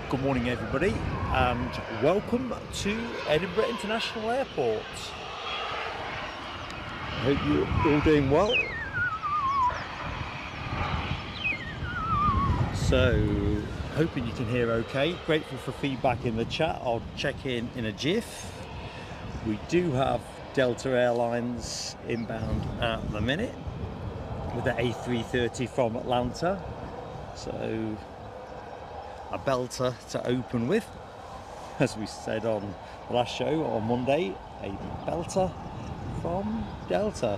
Good morning everybody and welcome to Edinburgh International Airport. I hope you're all doing well. So, hoping you can hear okay. Grateful for feedback in the chat. I'll check in a jiff. We do have Delta Airlines inbound at the minute with the A330 from Atlanta. So, a belter to open with, as we said on the last show on Monday, a belter from Delta.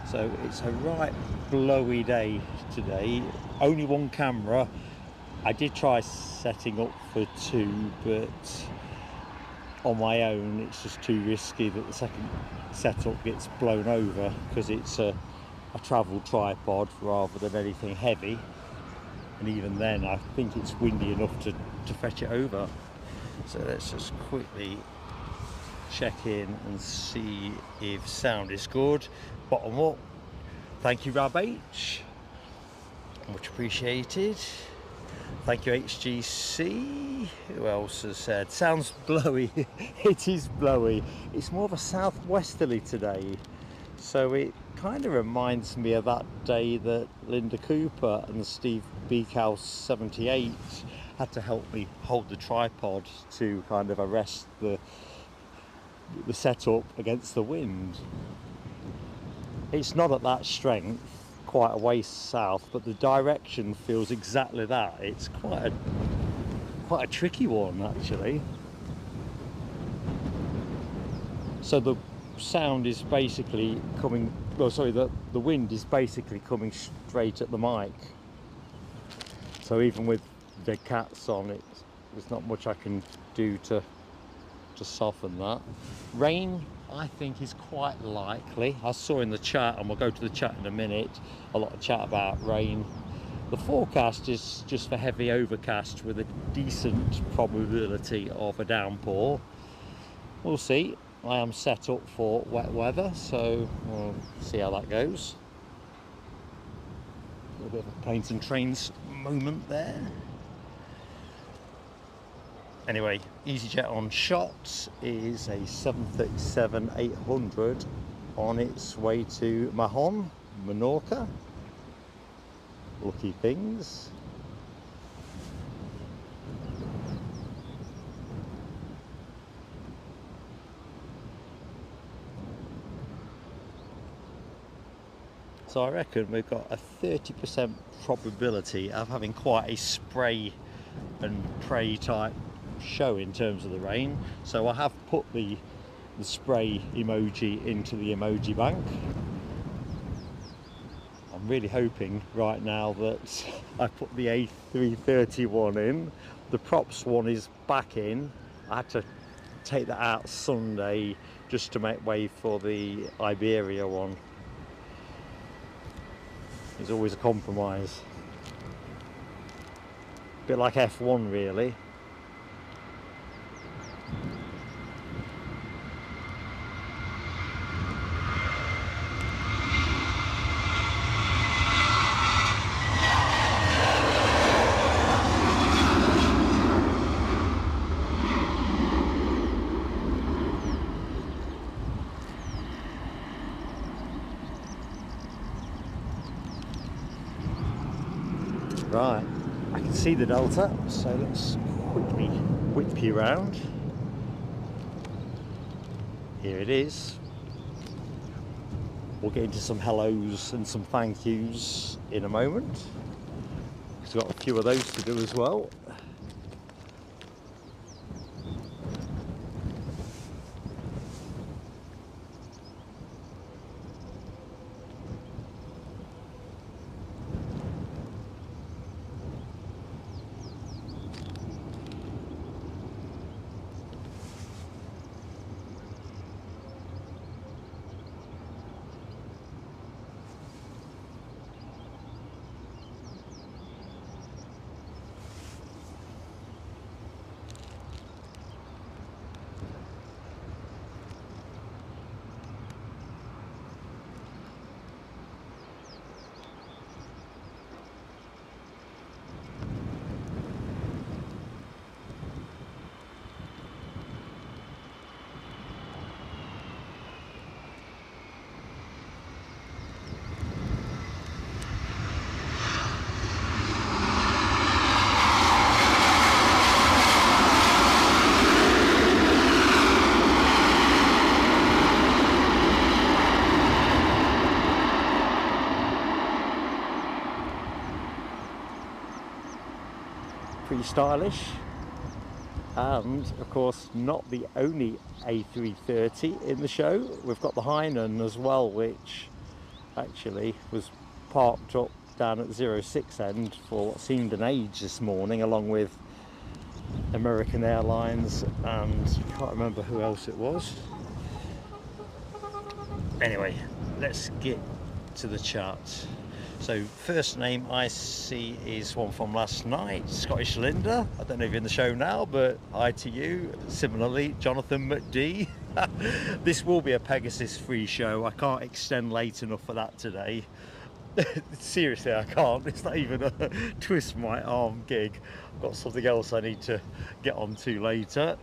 So it's a right blowy day today, only one camera. I did try setting up for two, but on my own it's just too risky that the second setup gets blown over, because it's a travel tripod rather than anything heavy. And even then, I think it's windy enough to fetch it over. So let's just quickly check in and see if sound is good. Bottom up. Thank you, Rab H. Much appreciated. Thank you, HGC. Who else has said? Sounds blowy. It is blowy. It's more of a southwesterly today. So it kind of reminds me of that day that Linda Cooper and Steve Beekhouse 78 had to help me hold the tripod to kind of arrest the setup against the wind. It's not at that strength, quite a way south, but the direction feels exactly that. It's quite a tricky one actually. So the sound is basically coming, the wind is basically coming straight at the mic. So even with the cats on it, there's not much I can do to soften that. Rain, I think, is quite likely. I saw in the chat, and we'll go to the chat in a minute, a lot of chat about rain. The forecast is just for heavy overcast with a decent probability of a downpour. We'll see. I am set up for wet weather, so we'll see how that goes. A little bit of a planes and trains moment there. Anyway, EasyJet on shot is a 737-800 on its way to Mahon, Menorca. Lucky things. So I reckon we've got a 30% probability of having quite a spray and pray type show in terms of the rain. So I have put the spray emoji into the emoji bank. I'm really hoping right now that I put the A330 one in. The props one is back in. I had to take that out Sunday just to make way for the Iberia one. There's always a compromise. A bit like F1 really. Right, I can see the Delta, so let's quickly whip you around. Here it is. We'll get into some hellos and some thank yous in a moment. We've got a few of those to do as well. pretty stylish. And of course, not the only A330 in the show. We've got the Hainan as well, which actually was parked up down at 06 end for what seemed an age this morning, along with American Airlines and I can't remember who else it was. Anyway, let's get to the chart. So first name I see is one from last night, Scottish Linda. I don't know if you're in the show now, but hi to you. Similarly, Jonathan McD. This will be a Pegasus free show. I can't extend late enough for that today. Seriously, I can't. It's not even a twist my arm gig. I've got something else I need to get on to later.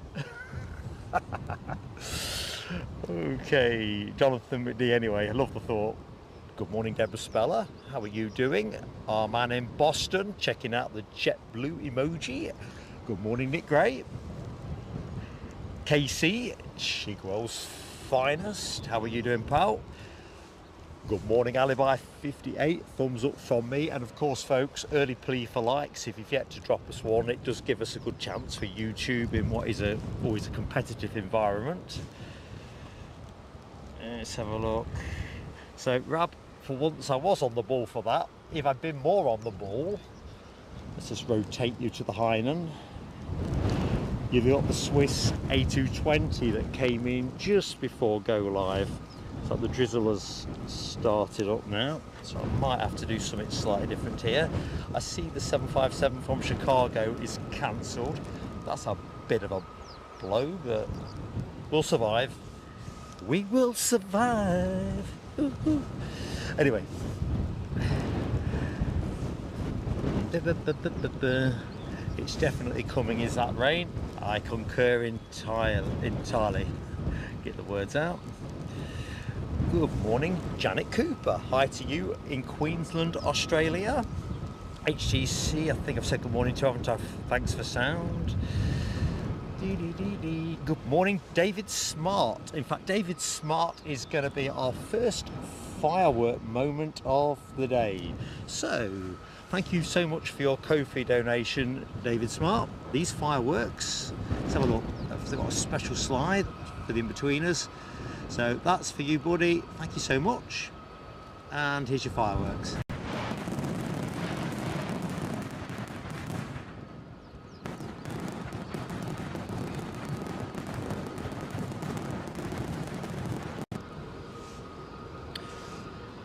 Okay, Jonathan McD anyway, I love the thought. Good morning, Deborah Speller. How are you doing? Our man in Boston, checking out the JetBlue emoji. Good morning, Nick Gray. Casey, Chigwell's finest. How are you doing, pal? Good morning, Alibi 58. Thumbs up from me. And of course, folks, early plea for likes. If you've yet to drop us one, it does give us a good chance for YouTube in what is always a competitive environment. Let's have a look. So, Rab, for once I was on the ball for that. If I'd been more on the ball, let's just rotate you to the Hainan. You've got the Swiss A220 that came in just before go live. So the drizzle has started up now, so I might have to do something slightly different here. I see the 757 from Chicago is cancelled. That's a bit of a blow, but we'll survive. We will survive. Ooh. Anyway, it's definitely coming, is that rain? I concur entirely. Get the words out. Good morning, Janet Cooper. Hi to you in Queensland, Australia. HTC, I think I've said good morning to, haven't I? Thanks for sound. Good morning, David Smart. In fact, David Smart is going to be our first firework moment of the day. So, thank you so much for your Ko-fi donation, David Smart. These fireworks, let's have a look. They've got a special slide for the in-betweeners. So that's for you, buddy. Thank you so much. And here's your fireworks.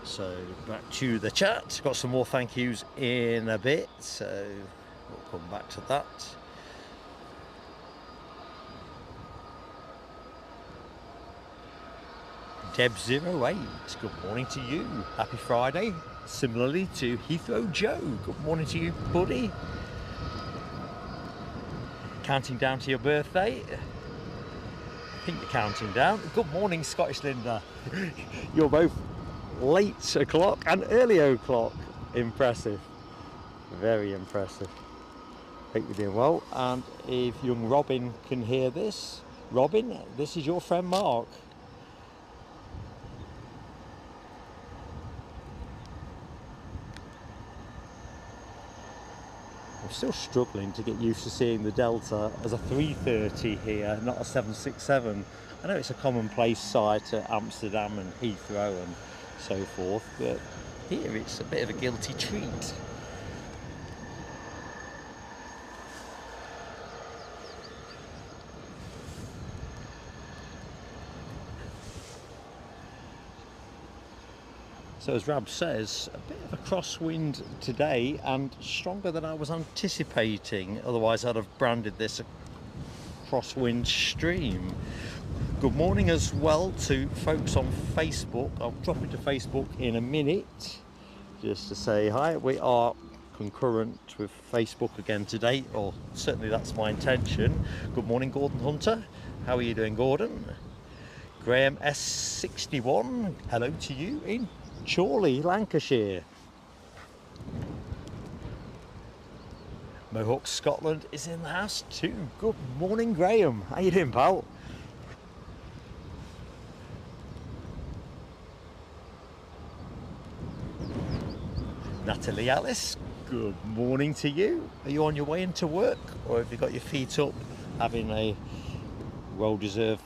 So back to the chat. Got some more thank yous in a bit, so we'll come back to that. Deb08, good morning to you. Happy Friday. Similarly to Heathrow Joe, good morning to you, buddy. Counting down to your birthday. I think you're counting down. Good morning, Scottish Linda. You're both late o'clock and early o'clock. Impressive. Very impressive. Hope you're doing well. And if young Robin can hear this, Robin, this is your friend Mark. I'm still struggling to get used to seeing the Delta as a 330 here, not a 767. I know it's a commonplace sight at Amsterdam and Heathrow and so forth, but here it's a bit of a guilty treat. So as Rab says, a bit of a crosswind today and stronger than I was anticipating. Otherwise I'd have branded this a crosswind stream. Good morning as well to folks on Facebook. I'll drop into Facebook in a minute just to say hi. We are concurrent with Facebook again today, or certainly that's my intention. Good morning, Gordon Hunter. How are you doing, Gordon? Graham S61, hello to you in Chorley, Lancashire. Mohawk Scotland is in the house too. Good morning, Graham. How you doing, pal? Natalie Alice, Good morning to you. Are you on your way into work, or have you got your feet up having a well-deserved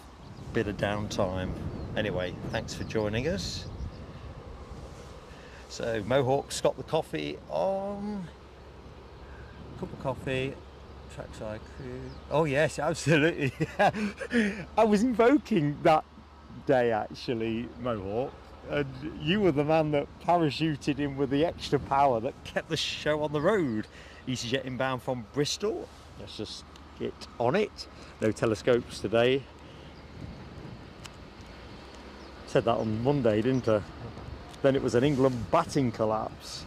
bit of downtime? Anyway, thanks for joining us. So Mohawk's got the coffee on. Cup of coffee, trackside crew. Oh yes, absolutely. I was invoking that day actually, Mohawk, and you were the man that parachuted in with the extra power that kept the show on the road. EasyJet inbound from Bristol. Let's just get on it. No telescopes today. Said that on Monday, didn't I? Then it was an England batting collapse.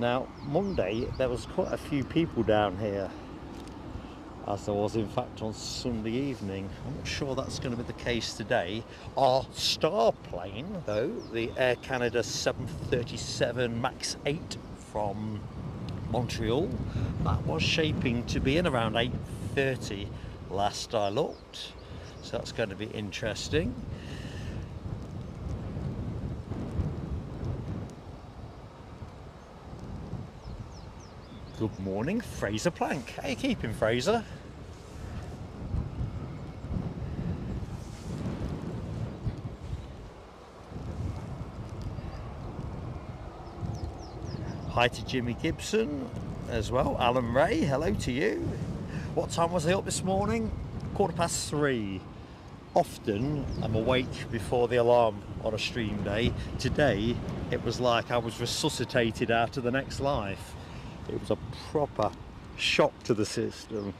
Now, Monday, there was quite a few people down here, as there was in fact on Sunday evening. I'm not sure that's going to be the case today. Our star plane, though, the Air Canada 737 MAX 8 from Montreal, that was shaping to be in around 8:30 last I looked. So that's going to be interesting. Good morning, Fraser Plank. How you keeping, Fraser? Hi to Jimmy Gibson as well. Alan Ray, hello to you. What time was I up this morning? 3:15. Often I'm awake before the alarm on a stream day. Today it was like I was resuscitated out of the next life. It was a proper shock to the system.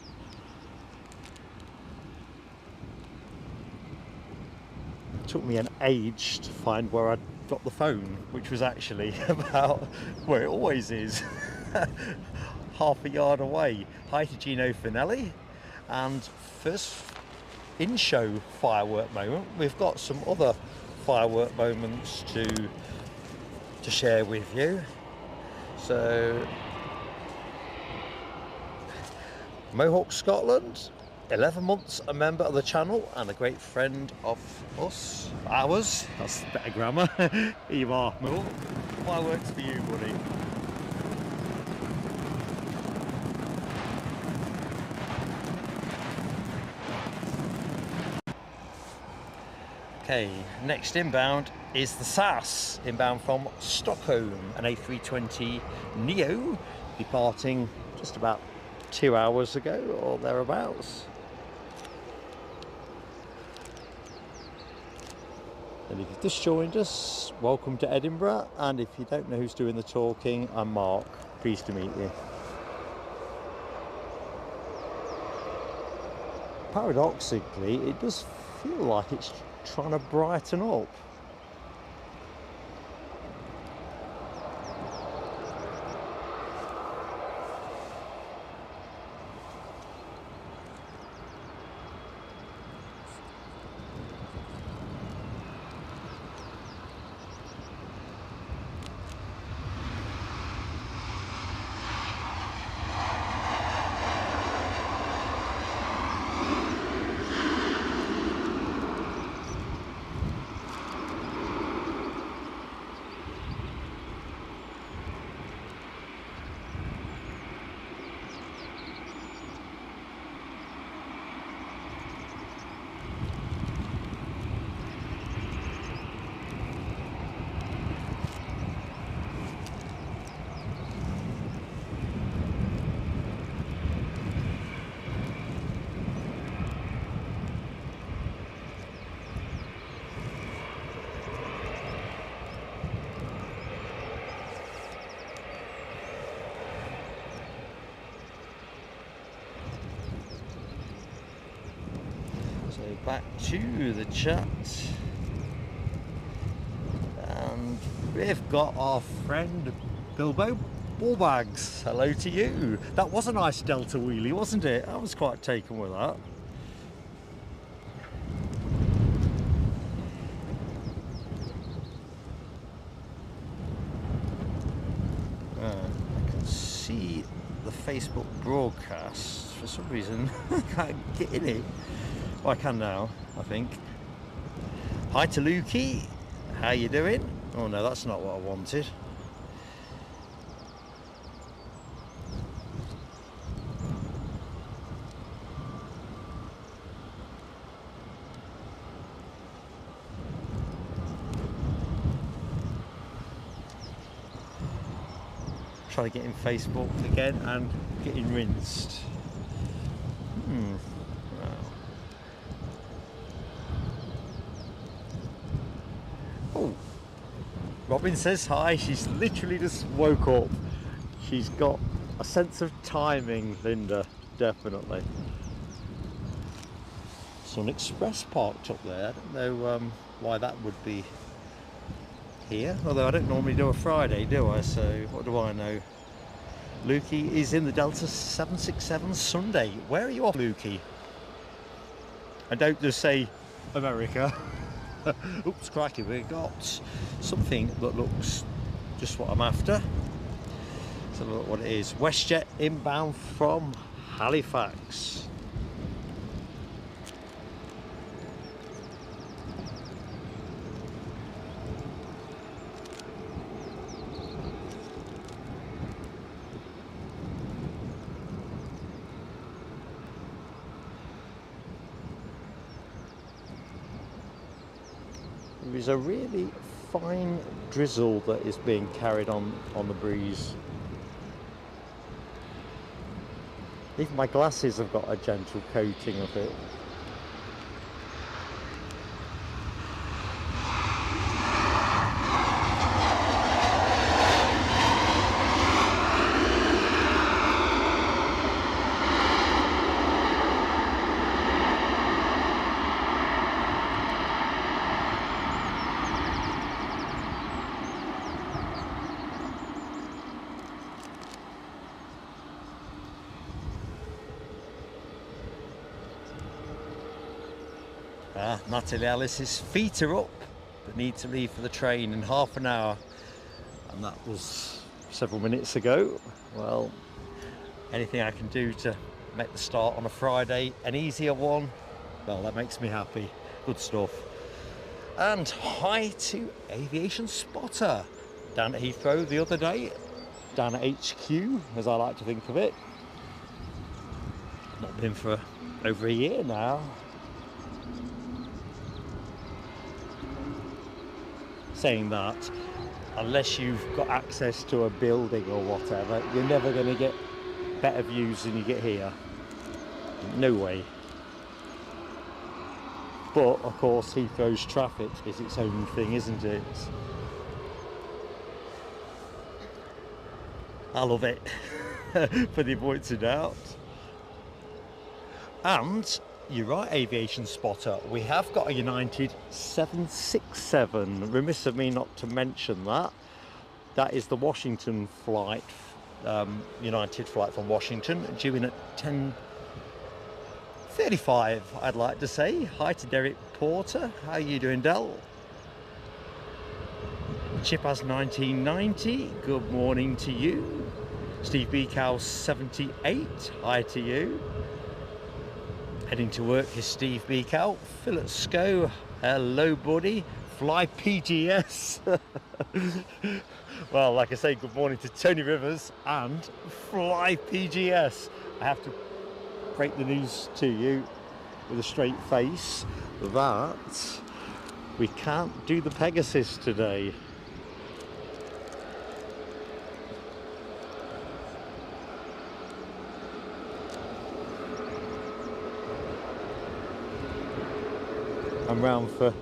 It took me an age to find where I'd got the phone, which was actually about where it always is, half a yard away. Hi to Gino Finelli. And first in-show firework moment. We've got some other firework moments to share with you. So Mohawk Scotland, 11 months a member of the channel and a great friend of ours, that's better grammar. Here you are, Mohawk. Fireworks for you, buddy. Okay, next inbound is the SAS, inbound from Stockholm, an A320 Neo, departing just about 2 hours ago or thereabouts. And if you've just joined us, welcome to Edinburgh, and if you don't know who's doing the talking, I'm Mark. Pleased to meet you. Paradoxically, it does feel like it's trying to brighten up. So back to the chat, and we've got our friend Bilbo Ballbags. Hello to you. That was a nice Delta wheelie, wasn't it? I was quite taken with that. I can see the Facebook broadcast. For some reason I can't get in it. Well, I can now, I think. Hi to Lukey, how you doing? Oh no, that's not what I wanted. Try to get in Facebook again and getting rinsed. Oh, Robin says hi. She's literally just woke up. She's got a sense of timing, Linda, definitely. Sun Express parked up there. I don't know why that would be here, although I don't normally do a Friday, do I? So what do I know? Lukey is in the Delta 767 Sunday. Where are you off, Lukey? And don't just say America. Oops, crikey, we got something that looks just what I'm after. Let's have a look what it is. WestJet inbound from Halifax. There's a really fine drizzle that is being carried on the breeze. Even my glasses have got a gentle coating of it. Natalie Alice's feet are up, but need to leave for the train in half an hour, and that was several minutes ago. Well, anything I can do to make the start on a Friday an easier one, well, that makes me happy. Good stuff. And hi to Aviation Spotter down at Heathrow the other day, down at HQ as I like to think of it. Not been for over a year now. Saying that, unless you've got access to a building or whatever, you're never going to get better views than you get here. No way. But of course Heathrow's traffic is its own thing, isn't it? I love it. For the avoidance of doubt. And you're right, Aviation Spotter, we have got a United 767. Remiss of me not to mention that. That is the Washington flight, United flight from Washington, due in at 10:35, I'd like to say. Hi to Derek Porter. How are you doing, Del? Chip has 1990. Good morning to you. Steve Beacow 78. Hi to you. Heading to work is Steve Beacow. Philip Sco, hello buddy. Fly PGS. Well, like I say, good morning to Tony Rivers and Fly PGS. I have to break the news to you with a straight face that we can't do the Pegasus today. I'm round for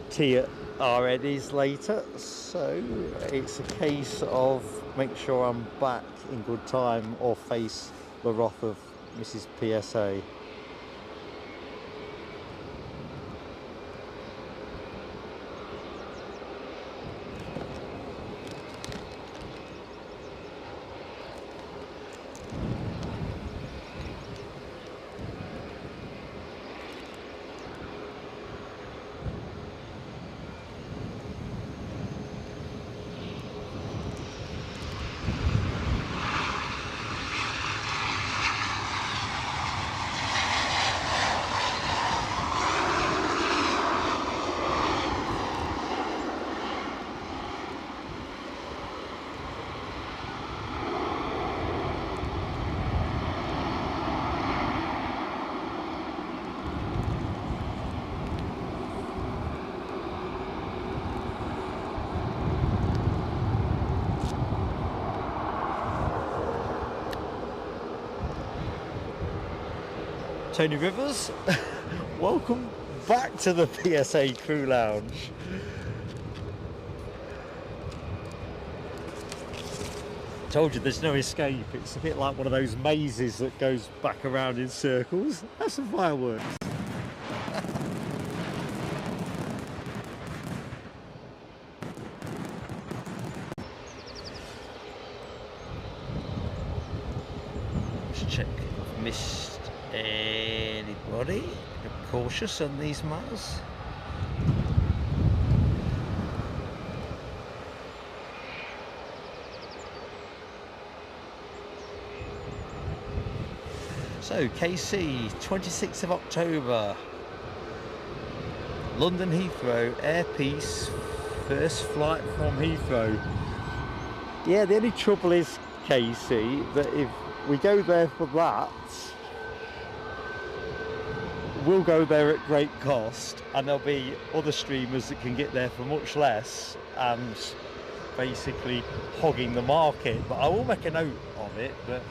tea at our Eddie's later, so it's a case of make sure I'm back in good time or face the wrath of Mrs. PSA. Tony Rivers. Welcome back to the PSA Crew Lounge. Told you there's no escape. It's a bit like one of those mazes that goes back around in circles. That's some fireworks. Let's check if I've missed anybody. Be cautious on these miles. So KC, 26th of October, London Heathrow, Air Peace, first flight from Heathrow. Yeah, the only trouble is, KC, that if we go there for that, we'll go there at great cost, and there'll be other streamers that can get there for much less and basically hogging the market. But I will make a note of it. But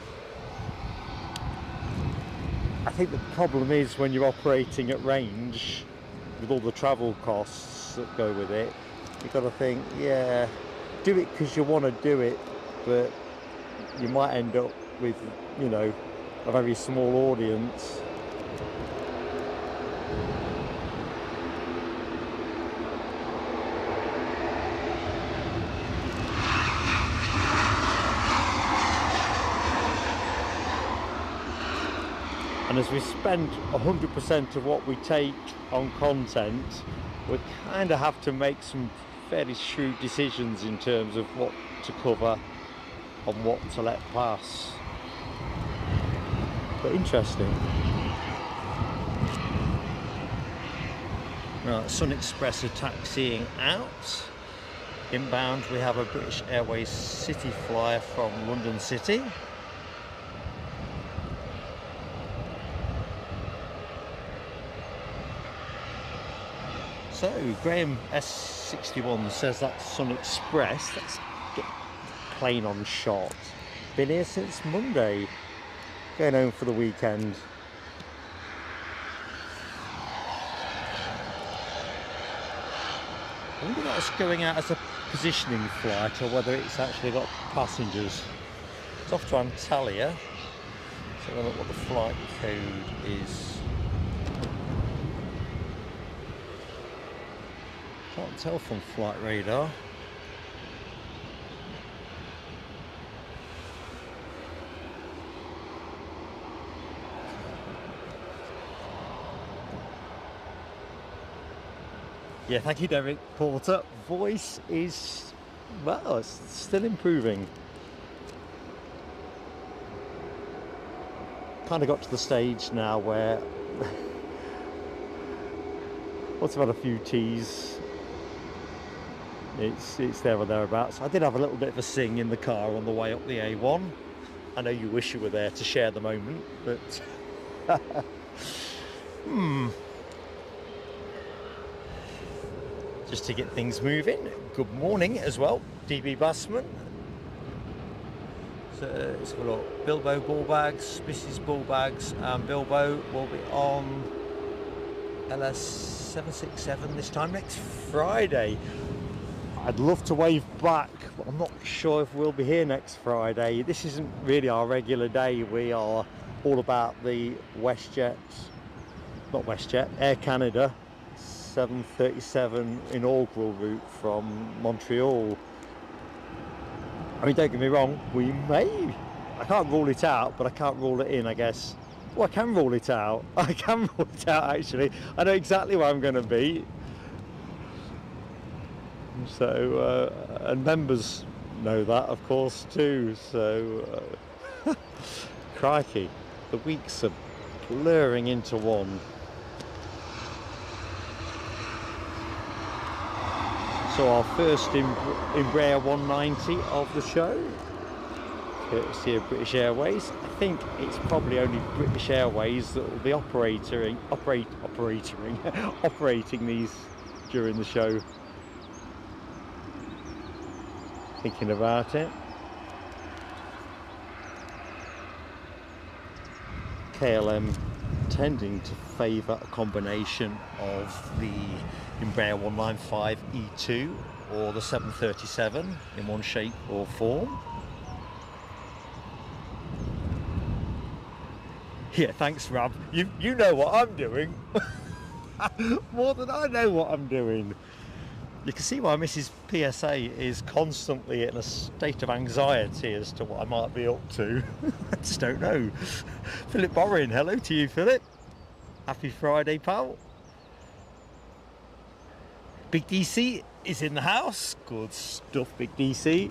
I think the problem is when you're operating at range with all the travel costs that go with it, you've got to think, yeah, do it because you want to do it, but you might end up with, you know, a very small audience. And as we spend 100% of what we take on content, we kind of have to make some fairly shrewd decisions in terms of what to cover and what to let pass. But interesting. Right, Sun Express are taxiing out. Inbound we have a British Airways City flyer from London City. So Graham S61 says that's Sun Express. Let's get the plane on shot. Been here since Monday. Going home for the weekend. I wonder if that's going out as a positioning flight or whether it's actually got passengers. It's off to Antalya. So look what the flight code is. Can't tell from flight radar. Yeah, thank you, Derek Porter. Voice is, well, it's still improving. Kind of got to the stage now where once I've had a few teas, it's there or thereabouts. I did have a little bit of a sing in the car on the way up the A1. I know you wish you were there to share the moment, but just to get things moving. Good morning as well, DB Bassman. So let's have a look. Bilbo Ballbags, Mrs. Ballbags and Bilbo will be on LS 767 this time next Friday. I'd love to wave back, but I'm not sure if we'll be here next Friday. This isn't really our regular day. We are all about the WestJet, not WestJet, Air Canada 737 inaugural route from Montreal. I mean, don't get me wrong, we may, I can't rule it out, but I can't rule it in, I guess. Well, I can rule it out. I can rule it out, actually. I know exactly where I'm going to be. So, and members know that, of course, too. So, crikey, the weeks are blurring into one. So our first Embraer 190 of the show, courtesy of British Airways. I think it's probably only British Airways that will be operating these during the show. Thinking about it. KLM tending to favour a combination of the Embraer 195-E2 or the 737 in one shape or form. Yeah, thanks, Rob. You know what I'm doing. More than I know what I'm doing. You can see why Mrs. PSA is constantly in a state of anxiety as to what I might be up to. I just don't know. Philip Borrin, hello to you, Philip. Happy Friday, pal. Big DC is in the house. Good stuff, Big DC.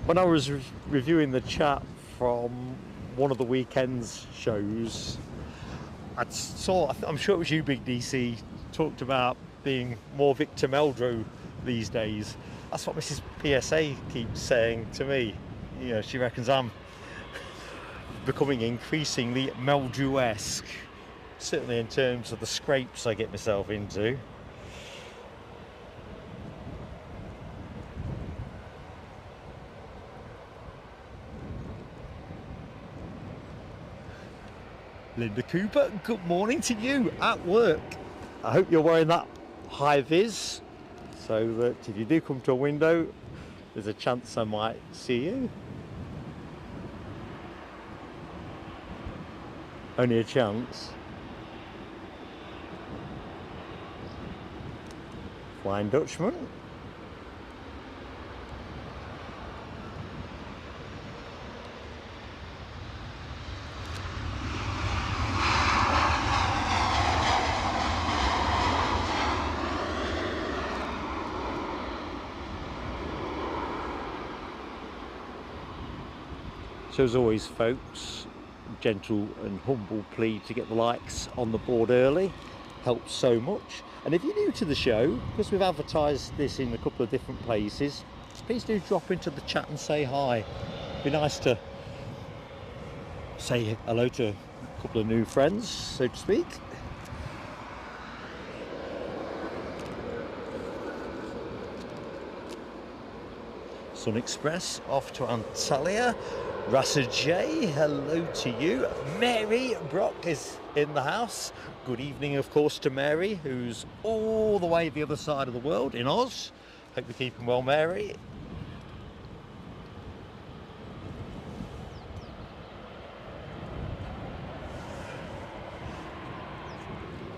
When I was reviewing the chat from one of the weekend's shows, I'm sure it was you, Big DC, talked about being more Victor Meldrew these days. That's what Mrs. PSA keeps saying to me. You know, she reckons I'm becoming increasingly Meldrew-esque, certainly in terms of the scrapes I get myself into. Linda Cooper, good morning to you at work. I hope you're wearing that high vis so that if you do come to a window, there's a chance I might see you. Only a chance. Flying Dutchman. So as always, folks, gentle and humble plea to get the likes on the board early. Helps so much. And if you're new to the show, because we've advertised this in a couple of different places, please do drop into the chat and say hi. It'd be nice to say hello to a couple of new friends, so to speak. Sun Express off to Antalya. Rasa J, hello to you. Mary Brock is in the house. Good evening, of course, to Mary, who's all the way the other side of the world in Oz. Hope you're keeping well, Mary.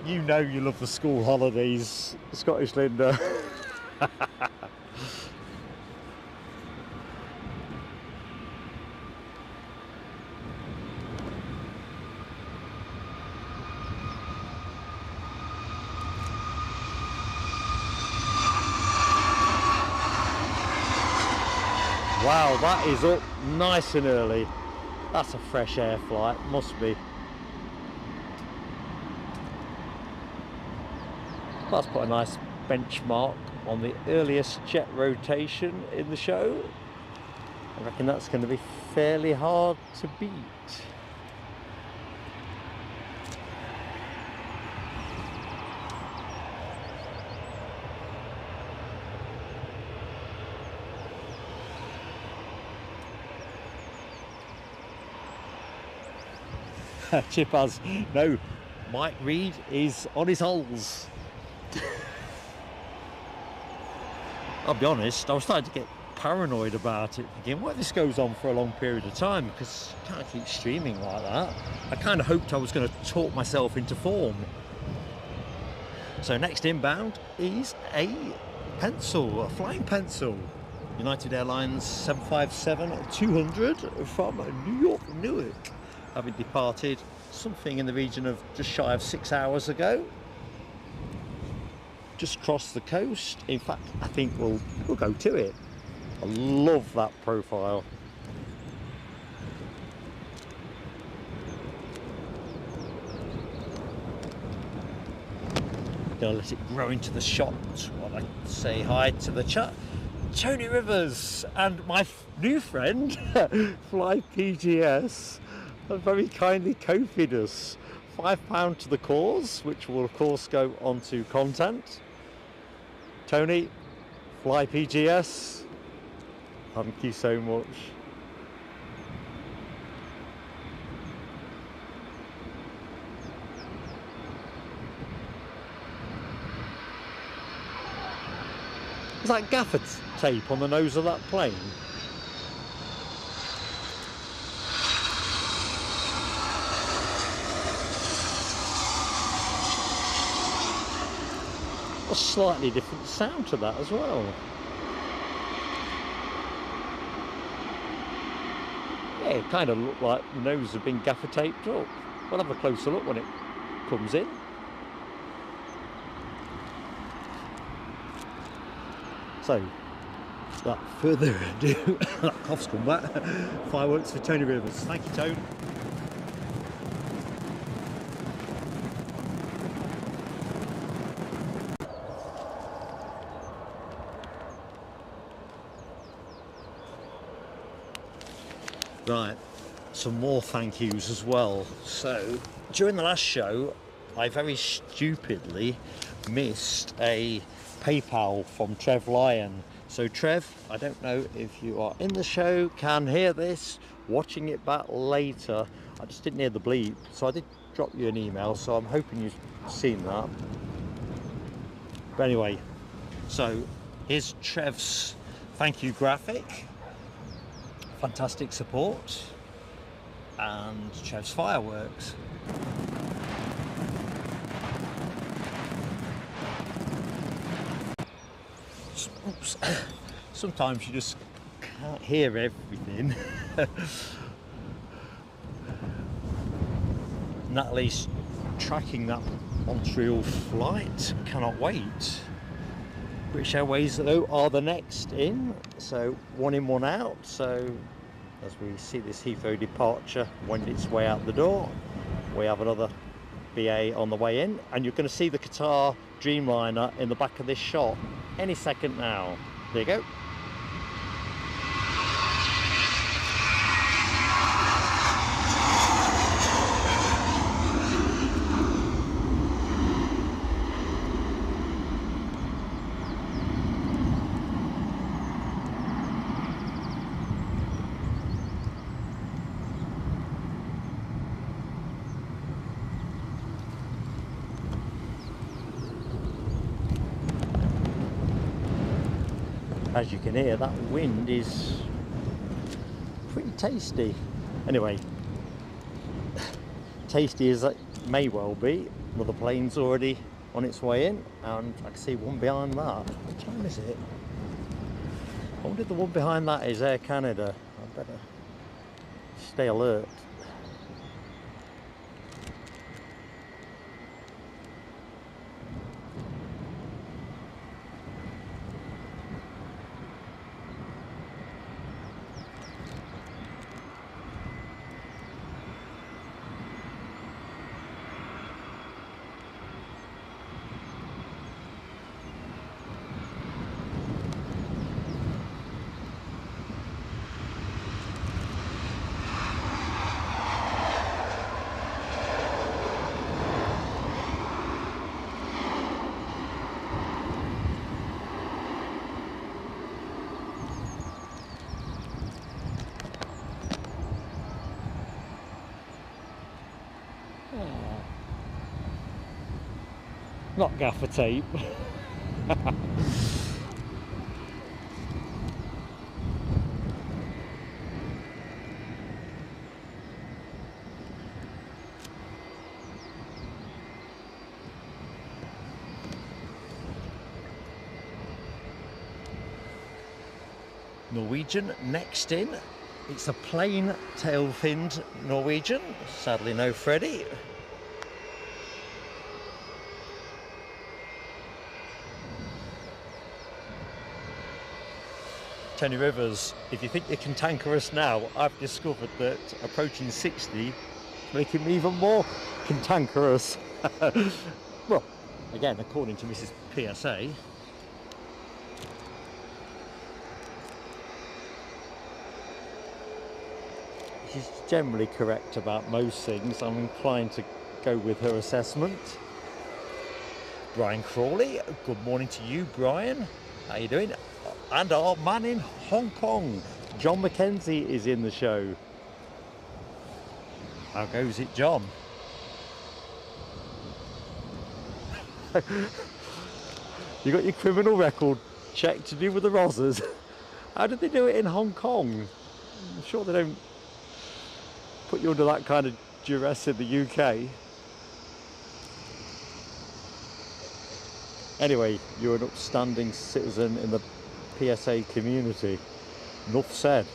You know you love the school holidays, Scottish Linda. Wow, that is up nice and early. That's a fresh air flight, must be. That's put a nice benchmark on the earliest jet rotation in the show. I reckon that's going to be fairly hard to beat. Chip has no. Mike Reed is on his holes. I'll be honest, I was starting to get paranoid about it, thinking, what if this goes on for a long period of time, because you can't keep streaming like that. I kind of hoped I was going to talk myself into form. So next inbound is a pencil, a flying pencil. United Airlines 757-200 from New York, Newark, having departed something in the region of just shy of 6 hours ago. Just crossed the coast. In fact, I think we'll go to it. I love that profile. Gonna let it grow into the shot while I say hi to the chat. Tony Rivers and my new friend, Fly PGS, have very kindly copied us £5 to the cause, which will of course go onto content. Tony, Fly PGS, thank you so much. Is that gaffer tape on the nose of that plane? A slightly different sound to that as well. Yeah, it kind of looked like the nose had been gaffer taped up. We'll have a closer look when it comes in. So, without further ado, that cough's come back. Fireworks for Tony Rivers. Thank you, Tony. Right, some more thank yous as well. So, during the last show, I very stupidly missed a PayPal from Trev Lyon. So Trev, I don't know if you are in the show, can hear this, watching it back later. I just didn't hear the bleep, so I did drop you an email, so I'm hoping you've seen that. But anyway, so here's Trev's thank you graphic. Fantastic support. And Trev's fireworks. Oops. Sometimes you just can't hear everything. Natalie's tracking that Montreal flight. Cannot wait. British Airways though are the next in, so one in, one out. So as we see this Heathrow departure wend its way out the door, we have another BA on the way in, and you're going to see the Qatar Dreamliner in the back of this shot any second now. There you go. As you can hear, that wind is pretty tasty. Anyway, tasty as it may well be, another plane's already on its way in, and I can see one behind that. What time is it? I wonder if the one behind that is Air Canada. I better stay alert. Not gaffer tape. Norwegian next in. It's a plain tail-finned Norwegian. Sadly no Freddie. Tony Rivers, if you think you can cantankerous now, I've discovered that approaching 60 is making me even more cantankerous. Well, again, according to Mrs. PSA. She's generally correct about most things. I'm inclined to go with her assessment. Brian Crawley, good morning to you, Brian. How you doing? And our man in Hong Kong, John Mackenzie, is in the show. How goes it, John? You got your criminal record check to do with the Rozzers. How did they do it in Hong Kong? I'm sure they don't put you under that kind of duress in the UK. Anyway, you're an upstanding citizen in the PSA community. Enough said.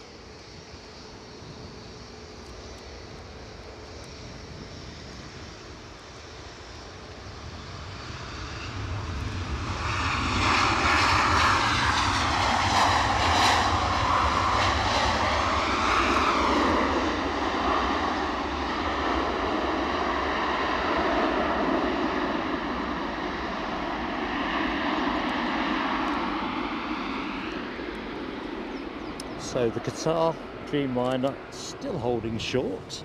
So the Qatar Dreamliner still holding short.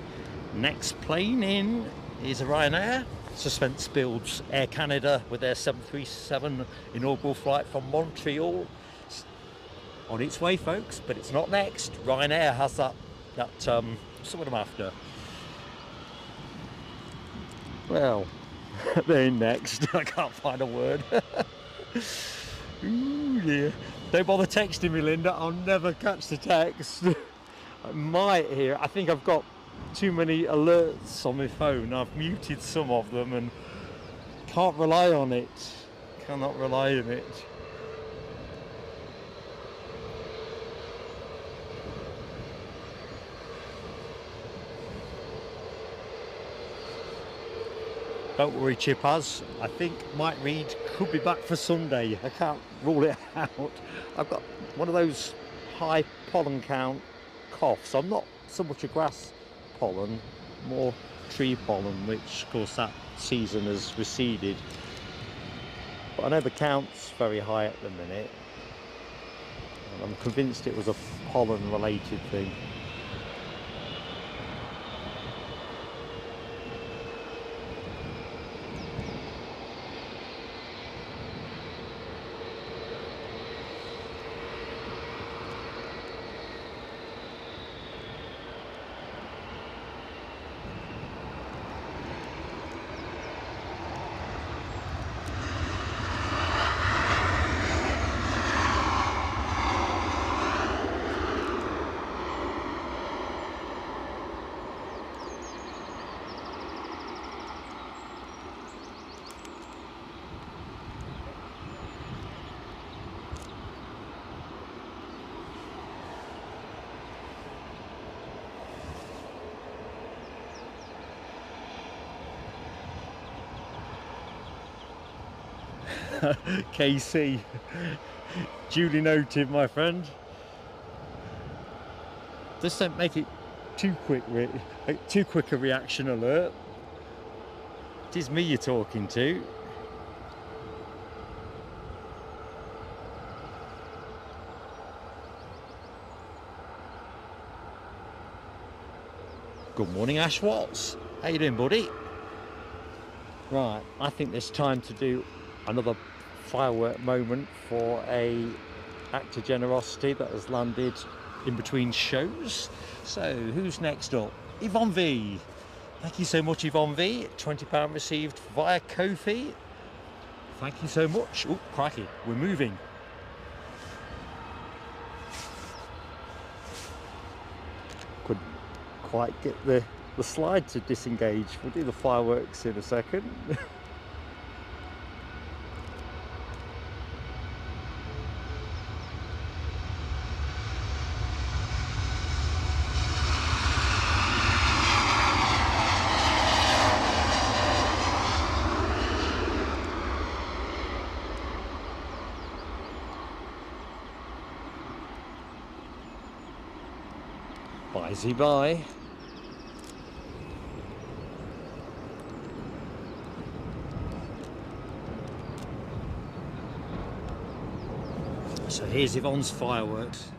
Next plane in is a Ryanair. Suspense builds Air Canada with their 737 inaugural flight from Montreal. It's on its way, folks, but it's not next. Ryanair has that that's what I'm after. Well, they're next. I can't find a word. Ooh, dear. Don't bother texting me, Linda. I'll never catch the text. I might hear. I think I've got too many alerts on my phone. I've muted some of them and can't rely on it. Cannot rely on it. Don't worry, Chippaz. I think Mike Reed could be back for Sunday. I can't rule it out. I've got one of those high pollen count coughs. I'm not so much a grass pollen, more tree pollen, which of course that season has receded. But I know the count's very high at the minute. And I'm convinced it was a pollen related thing. KC, duly noted, my friend. Just don't make it too quick, too quick a reaction alert. It is me you're talking to. Good morning, Ash Watts. How you doing, buddy? Right, I think there's time to do another firework moment for a act of generosity that has landed in between shows. So who's next up? Yvonne V. Thank you so much, Yvonne V. £20 received via Ko-fi. Thank you so much. Oh, crikey, we're moving. Couldn't quite get the slide to disengage. We'll do the fireworks in a second. Bye-zy bye. So here's Yvonne's fireworks.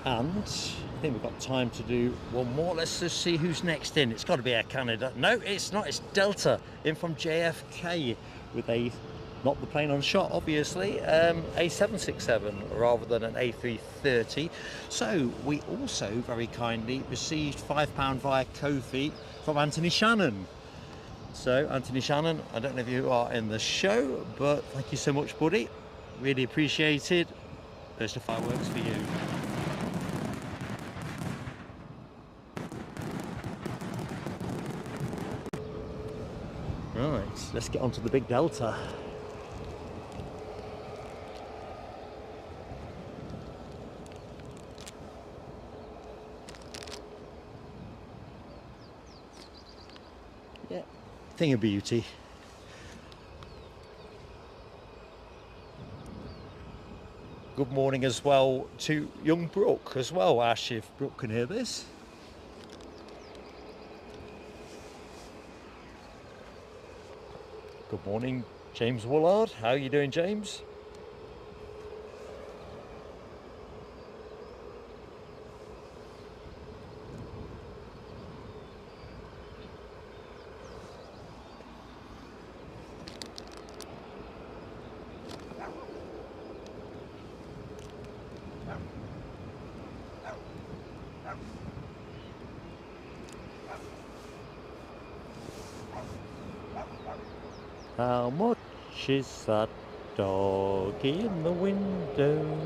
And I think we've got time to do one more. Let's just see who's next in. It's got to be Air Canada. No, it's not. It's Delta in from JFK with a, not the plane on shot, obviously, a 767 rather than an A330. So we also very kindly received £5 via Ko-fi from Anthony Shannon. So Anthony Shannon, I don't know if you are in the show, but thank you so much, buddy. Really appreciated. There's the fireworks for you. Right, let's get onto the big Delta. Yeah, thing of beauty. Good morning as well to young Brooke as well, Ash, if Brooke can hear this. Good morning, James Woolard. How are you doing, James? How much is that doggy in the window?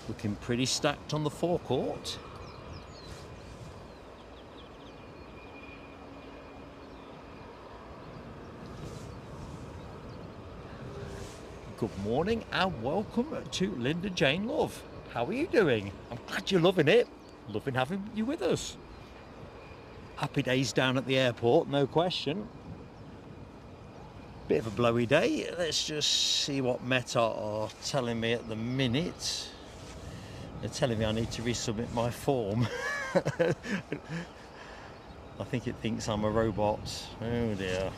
Looking pretty stacked on the forecourt. Good morning and welcome to Linda Jane Love. How are you doing? I'm glad you're loving it. Loving having you with us. Happy days down at the airport, no question. Bit of a blowy day. Let's just see what Meta are telling me at the minute. They're telling me I need to resubmit my form. I think it thinks I'm a robot. Oh dear.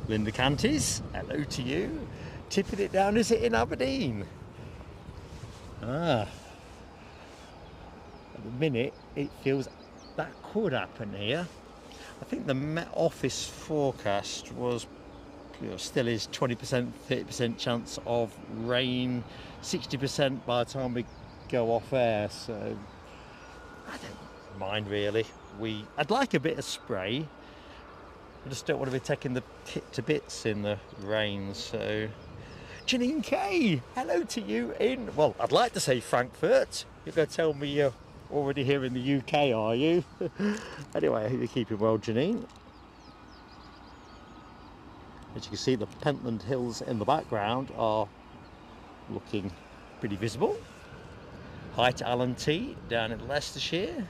Linda Canties, hello to you. Tipping it down, is it in Aberdeen? Ah. At the minute, it feels that could happen here. I think the Met Office forecast was, still is 20%, 30% chance of rain, 60% by the time we go off air. So I don't mind really. I'd like a bit of spray. I just don't want to be taking the kit to bits in the rain. So Janine K, hello to you in, well, I'd like to say Frankfurt. You're going to tell me you're already here in the UK, are you? Anyway, I hope you're keeping well, Janine. As you can see, the Pentland Hills in the background are looking pretty visible. Hi to Alan T down in Leicestershire.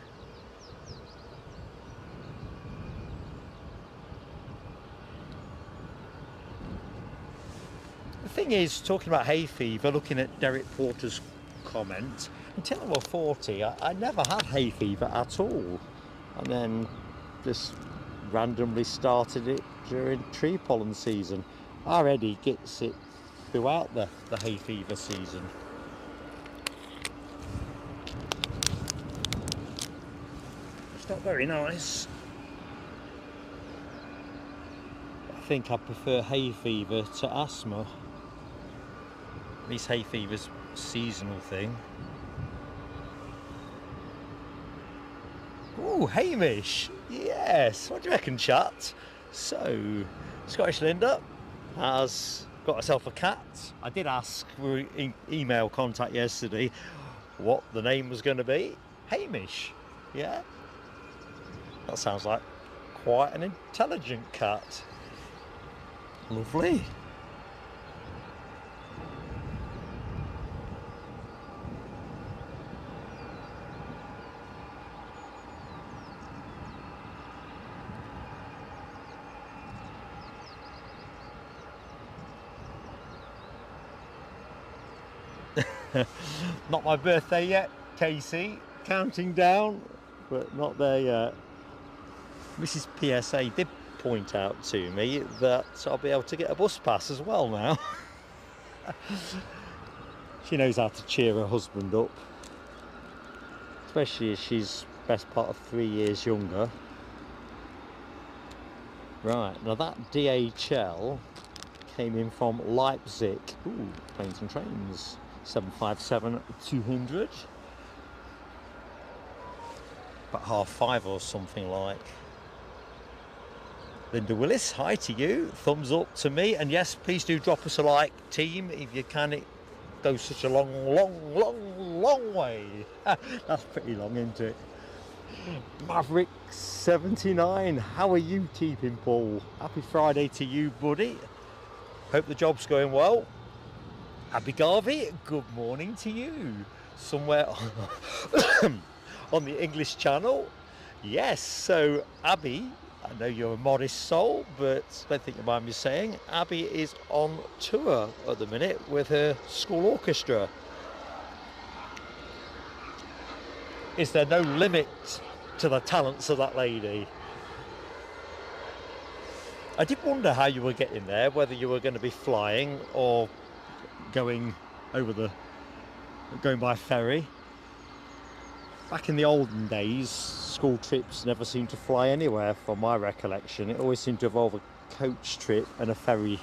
The thing is, talking about hay fever, looking at Derek Porter's comment, until I was 40, I never had hay fever at all, and then just randomly started it during tree pollen season. Our Eddie gets it throughout the hay fever season. It's not very nice. I think I prefer hay fever to asthma. At least hay fever's a seasonal thing. Ooh, Hamish! Yes! What do you reckon, chat? So, Scottish Linda has got herself a cat. I did ask for email contact yesterday what the name was going to be. Hamish, yeah? That sounds like quite an intelligent cat. Lovely. Not my birthday yet, Casey. Counting down, but not there yet. Mrs. PSA did point out to me that I'll be able to get a bus pass as well now. She knows how to cheer her husband up, especially as she's best part of 3 years younger. Right, now that DHL came in from Leipzig. Ooh, planes and trains. 757-200. About 5:30 or something like. Linda Willis, hi to you. Thumbs up to me. And yes, please do drop us a like, team, if you can. It goes such a long way. That's pretty long, isn't it? Maverick 79, how are you keeping, Paul? Happy Friday to you, buddy. Hope the job's going well. Abby Garvey, good morning to you. Somewhere on the English Channel. Yes, so Abby, I know you're a modest soul, but I don't think you mind me saying, Abby is on tour at the minute with her school orchestra. Is there no limit to the talents of that lady? I did wonder how you were getting there, whether you were going to be flying or going by ferry. Back in the olden days, school trips never seemed to fly anywhere from my recollection. It always seemed to involve a coach trip and a ferry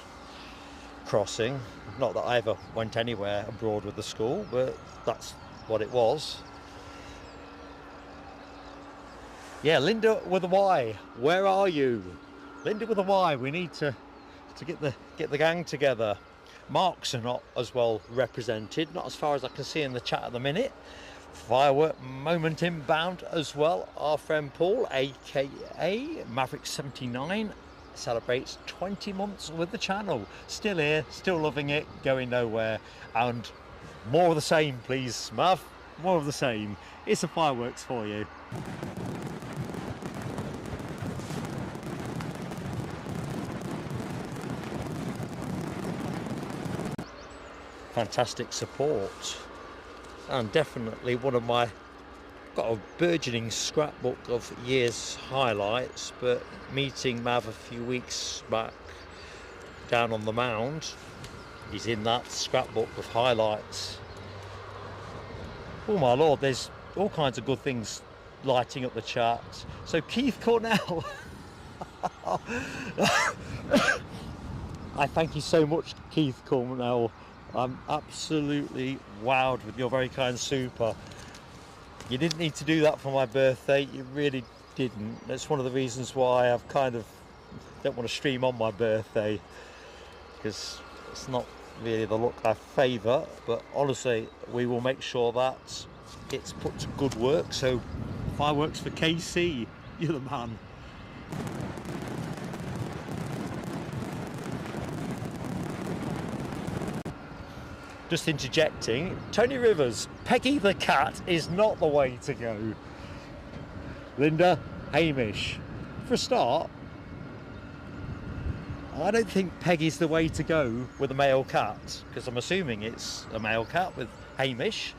crossing. Not that I ever went anywhere abroad with the school, but that's what it was. Yeah, Linda with a Y, where are you? Linda with a Y, we need to get the gang together. Marks are not as well represented, not as far as I can see in the chat at the minute. Firework moment inbound as well. Our friend Paul, aka Maverick 79, celebrates 20 months with the channel. Still here, still loving it, going nowhere, and more of the same, please, Mav. More of the same. It's a fireworks for you. Fantastic support, and definitely one of my, got a burgeoning scrapbook of year's highlights, but meeting Mav a few weeks back down on the mound, he's in that scrapbook of highlights. Oh my lord, there's all kinds of good things lighting up the charts. So Keith Cornell, I thank you so much, Keith Cornell. I'm absolutely wowed with your very kind super. You didn't need to do that for my birthday, you really didn't. That's one of the reasons why I've kind of don't want to stream on my birthday, because it's not really the look I favour, but honestly we will make sure that it's put to good work. So fireworks for KC, you're the man. Just interjecting, Tony Rivers, Peggy the cat is not the way to go. Linda, Hamish. For a start, I don't think Peggy's the way to go with a male cat, because I'm assuming it's a male cat with Hamish.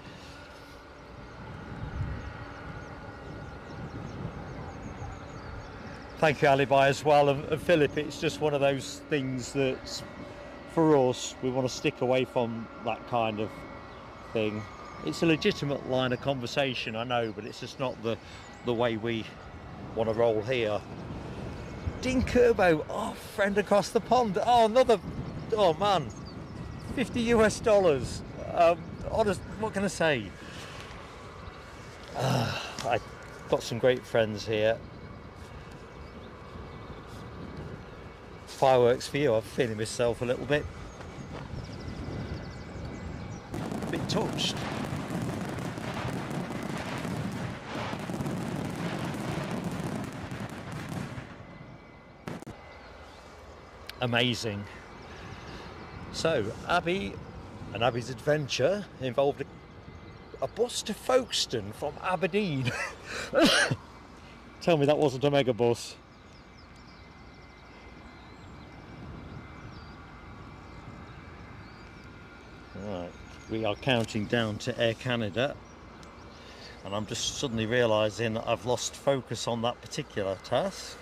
Thank you, Alibi, as well, and Philip. It's just one of those things that, for us, we want to stick away from that kind of thing. It's a legitimate line of conversation, I know, but it's just not the way we want to roll here. Dean Kerbo, oh, friend across the pond. Oh, another, oh man, $50 US. Honest, what can I say? I've got some great friends here. Fireworks for you. I'm feeling myself a little bit touched. Amazing. So Abby and Abby's adventure involved a bus to Folkestone from Aberdeen. Tell me that wasn't a mega bus. Right, We are counting down to Air Canada, and I'm just suddenly realising that I've lost focus on that particular task.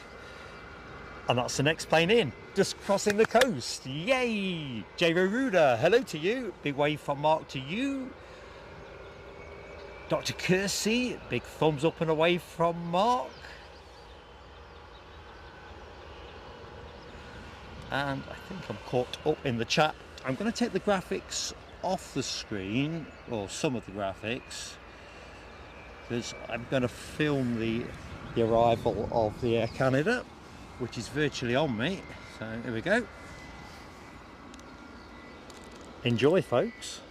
And that's the next plane in, just crossing the coast. Yay! J. Ruda, hello to you. Big wave from Mark to you. Dr. Kersey, big thumbs up and away from Mark. And I think I'm caught up in the chat. I'm going to take the graphics off the screen, or some of the graphics, because I'm going to film the arrival of the Air Canada, which is virtually on me. So here we go. Enjoy, folks.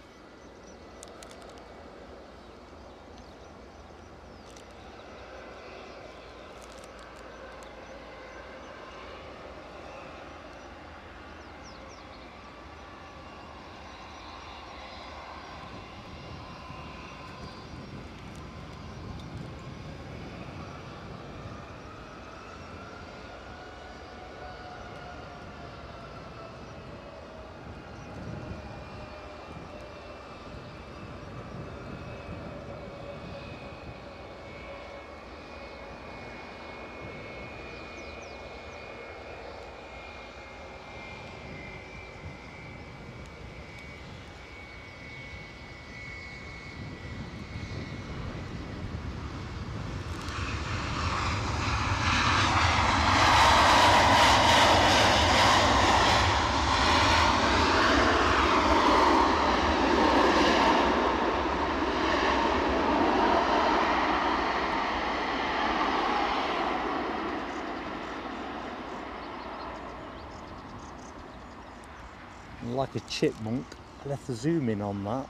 Like a chipmunk, I left the zoom in on that.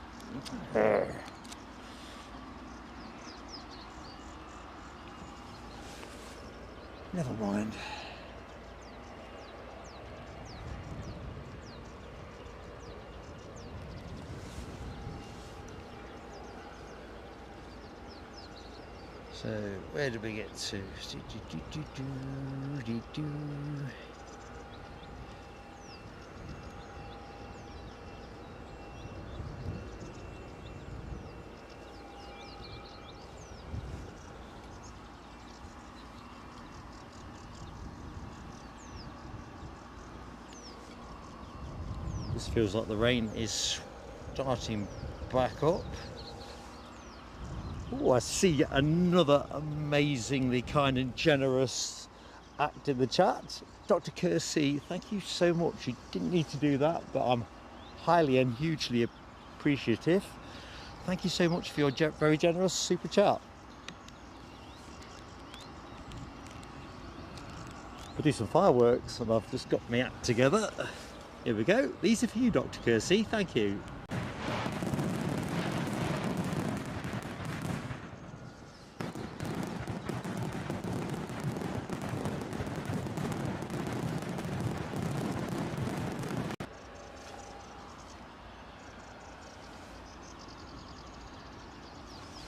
Never mind. So where did we get to? This feels like the rain is starting back up. Oh, I see another amazingly kind and generous act in the chat. Dr. Kersey, thank you so much. You didn't need to do that, but I'm highly and hugely appreciative. Thank you so much for your very generous super chat. We'll do some fireworks, and I've just got my act together. Here we go. These are for you, Dr. Kersey. Thank you.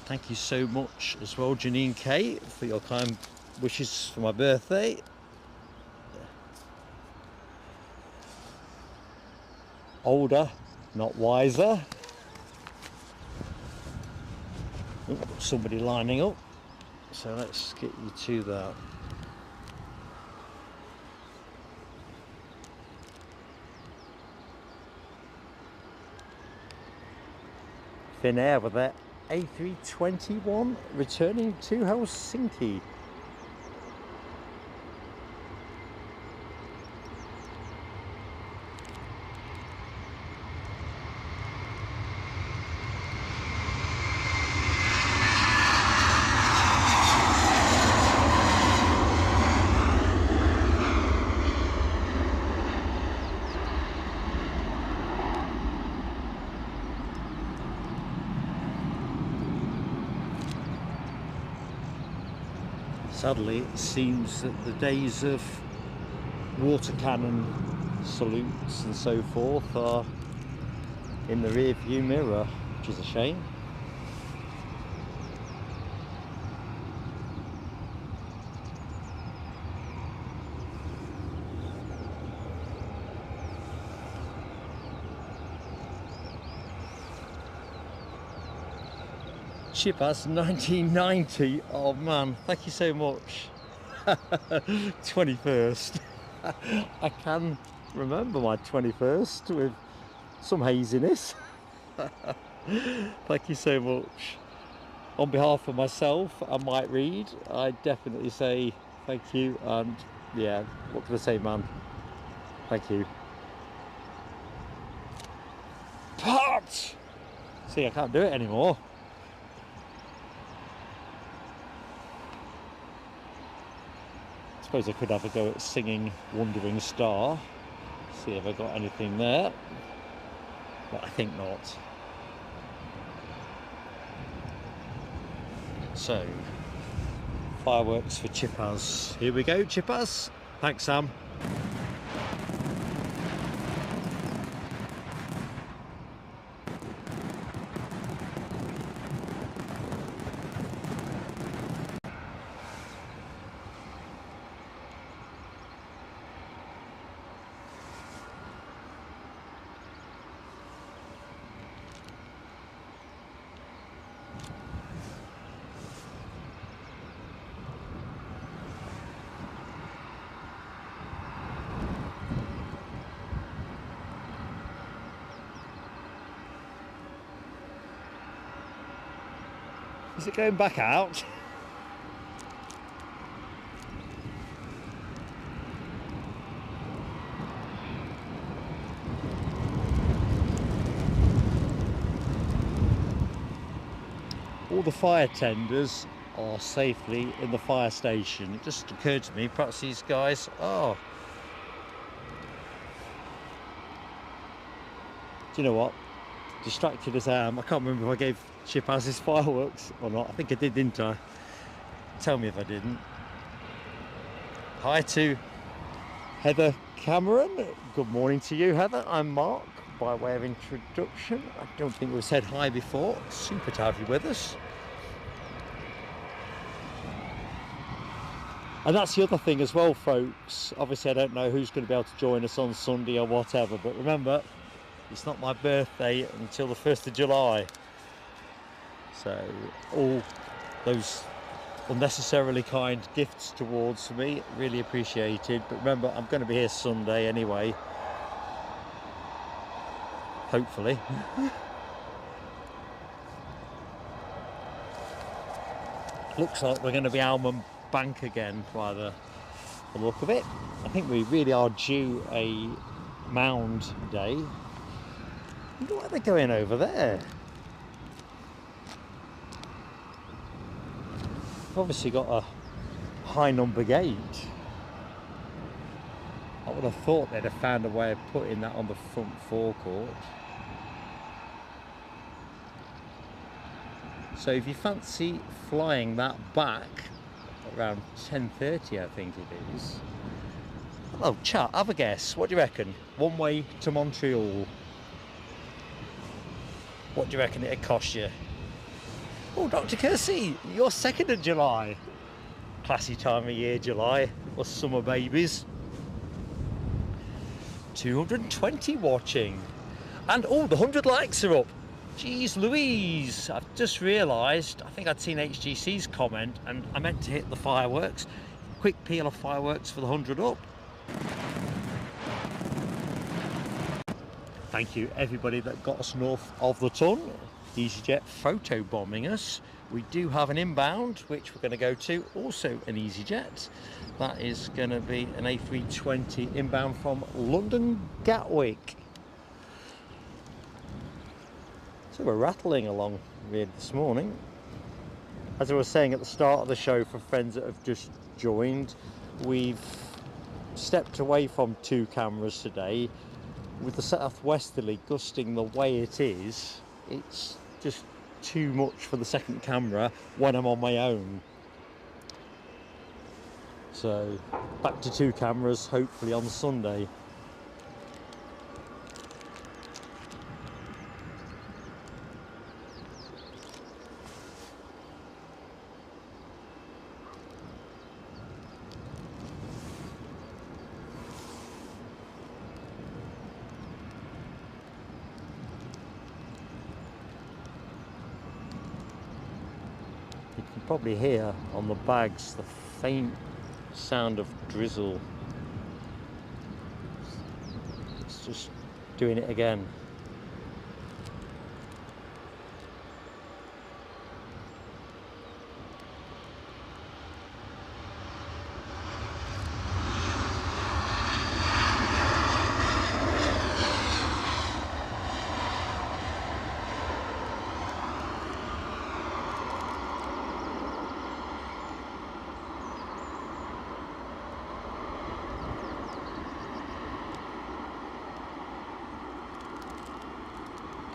Thank you so much as well, Janine K, for your kind wishes for my birthday. Older, not wiser. Oh, somebody lining up, so let's get you to that. Finnair with their A321 returning to Helsinki. Sadly, it seems that the days of water cannon salutes and so forth are in the rear view mirror, which is a shame. Chipas 1990. Oh man, thank you so much. 21st. I can remember my 21st with some haziness. Thank you so much. On behalf of myself and Mike Reed, I definitely say thank you, and yeah, what can I say, man? Thank you. But see, I can't do it anymore. I suppose I could have a go at singing Wandering Star. See if I got anything there. But I think not. So, fireworks for Chippers. Here we go, Chippers. Thanks, Sam. Is it going back out? All the fire tenders are safely in the fire station. It just occurred to me, perhaps these guys are. Do you know what? Distracted as I am, I can't remember if I gave Chippers his fireworks or not. I think I did, didn't I? Tell me if I didn't. Hi to Heather Cameron. Good morning to you, Heather. I'm Mark, by way of introduction. I don't think we've said hi before. Super to have you with us. And that's the other thing as well, folks. Obviously, I don't know who's going to be able to join us on Sunday or whatever, but remember, it's not my birthday until the 1st of July. So all those unnecessarily kind gifts towards me, really appreciated. But remember, I'm going to be here Sunday anyway. Hopefully. Looks like we're going to be Almond Bank again by the look of it. I think we really are due a mound day. I wonder why they're going over there. They've obviously got a high number gate. I would have thought they'd have found a way of putting that on the front forecourt. So if you fancy flying that back around 10:30, I think it is. Oh, chat, have a guess. What do you reckon? One way to Montreal. What do you reckon it'd cost you? Oh, Dr. Kersey, you're 2nd of July. Classy time of year, July. Us summer babies. 220 watching. And oh, the 100 likes are up. Jeez Louise, I've just realised, I think I'd seen HGC's comment and I meant to hit the fireworks. Quick peel of fireworks for the 100 up. Thank you everybody that got us north of the ton. EasyJet photo bombing us. We do have an inbound which we're going to go to, also an EasyJet. That is going to be an A320 inbound from London Gatwick. So we're rattling along really this morning. As I was saying at the start of the show, for friends that have just joined, we've stepped away from 2 cameras today. With the southwesterly gusting the way it is, it's just too much for the second camera when I'm on my own. So back to 2 cameras, hopefully on Sunday. probably hear on the bags the faint sound of drizzle. It's just doing it again.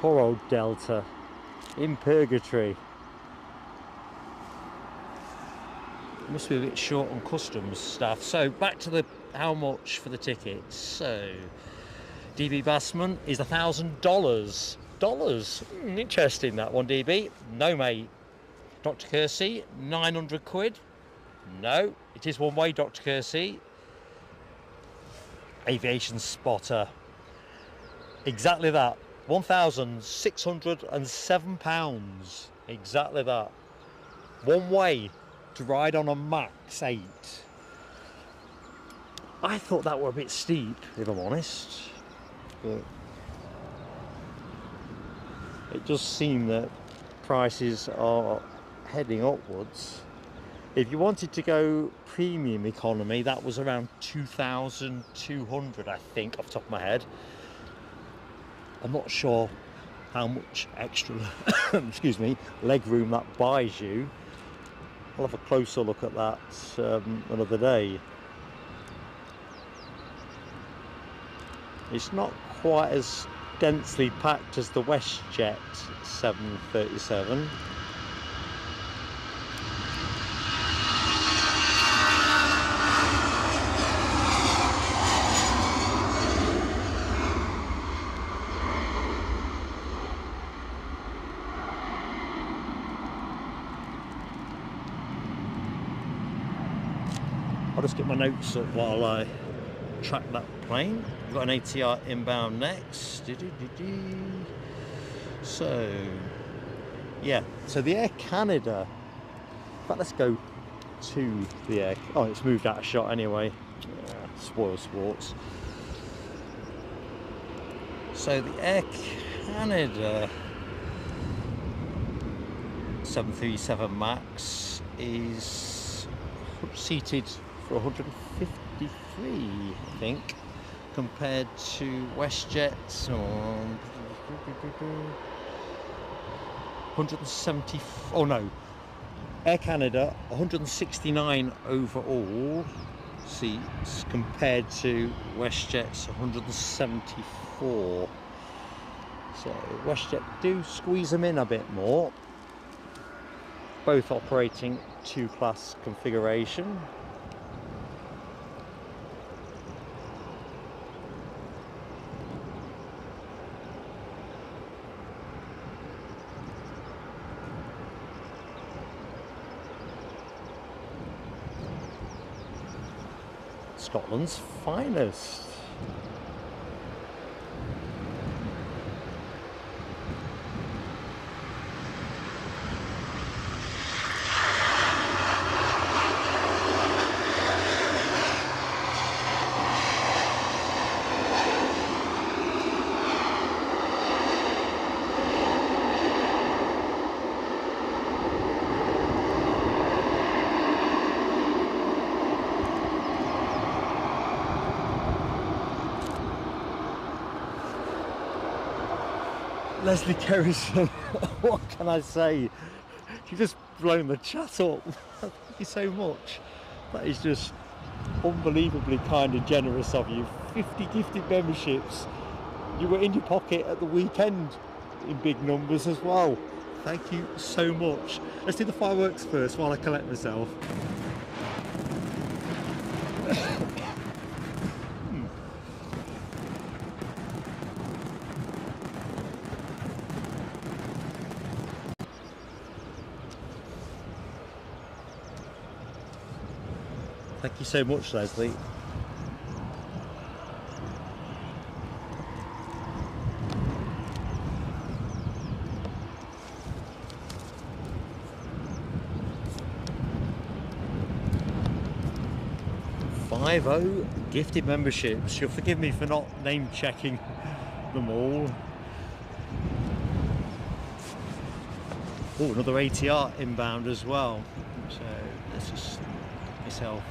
Poor old Delta, in purgatory. Must be a bit short on customs stuff. So back to the how much for the tickets. So DB Bassman is $1,000. Interesting that one, DB. No mate. Dr. Kersey, 900 quid. No, it is one way, Dr. Kersey. Aviation Spotter. Exactly that. £1,607. Exactly that. One way to ride on a Max 8. I thought that were a bit steep, if I'm honest. But it does seem that prices are heading upwards. If you wanted to go premium economy, that was around 2,200, I think, off the top of my head. I'm not sure how much extra excuse me, leg room that buys you. I'll have a closer look at that another day. It's not quite as densely packed as the WestJet 737. I'll just get my notes up while I track that plane. We've got an ATR inbound next. So, yeah, so the Air Canada. In fact, let's go to the Air. Oh, it's moved out of shot anyway. Spoil sports. So the Air Canada 737 MAX is seated for 153, I think, compared to WestJet 170. Oh no, Air Canada 169 overall seats compared to WestJet's 174. So WestJet do squeeze them in a bit more. Both operating two-class configuration. Scotland's finest. Leslie Kerrison, what can I say? You've just blown the chat up. Thank you so much. That is just unbelievably kind and generous of you. 50 gifted memberships. You were in your pocket at the weekend in big numbers as well. Thank you so much. Let's do the fireworks first while I collect myself. Thank you so much, Leslie. 5-0 gifted memberships. You'll forgive me for not name checking them all. Oh, another ATR inbound as well. So let's just myself.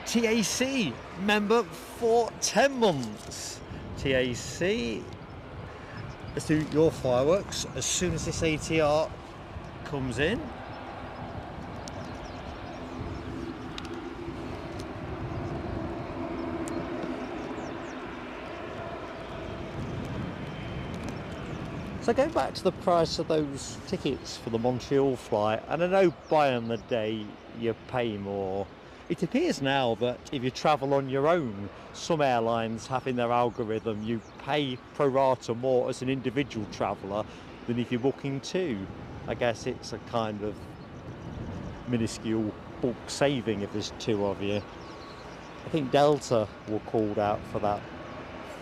TAC member for 10 months. TAC, let's do your fireworks as soon as this ATR comes in. So going back to the price of those tickets for the Montreal flight, and I know buy on the day you pay more. It appears now that if you travel on your own, some airlines have in their algorithm you pay pro rata more as an individual traveller than if you're booking two. I guess it's a kind of minuscule bulk saving if there's two of you. I think Delta were called out for that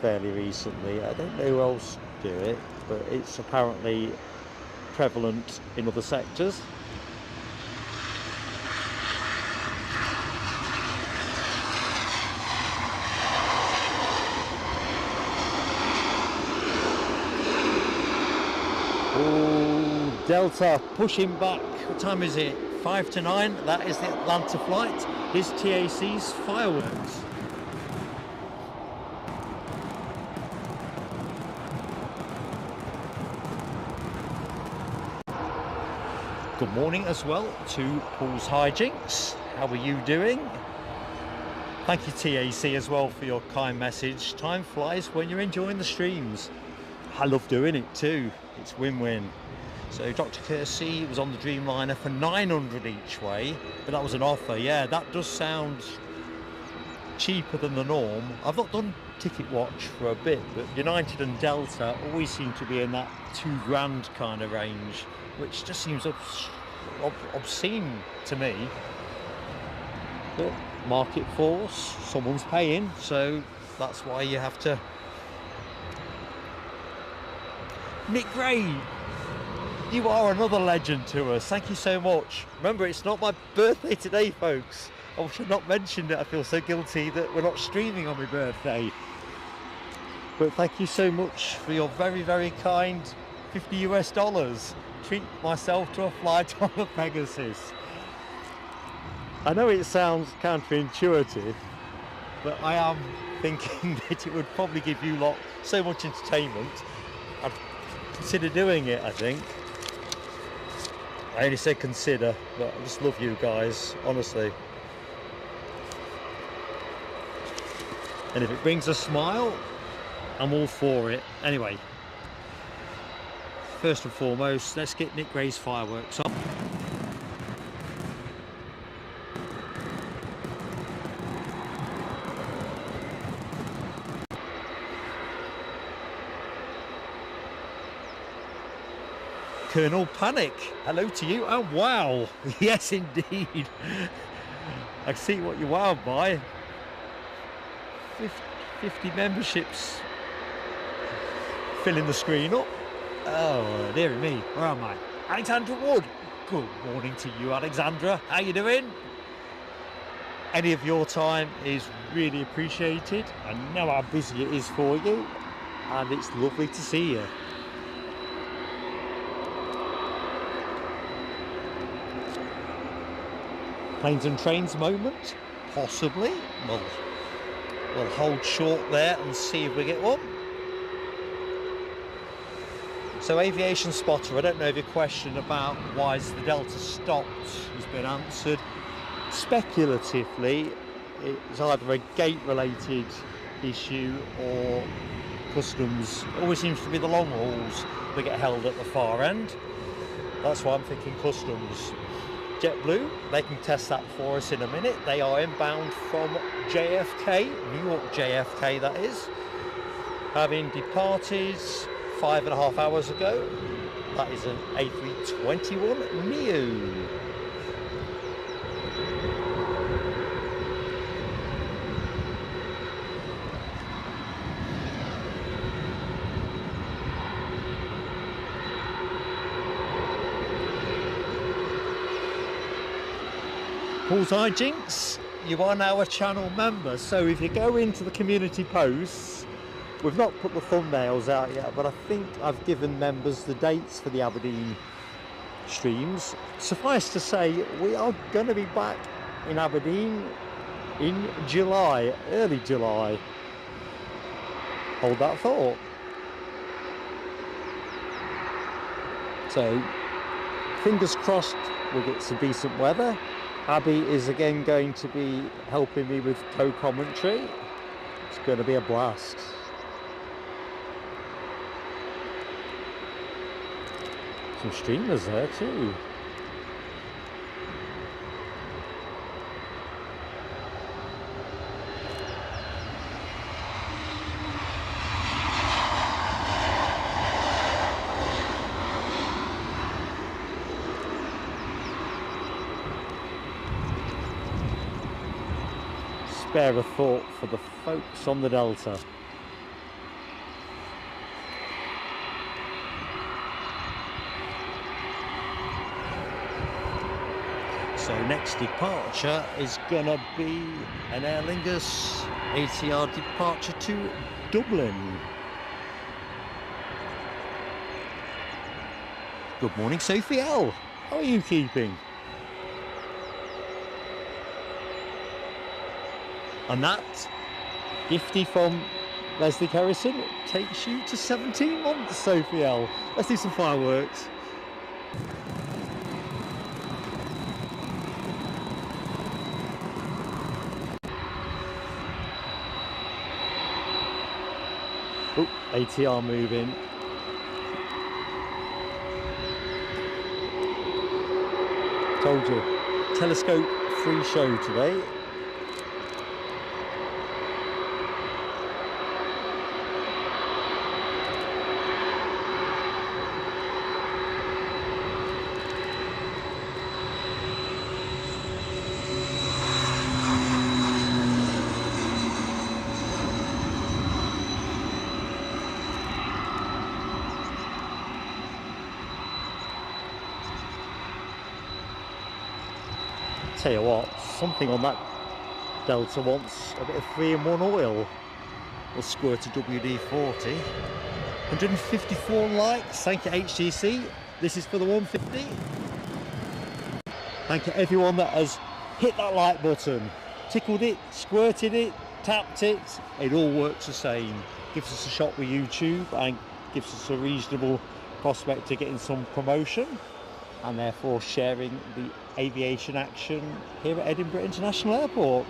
fairly recently. I don't know who else do it, but it's apparently prevalent in other sectors. Oh, Delta pushing back. What time is it? 5 to 9. That is the Atlanta flight. Here's TAC's Fireworks. Good morning as well to Paul's Hijinks. How are you doing? Thank you TAC as well for your kind message. Time flies when you're enjoying the streams. I love doing it too. It's win-win. So Dr. Kersey was on the Dreamliner for 900 each way, but that was an offer. Yeah, that does sound cheaper than the norm. I've not done Ticket Watch for a bit, but United and Delta always seem to be in that £2,000 kind of range, which just seems obscene to me. But market force, someone's paying, so that's why you have to. Nick Gray, you are another legend to us. Thank you so much. Remember, it's not my birthday today, folks. I should not mention it. I feel so guilty that we're not streaming on my birthday. But thank you so much for your very, very kind $50 US. Treat myself to a flight on the Pegasus. I know it sounds counterintuitive, but I am thinking that it would probably give you lot so much entertainment. I'd consider doing it, I think. I only said consider, but I just love you guys, honestly. And if it brings a smile, I'm all for it. Anyway, first and foremost, let's get Nick Gray's Fireworks on. Colonel Panic, hello to you. Oh wow, yes indeed. I see what you're wowed by. 50 memberships filling the screen up. Oh dear me, where am I? Alexandra Wood, good morning to you, Alexandra. How you doing? Any of your time is really appreciated. I know how busy it is for you, and it's lovely to see you. Planes and trains moment, possibly. We'll hold short there and see if we get one. So Aviation Spotter, I don't know if your question about why is the Delta stopped has been answered. Speculatively, it's either a gate-related issue or customs. It always seems to be the long hauls that get held at the far end. That's why I'm thinking customs. JetBlue, they can test that for us in a minute. They are inbound from JFK, New York JFK that is, having departed 5.5 hours ago. That is an A321neo. Paul's Hijinks, you are now a channel member. So if you go into the community posts, we've not put the thumbnails out yet, but I think I've given members the dates for the Aberdeen streams. Suffice to say, we are going to be back in Aberdeen in July, early July. Hold that thought. So, fingers crossed we'll get some decent weather. Abby is again going to be helping me with co-commentary. It's going to be a blast. Some streamers there too. Spare a thought for the folks on the Delta. So next departure is gonna be an Aer Lingus ATR departure to Dublin. Good morning, Sophie L. How are you keeping? And that, gifty from Leslie Harrison, takes you to 17 months, Sophie L. Let's do some fireworks. Oh, ATR moving. Told you, telescope free show today. Tell you what, something on that Delta wants a bit of 3-in-1 oil. We'll squirt a WD-40. 154 likes, thank you HTC. This is for the 150. Thank you everyone that has hit that like button, tickled it, squirted it, tapped it. It all works the same. Gives us a shot with YouTube and gives us a reasonable prospect to getting some promotion, and therefore sharing the aviation action here at Edinburgh International Airport.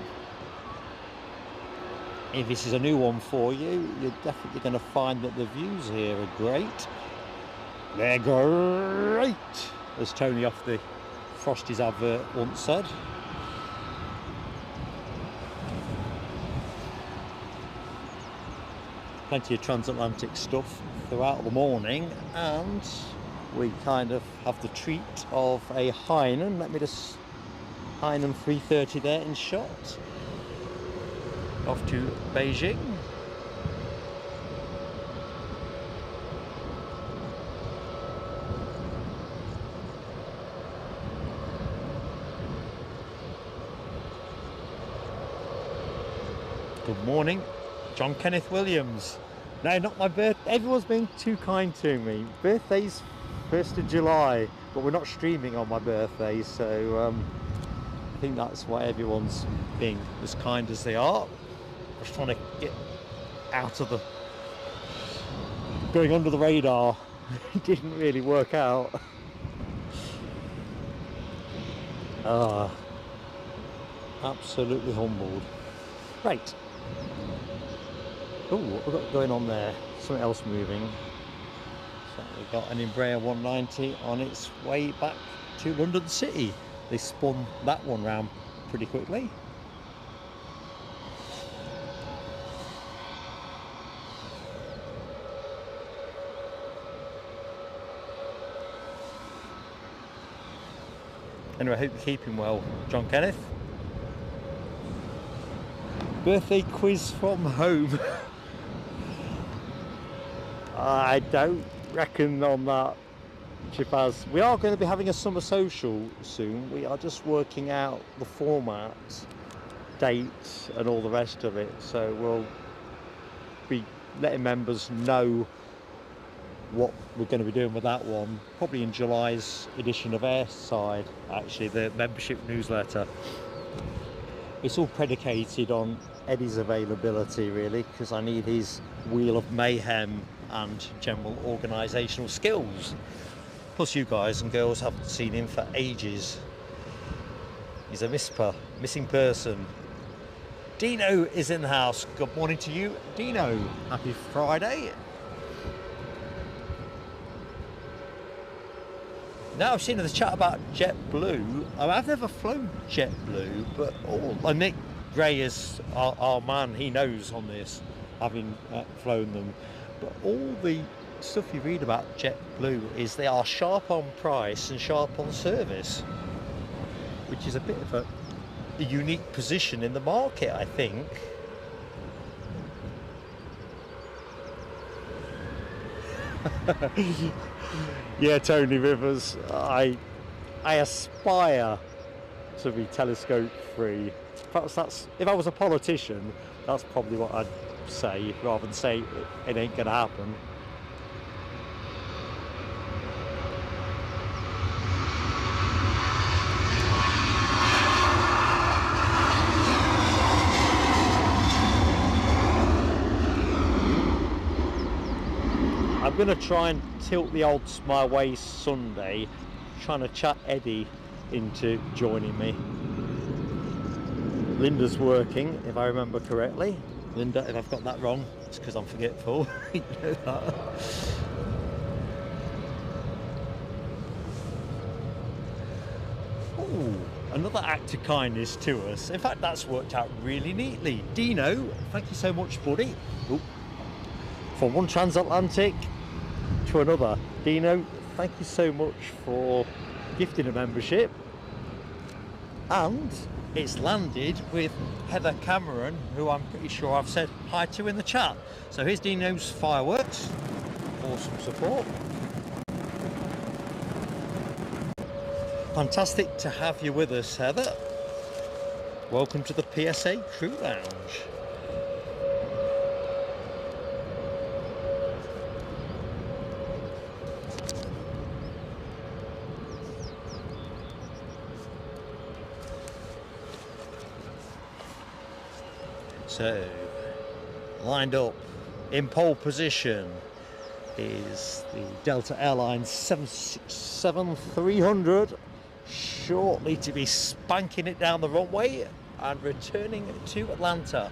If this is a new one for you, you're definitely going to find that the views here are great. They're great, as Tony off the Frosties advert once said. Plenty of transatlantic stuff throughout the morning, and we kind of have the treat of a Hainan. Let me just, Hainan 330 there in shot. Off to Beijing. Good morning, John Kenneth Williams. No, not my birthday. Everyone's been too kind to me. Birthday's 1st of July, but we're not streaming on my birthday, so I think that's why everyone's being as kind as they are. I was trying to get out of the going under the radar. It didn't really work out. Absolutely humbled. Right. Oh, what have we got going on there? Something else moving. So we've got an Embraer 190 on its way back to London City. They spun that one round pretty quickly. Anyway, I hope you're keeping well, John Kenneth. Birthday quiz from home. I don't reckon on that, Chipaz. We are going to be having a summer social soon. We are just working out the format dates and all the rest of it. So we'll be letting members know what we're going to be doing with that one, probably in July's edition of Airside, actually, the membership newsletter. It's all predicated on Eddie's availability, really, because I need his wheel of mayhem and general organisational skills. Plus you guys and girls haven't seen him for ages. He's a missing person. Dino is in the house. Good morning to you, Dino. Happy Friday. Now I've seen the chat about JetBlue. I've never flown JetBlue, but Nick Gray is our man. He knows on this, having flown them. But all the stuff you read about JetBlue is they are sharp on price and sharp on service, which is a bit of a unique position in the market, I think. Yeah, Tony Rivers, I aspire to be telescope free. Perhaps that's, if I was a politician, that's probably what I'd say, rather than say it ain't gonna happen. I'm going to try and tilt the odds my way Sunday, trying to chat Eddie into joining me. Linda's working, if I remember correctly. Linda, if I've got that wrong, it's because I'm forgetful. You know that. Ooh, another act of kindness to us. In fact, that's worked out really neatly. Dino, thank you so much, buddy. Ooh. From one transatlantic to another. Dino, thank you so much for gifting a membership. And it's landed with Heather Cameron, who I'm pretty sure I've said hi to in the chat. So here's Dino's fireworks. Awesome support. Fantastic to have you with us, Heather. Welcome to the PSA Crew Lounge. So, lined up in pole position is the Delta Airlines 767-300, shortly to be spanking it down the runway and returning to Atlanta.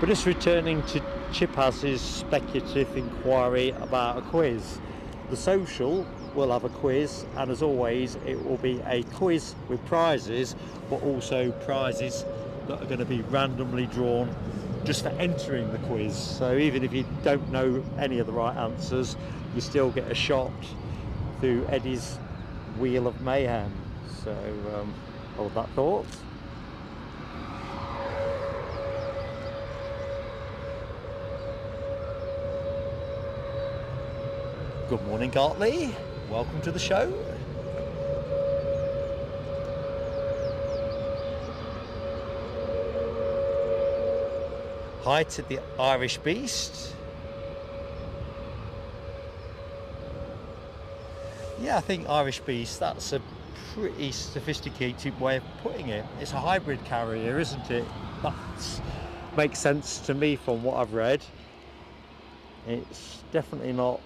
But just returning to Chipaz's speculative inquiry about a quiz. The social will have a quiz, and as always it will be a quiz with prizes, but also prizes that are going to be randomly drawn just for entering the quiz. So even if you don't know any of the right answers, you still get a shot through Eddie's wheel of mayhem. So hold that thought. Good morning, Gartley. Welcome to the show. Hi to the Irish Beast. Yeah, I think Irish Beast, that's a pretty sophisticated way of putting it. It's a hybrid carrier, isn't it? That makes sense to me from what I've read. It's definitely not,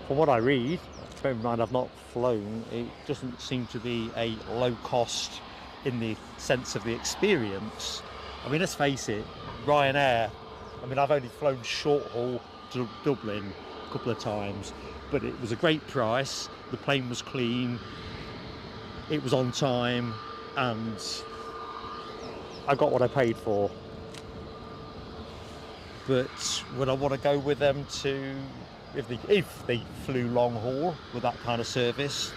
from what I read, bear in mind I've not flown, it doesn't seem to be a low cost in the sense of the experience. I mean, let's face it, Ryanair, I mean, I've only flown short haul to Dublin a couple of times. but it was a great price. The plane was clean, it was on time, and I got what I paid for. But would I want to go with them to, if they flew long haul with that kind of service?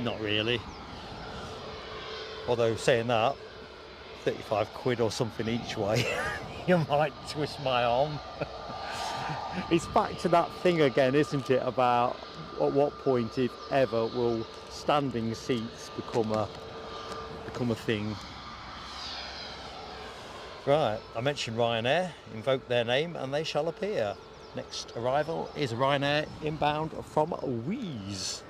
Not really. Although saying that, 35 quid or something each way, you might twist my arm. It's back to that thing again, isn't it, about at what point, if ever, will standing seats become a thing. Right, I mentioned Ryanair. Invoke their name and they shall appear. Next arrival is Ryanair inbound from Wizz,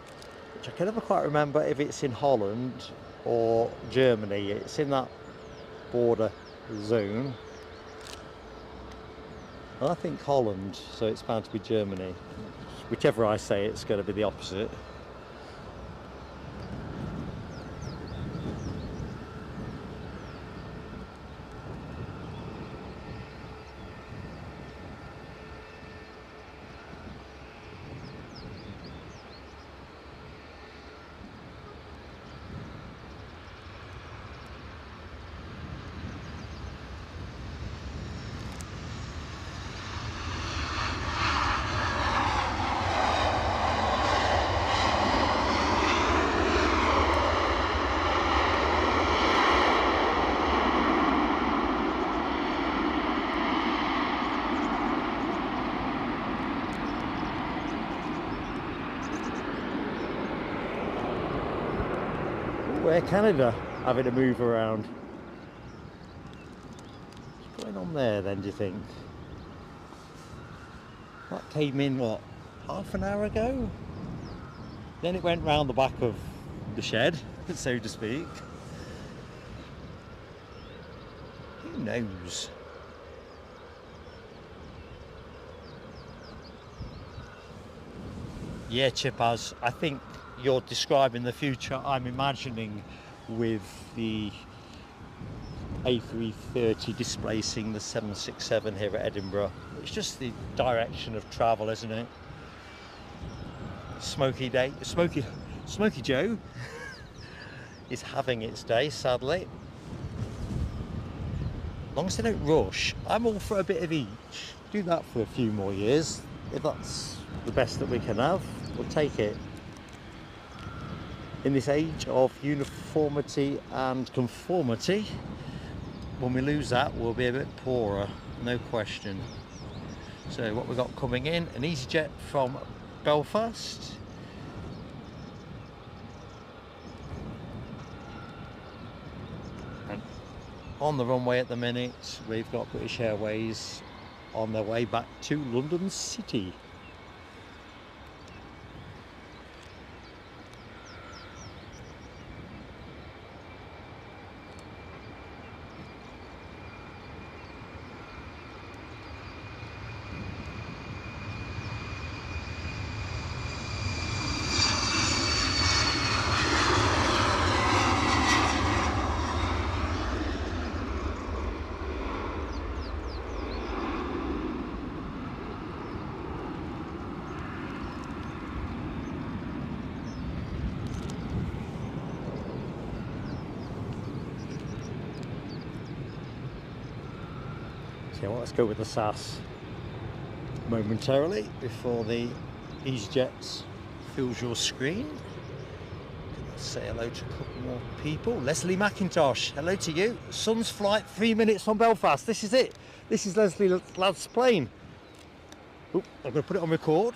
which I can never quite remember if it's in Holland or Germany. It's in that border zone. I think Holland, so it's bound to be Germany. Whichever I say, it's going to be the opposite. Air Canada having to move around. What's going on there then, do you think? That came in, what, half an hour ago? Then it went round the back of the shed, so to speak. Who knows? Yeah, Chipaz, I think you're describing the future I'm imagining, with the A330 displacing the 767 here at Edinburgh. It's just the direction of travel, isn't it? Smoky Joe is having its day, sadly. As long as they don't rush, I'm all for a bit of each. Do that for a few more years. If that's the best that we can have, we'll take it. In this age of uniformity and conformity, when we lose that, we'll be a bit poorer, no question. So what we've got coming in, an EasyJet from Belfast. And on the runway at the minute, we've got British Airways on their way back to London City. So let's go with the SAS momentarily before the EasyJet fills your screen. Let's say hello to a couple more people. Leslie McIntosh, hello to you. Sun's flight, 3 minutes from Belfast. This is it. This is Leslie Ladd's plane. Oop, I'm going to put it on record.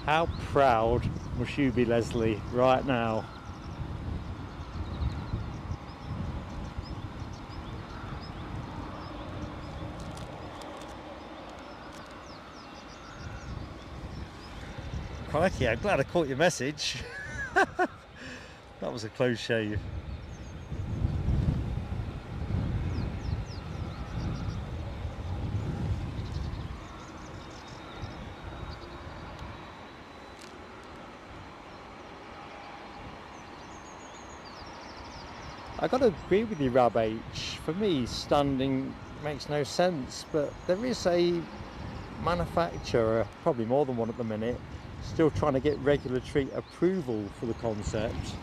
How proud must you be, Leslie, right now? Crikey, I'm glad I caught your message. That was a close shave. I gotta agree with you, Rab H. For me, standing makes no sense, but there is a manufacturer, probably more than one at the minute, still trying to get regulatory approval for the concept.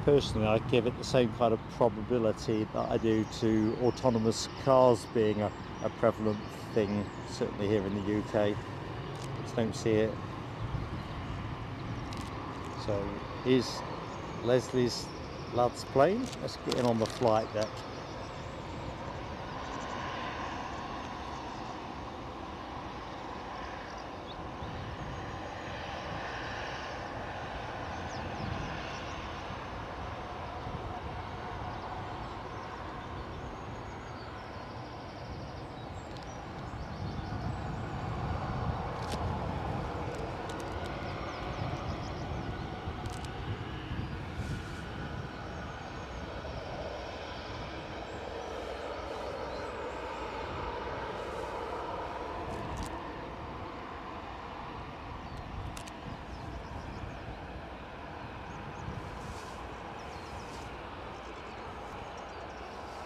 Personally, I give it the same kind of probability that I do to autonomous cars being a prevalent thing, certainly here in the UK. Just don't see it. So here's Leslie's lad's plane. Let's get in on the flight deck.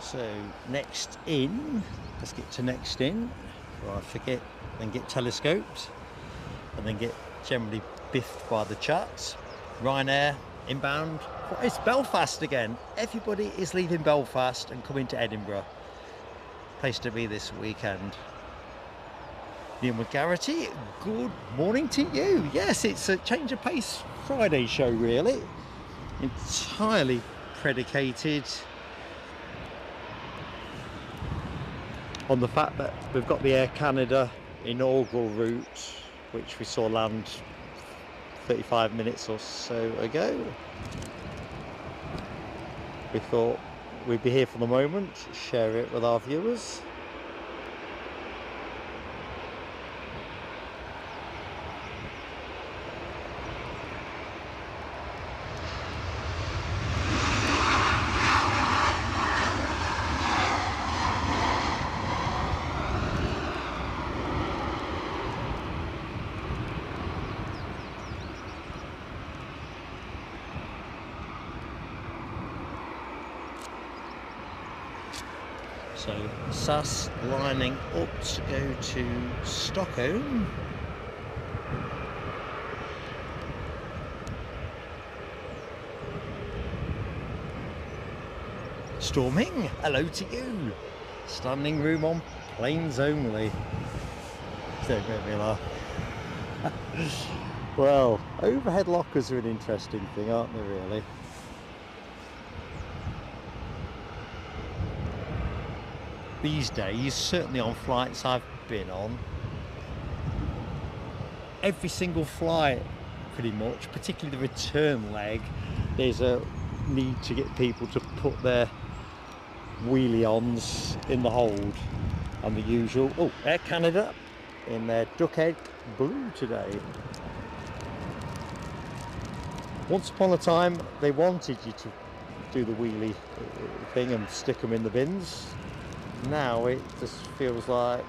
So next in, let's get to next in, before I forget, then get telescoped, and then get generally biffed by the chats. Ryanair, inbound. It's Belfast again. Everybody is leaving Belfast and coming to Edinburgh. Place to be this weekend. Neil McGarrity, good morning to you. Yes, it's a Change of Pace Friday show, really. Entirely predicated on the fact that we've got the Air Canada inaugural route, which we saw land 35 minutes or so ago. We thought we'd be here for the moment, share it with our viewers. So SAS lining up to go to Stockholm. Storming, hello to you. Standing room on planes only. Don't make me laugh. Well, overhead lockers are an interesting thing, aren't they, really? These days, certainly on flights I've been on, every single flight pretty much, particularly the return leg, there's a need to get people to put their wheelie-ons in the hold, and the usual, oh, Air Canada in their duck egg blue today. Once upon a time they wanted you to do the wheelie thing and stick them in the bins. Now it just feels like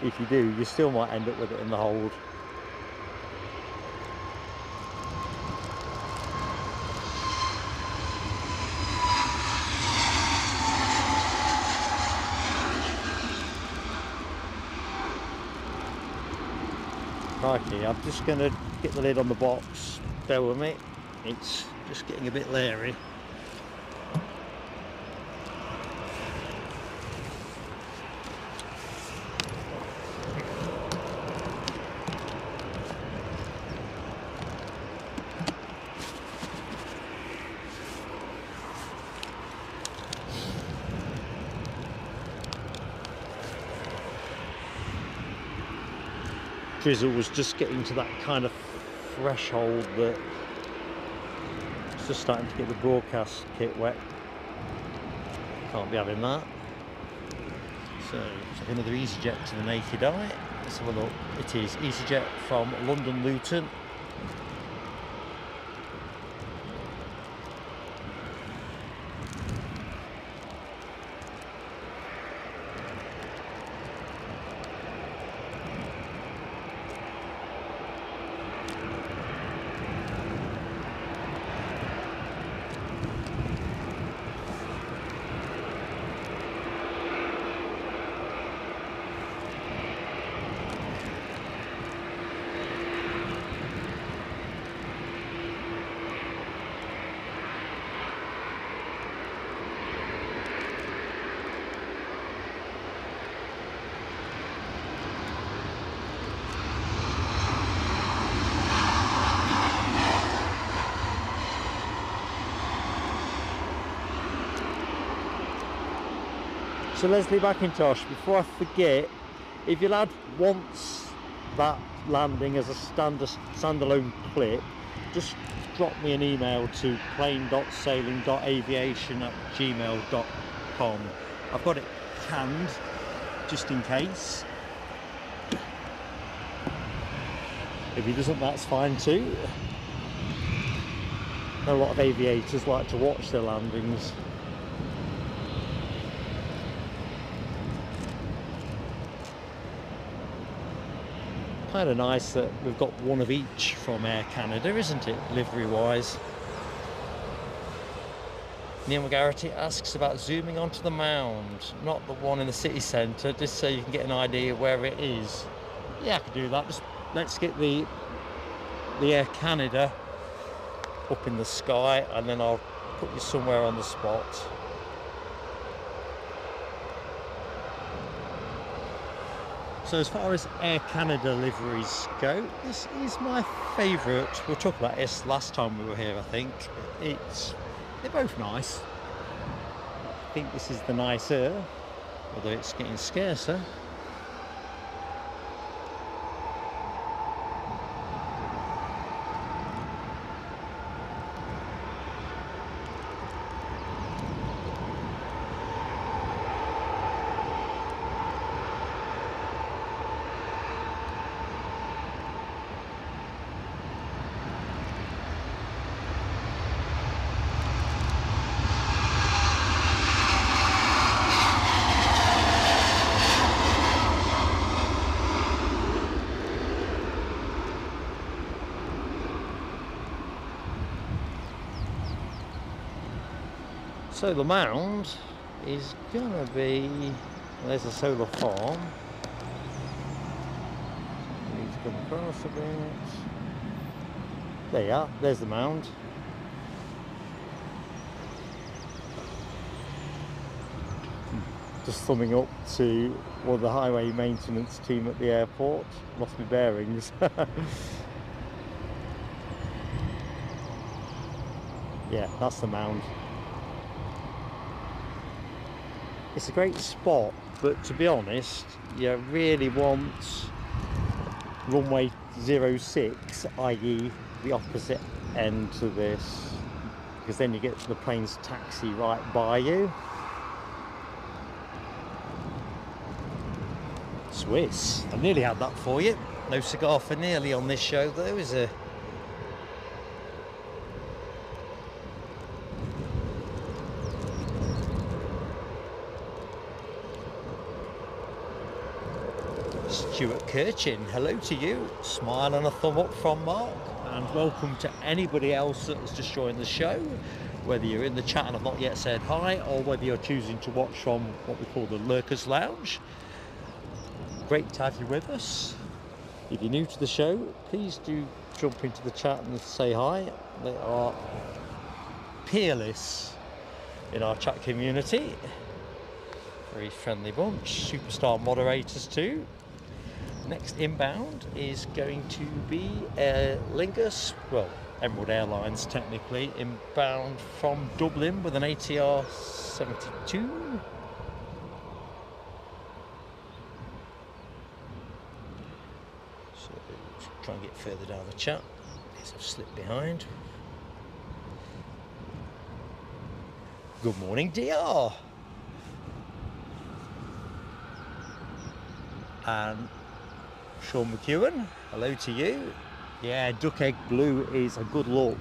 if you do, you still might end up with it in the hold. Crikey, I'm just going to get the lid on the box. Bear with me. It's just getting a bit leery. Drizzle was just getting to that kind of threshold that it's just starting to get the broadcast kit wet. Can't be having that. So it's like another EasyJet to the naked eye. Let's have a look. It is EasyJet from London Luton. So Leslie McIntosh, before I forget, if your lad wants that landing as a standalone clip, just drop me an email to plane.sailing.aviation@gmail.com. I've got it canned just in case. If he doesn't, that's fine too. A lot of aviators like to watch their landings. Kind of nice that we've got one of each from Air Canada, isn't it, livery wise? Neil McGarity asks about zooming onto the mound, not the one in the city centre, just so you can get an idea where it is. Yeah, I can do that. Just let's get the Air Canada up in the sky, and then I'll put you somewhere on the spot. So as far as Air Canada liveries go, this is my favourite. We'll talk about this last time we were here, I think. They're both nice. I think this is the nicer, although it's getting scarcer. So the mound is gonna be, there's a solar farm. Need to come across a bit. There you are, there's the mound. Just thumbing up to one of the highway maintenance team at the airport. Lost my bearings. Yeah, that's the mound. It's a great spot, but to be honest, you really want runway 06, i.e. the opposite end to this, because then you get the plane's taxi right by you. Swiss, I nearly had that for you. No cigar for nearly on this show though, is there? Stuart Kirchin, hello to you. Smile and a thumb up from Mark, and welcome to anybody else that's just joined the show, whether you're in the chat and I've not yet said hi, or whether you're choosing to watch from what we call the Lurkers Lounge. Great to have you with us. If you're new to the show, please do jump into the chat and say hi. They are peerless in our chat community. Very friendly bunch, superstar moderators too. Next inbound is going to be Aer Lingus, well, Emerald Airlines technically, inbound from Dublin with an ATR 72. So try and get further down the chat, because I've slipped behind. Good morning, DR. And Sean McEwen, hello to you. Yeah, duck egg blue is a good look.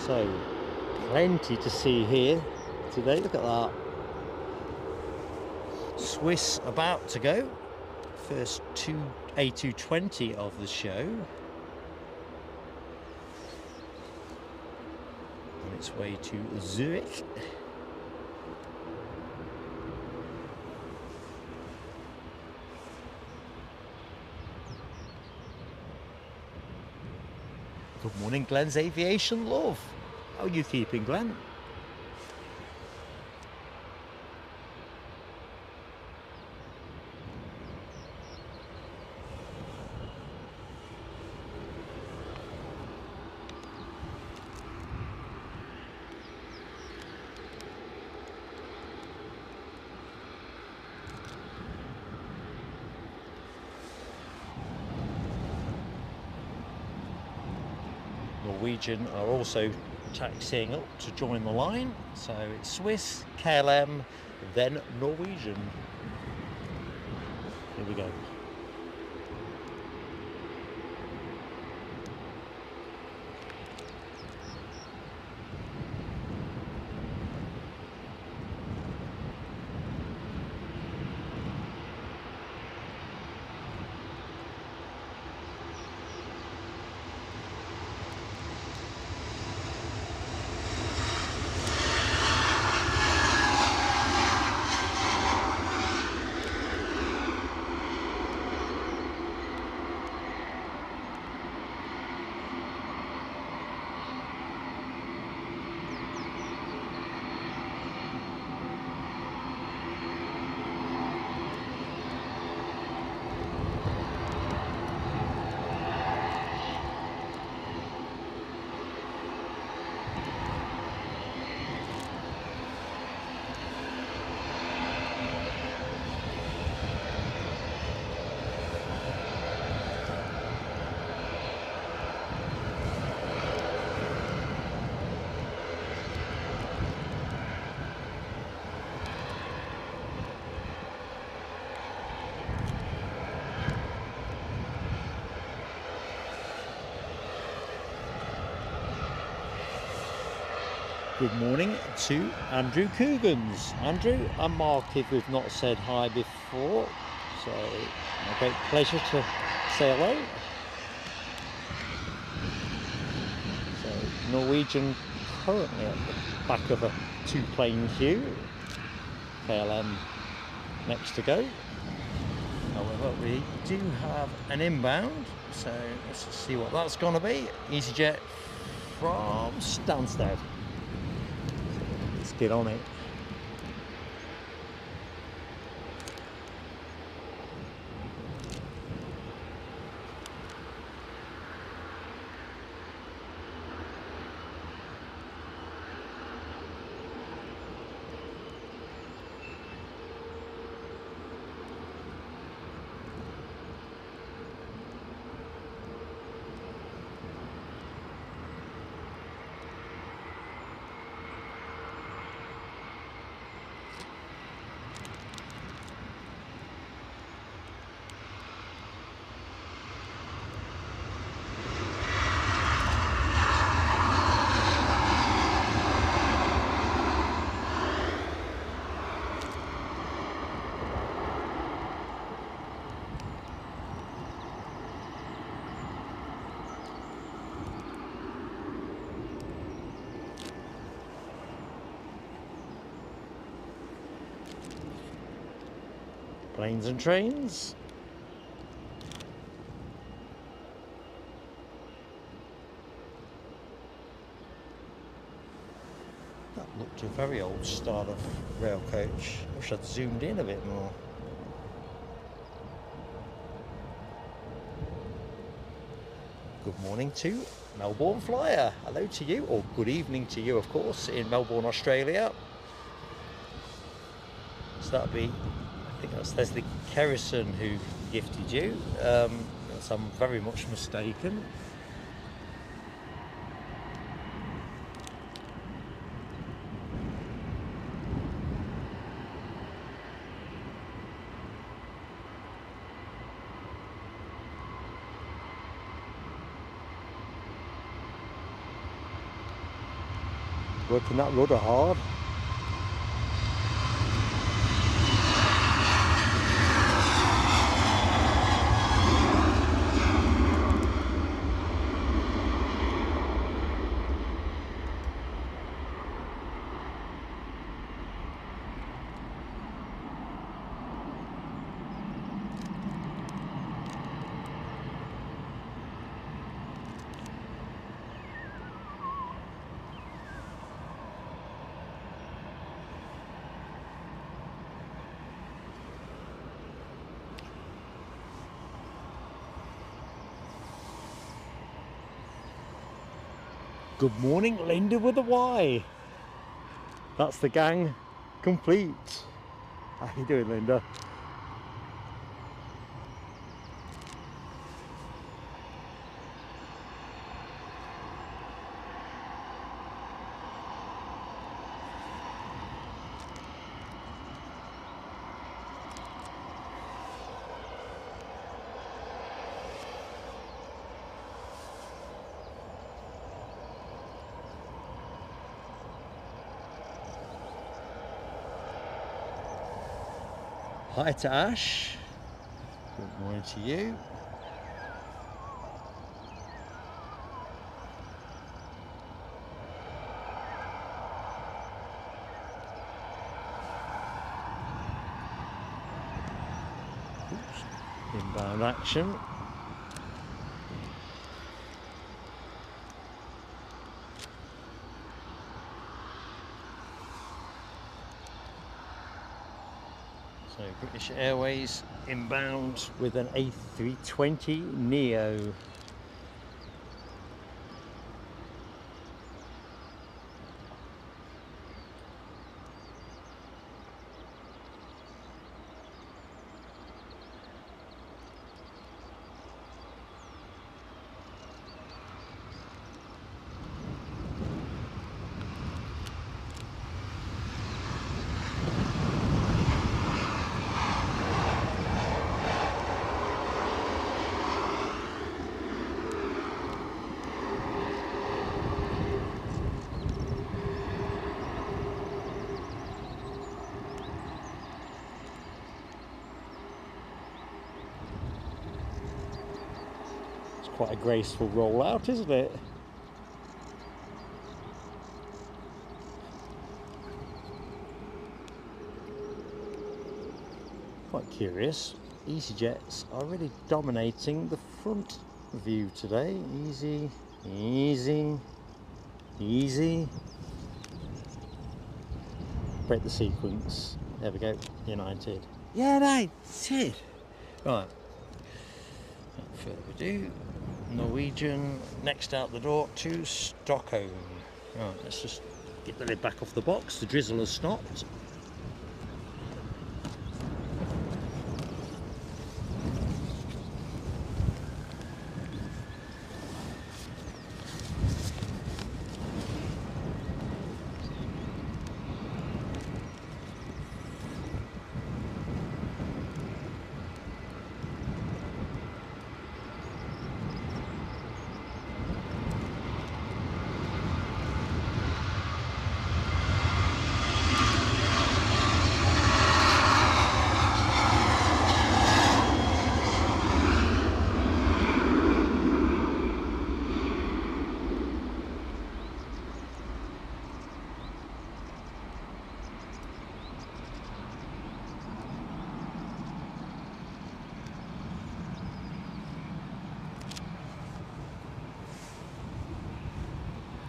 So, plenty to see here today. Look at that. Swiss about to go. First A220 of the show. On its way to Zurich. Good morning, Glenn's Aviation Love. How are you keeping, Glenn? Norwegian are also taxiing up to join the line, so it's Swiss, KLM, then Norwegian. Here we go. Good morning to Andrew Coogans. Andrew and Mark, if we've not said hi before, so a great pleasure to say hello. So Norwegian currently at the back of a two-plane queue. KLM next to go. However, we do have an inbound, so let's see what that's going to be. EasyJet from Stansted. Let's get on it. Planes and trains. That looked a very old style of rail coach. I wish I'd zoomed in a bit more. Good morning to Melbourne Flyer. Hello to you, or good evening to you, of course, in Melbourne, Australia. So that'd be, I think that's Leslie Kerrison who gifted you, unless I'm very much mistaken. Working that rudder hard. Good morning, Linda with a Y. That's the gang complete. How you doing, Linda? Hi to Ash. Good morning to you. Oops. Inbound action. So British Airways inbound with an A320neo. Quite a graceful rollout, isn't it? Quite curious. EasyJets are really dominating the front view today. Easy, easy, easy. Break the sequence. There we go. United. United! Right. Without further ado. Norwegian next out the door to Stockholm. Right, let's just get the lid back off the box. The drizzle has stopped.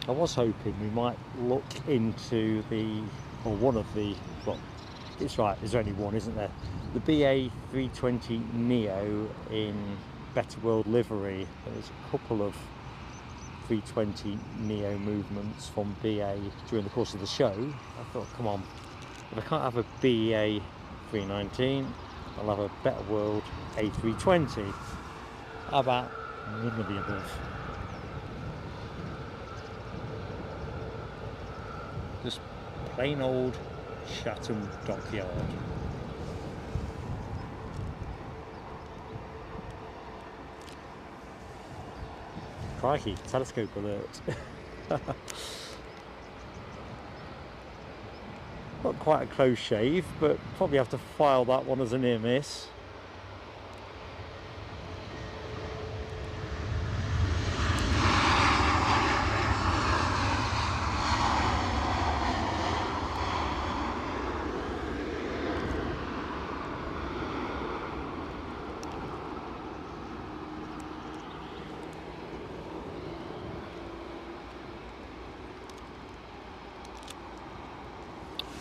I was hoping we might look into the, or one of the, well, it's right, there's only one, isn't there? The BA 320 Neo in Better World livery. There's a couple of 320 Neo movements from BA during the course of the show. I thought, come on, if I can't have a BA 319, I'll have a Better World A320. How about none of the above? Just plain old Chatham Dockyard. Crikey, telescope alert. Not quite a close shave, but probably have to file that one as a near miss.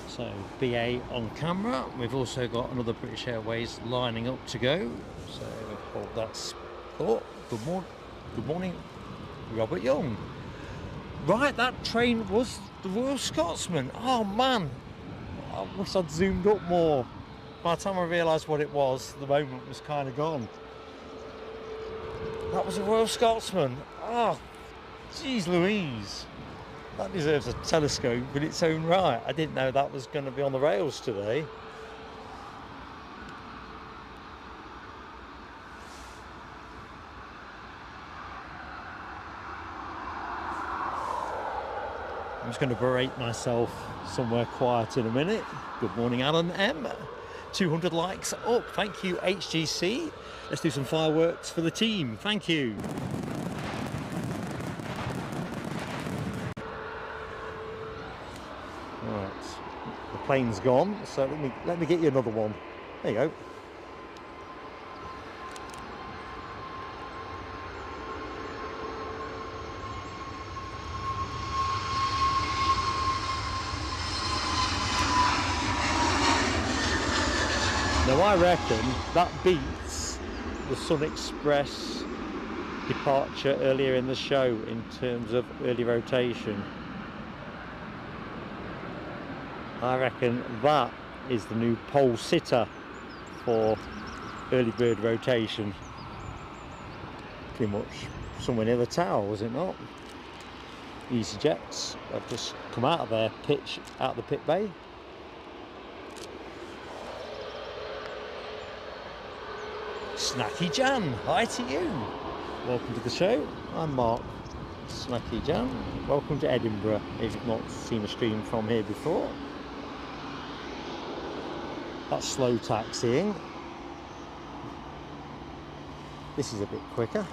So BA on camera. We've also got another British Airways lining up to go. So hold that thought. Good morning, Robert Young. Right, that train was the Royal Scotsman. Oh man, I wish I'd zoomed up more. By the time I realised what it was, the moment was kind of gone. That was a Royal Scotsman. Oh, geez Louise. That deserves a telescope in its own right. I didn't know that was going to be on the rails today. I'm just going to berate myself somewhere quiet in a minute. Good morning, Alan M. 200 likes up. Thank you, HGC. Let's do some fireworks for the team. Thank you. Plane's gone, so let me get you another one. There you go. Now I reckon that beats the Sun Express departure earlier in the show in terms of early rotation. I reckon that is the new pole sitter for early bird rotation. Pretty much somewhere near the tower, was it not? EasyJets have just come out of their pitch, out of the pit bay. Snacky Jan, hi to you. Welcome to the show. I'm Mark. Snacky Jan. Welcome to Edinburgh if you've not seen a stream from here before. That's slow taxiing. This is a bit quicker.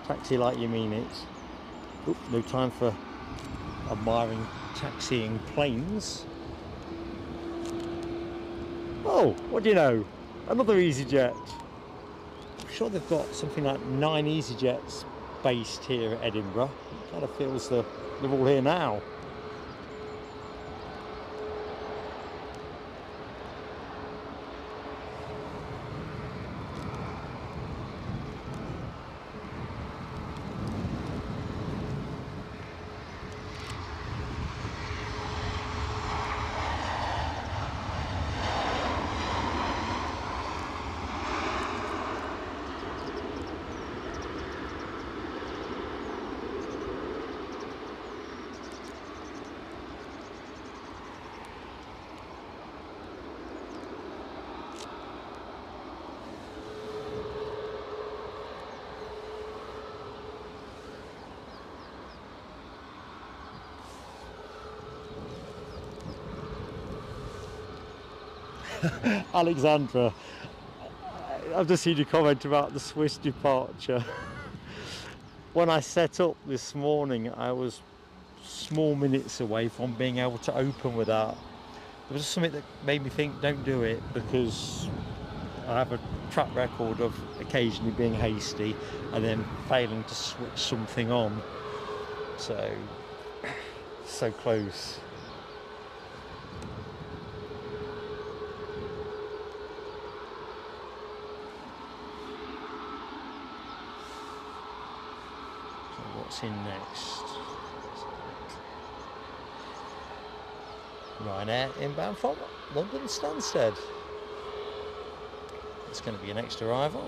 Taxi like you mean it. Oop, no time for admiring taxiing planes. Oh, what do you know? Another EasyJet. I'm sure they've got something like 9 EasyJets based here at Edinburgh. It kind of feels they're all here now. Alexandra, I've just seen your comment about the Swiss departure. When I set up this morning, I was small minutes away from being able to open with that. There was something that made me think, don't do it, because I have a track record of occasionally being hasty and then failing to switch something on. So So close. So what's in next? Ryanair inbound from London Stansted. It's going to be a next arrival.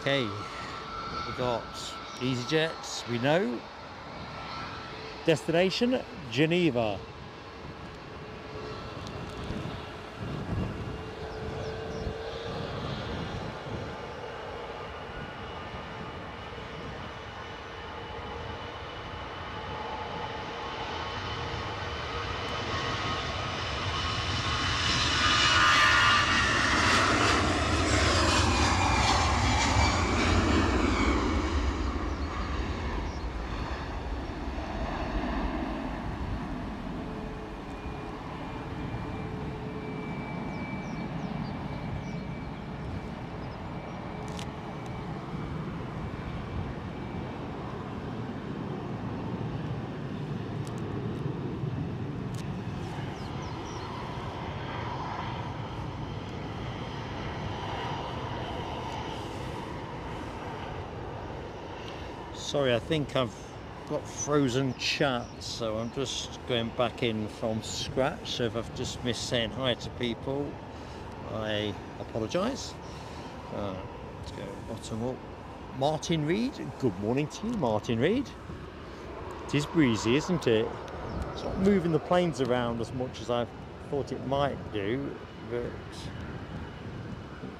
Okay, we got EasyJet, we know. Destination, Geneva. Sorry, I think I've got frozen chat, so I'm just going back in from scratch. So if I've just missed saying hi to people, I apologise. Let's go bottom up. Martin Reed, good morning to you, Martin Reed. It is breezy, isn't it? It's not moving the planes around as much as I thought it might do, but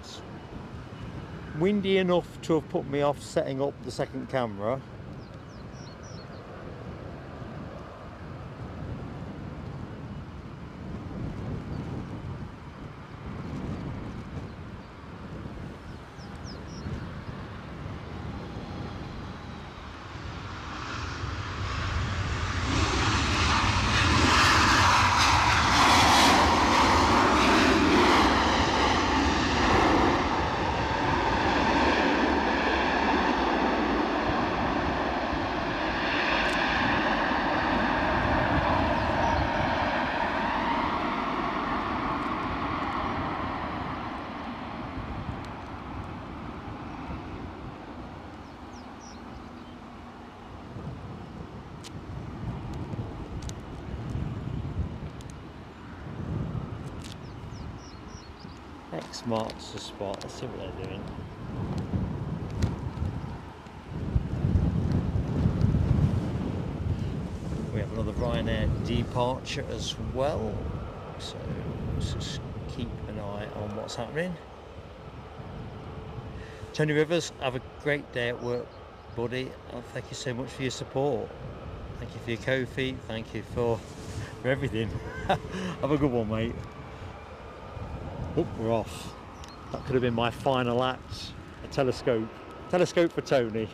it's windy enough to have put me off setting up the second camera. X marks the spot. Let's see what they're doing. another Ryanair departure as well, so let's just keep an eye on what's happening. Tony Rivers, have a great day at work, buddy, and thank you so much for your support. Thank you for your Ko-fi, thank you for everything. Have a good one, mate. Oh, we're off. That could have been my final act. A telescope. Telescope for Tony.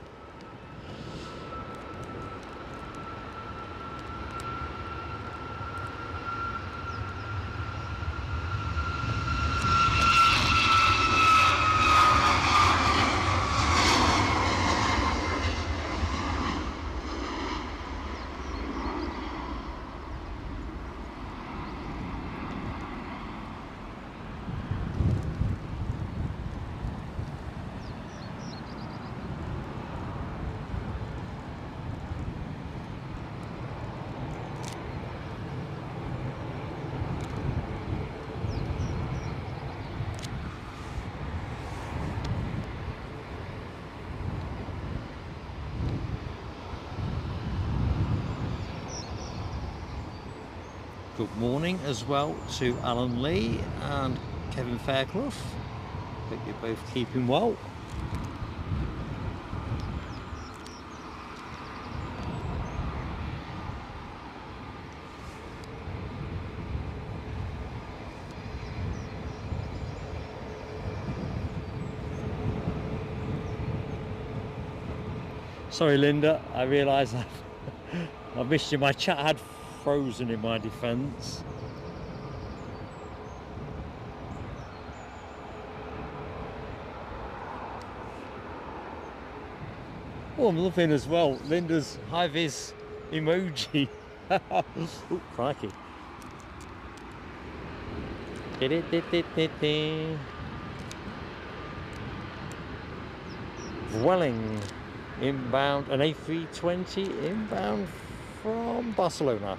Good morning as well to Alan Lee and Kevin Fairclough. Hope you're both keeping well. Sorry Linda, I realise I missed you. My chat had frozen in my defence. Oh, I'm loving as well Linda's high-vis emoji. Oh, crikey. Welling inbound, an A320 inbound from Barcelona.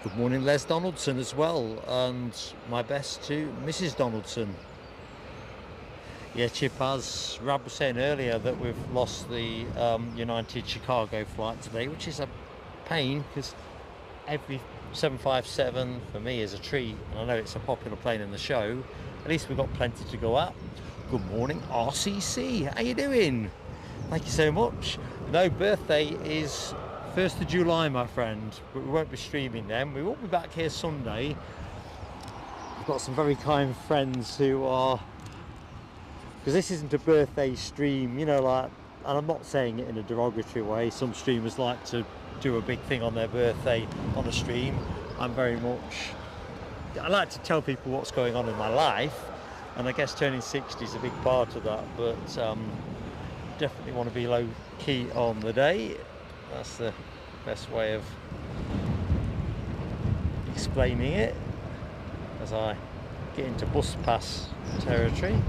Good morning Les Donaldson as well, and my best to Mrs Donaldson. Yeah, Chip, as Rab was saying earlier, that we've lost the United Chicago flight today, which is a pain because every 757 for me is a treat, and I know it's a popular plane in the show. At least we've got plenty to go at. Good morning RCC, how you doing? Thank you so much. No, birthday is 1st of July, my friend, but we won't be streaming then. We won't be back here Sunday. We've got some very kind friends who are, because this isn't a birthday stream, you know, like, and I'm not saying it in a derogatory way. Some streamers like to do a big thing on their birthday on a stream. I'm very much, I like to tell people what's going on in my life, and I guess turning 60 is a big part of that, but definitely want to be low key on the day. That's the best way of explaining it as I get into bus pass territory.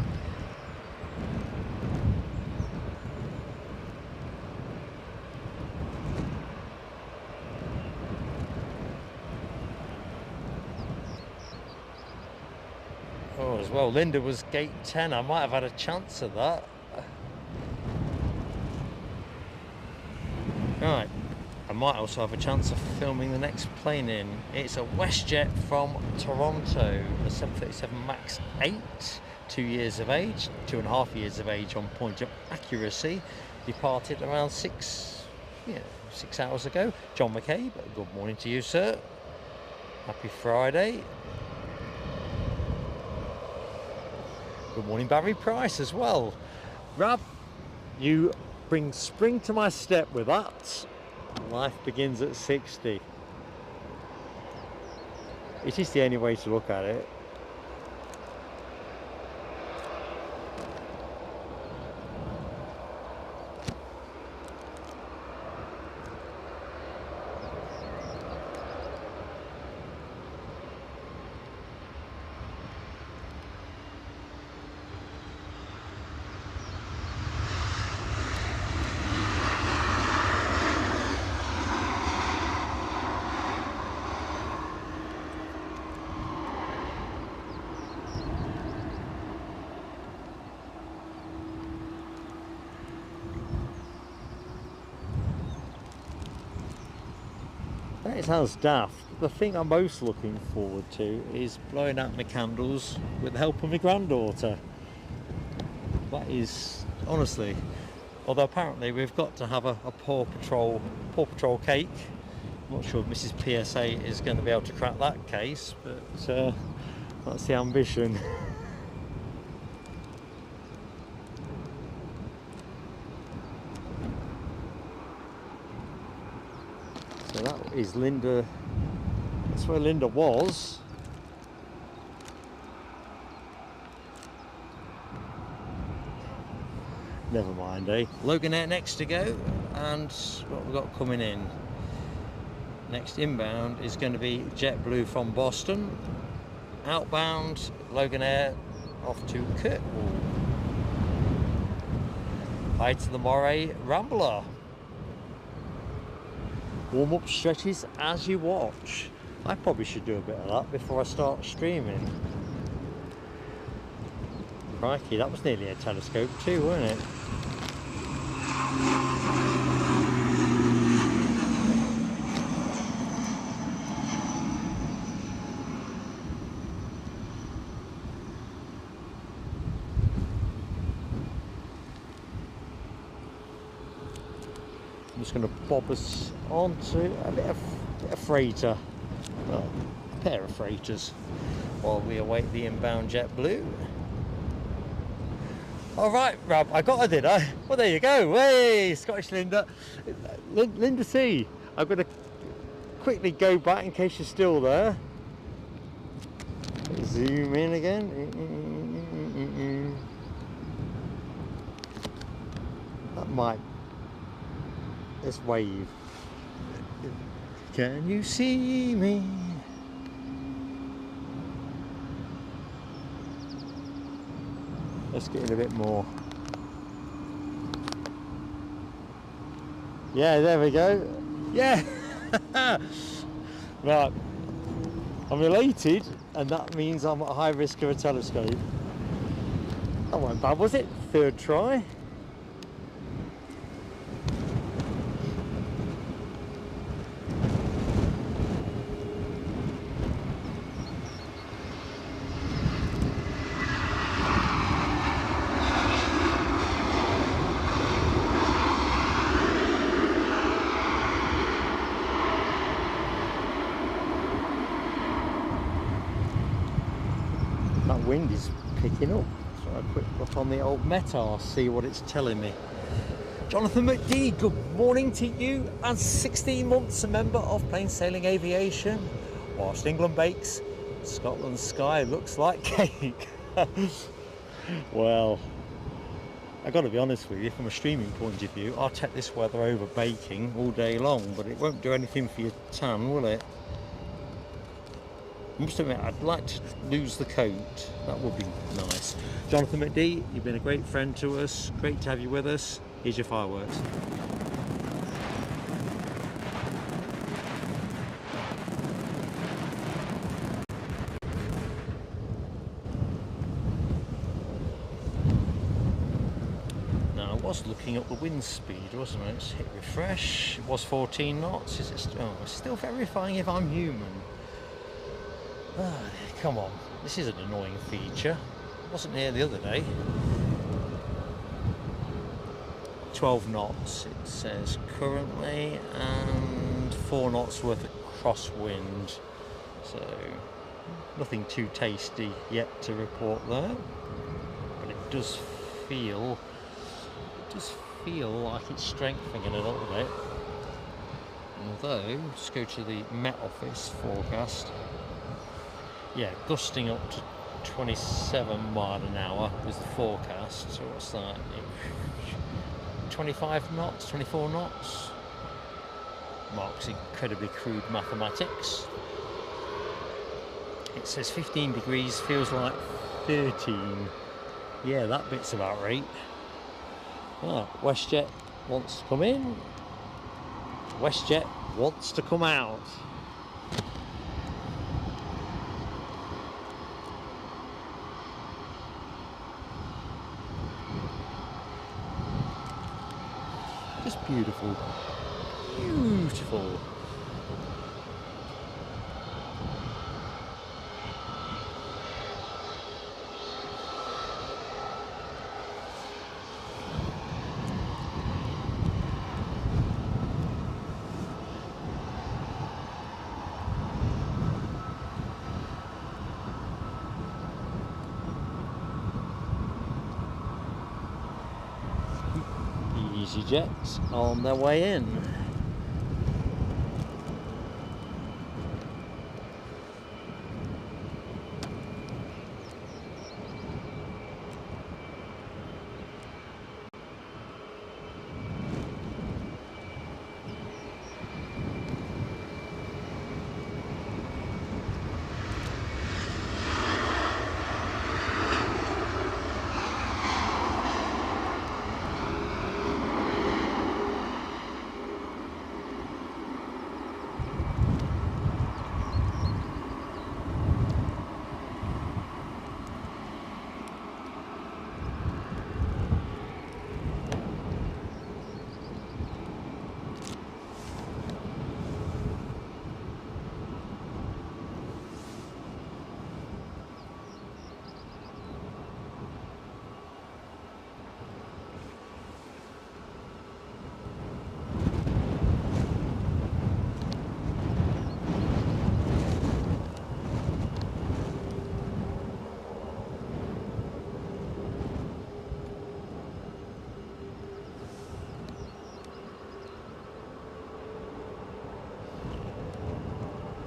Oh, as well, Linda was gate 10. I might have had a chance of that. Right, I might also have a chance of filming the next plane in. It's a WestJet from Toronto, a 737 MAX 8, 2 years of age, 2.5 years of age on point of accuracy. Departed around 6 hours ago. John McCabe, good morning to you, sir. Happy Friday. Good morning, Barry Price as well. Rab, you bring spring to my step with that. Life begins at 60. It is the only way to look at it. It sounds daft. The thing I'm most looking forward to is blowing out my candles with the help of my granddaughter. That is, honestly, although apparently we've got to have a Paw Patrol cake. I'm not sure if Mrs. PSA is going to be able to crack that case, but that's the ambition. So that is Linda, that's where Linda was. Never mind, eh? Loganair next to go, and what we've got coming in. Next inbound is going to be JetBlue from Boston. Outbound, Loganair off to Kirkwall. Hi to the Moray Rambler. Warm-up stretches as you watch. I probably should do a bit of that before I start streaming. Crikey, that was nearly a telescope too, wasn't it? I'm just going to bob us onto a bit of freighter, well, a pair of freighters, while we await the inbound JetBlue. All right, Rob, I got her, did I? Well, there you go. Hey, Scottish Linda. Linda C. I'm going to quickly go back in case you're still there. Zoom in again. That might. Let's wave. Can you see me? Let's get in a bit more. Yeah, there we go. Yeah. Right. I'm elated, and that means I'm at high risk of a telescope. That wasn't bad, was it? Third try. Wind is picking up, so I quick look on the old METAR, see what it's telling me. Jonathan McD, good morning to you, and 16 months a member of Plain Sailing Aviation. Whilst England bakes, Scotland's sky looks like cake. Well, I got to be honest with you, from a streaming point of view, I'll take this weather over baking all day long, but it won't do anything for your tan, will it? I must admit, I'd like to lose the coat. That would be nice. Jonathan McD, you've been a great friend to us. Great to have you with us. Here's your fireworks. Now, I was looking at the wind speed, wasn't I? Let's hit refresh. It was 14 knots. Is it oh, it's still verifying if I'm human. Ah, come on, this is an annoying feature. Wasn't here the other day. 12 knots it says currently, and 4 knots worth of crosswind. So nothing too tasty yet to report there. But it does feel like it's strengthening a little bit. Although, let's go to the Met Office forecast. Yeah, gusting up to 27 mile an hour was the forecast. So what's that? 25 knots, 24 knots. Mark's incredibly crude mathematics. It says 15 degrees, feels like 13. Yeah, that bit's about right. Well, WestJet wants to come in. WestJet wants to come out. Just beautiful. Beautiful. EasyJet on their way in.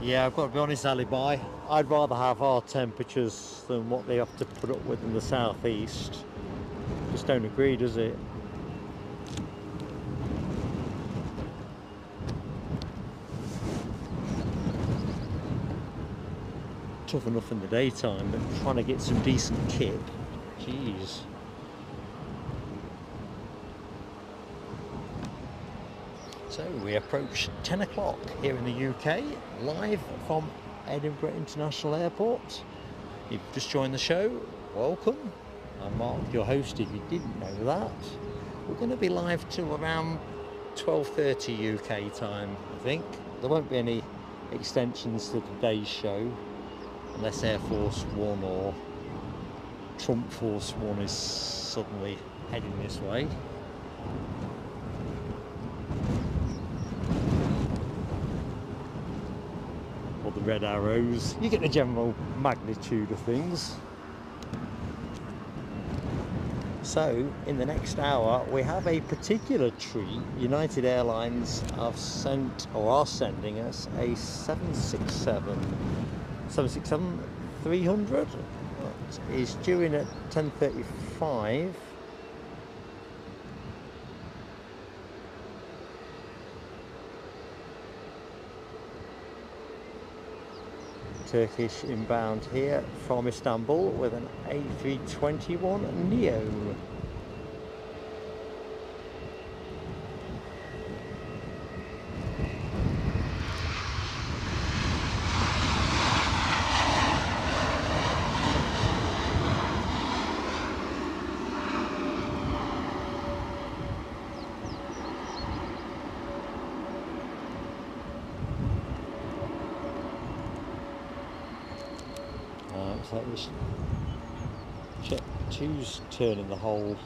Yeah, I've got to be honest, alibi. I'd rather have our temperatures than what they have to put up with in the southeast. Just don't agree, does it? Tough enough in the daytime, but trying to get some decent kit, jeez. So we approach 10 o'clock here in the UK, live from Edinburgh International Airport. You've just joined the show, welcome. I'm Mark, your host, if you didn't know that. We're going to be live till around 12:30 UK time, I think. There won't be any extensions to today's show, unless Air Force One or Trump Force One is suddenly heading this way. Or the red arrows. You get the general magnitude of things. So, in the next hour, we have a particular treat. United Airlines have sent, or are sending us, a 767-300. It is due in at 10:35. Turkish inbound here from Istanbul with an A321neo. So this Jet 2's turning the hole.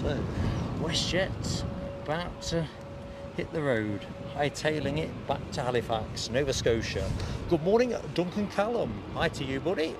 So WestJet about to hit the road, hightailing it back to Halifax, Nova Scotia. Good morning, Duncan Callum. Hi to you, buddy.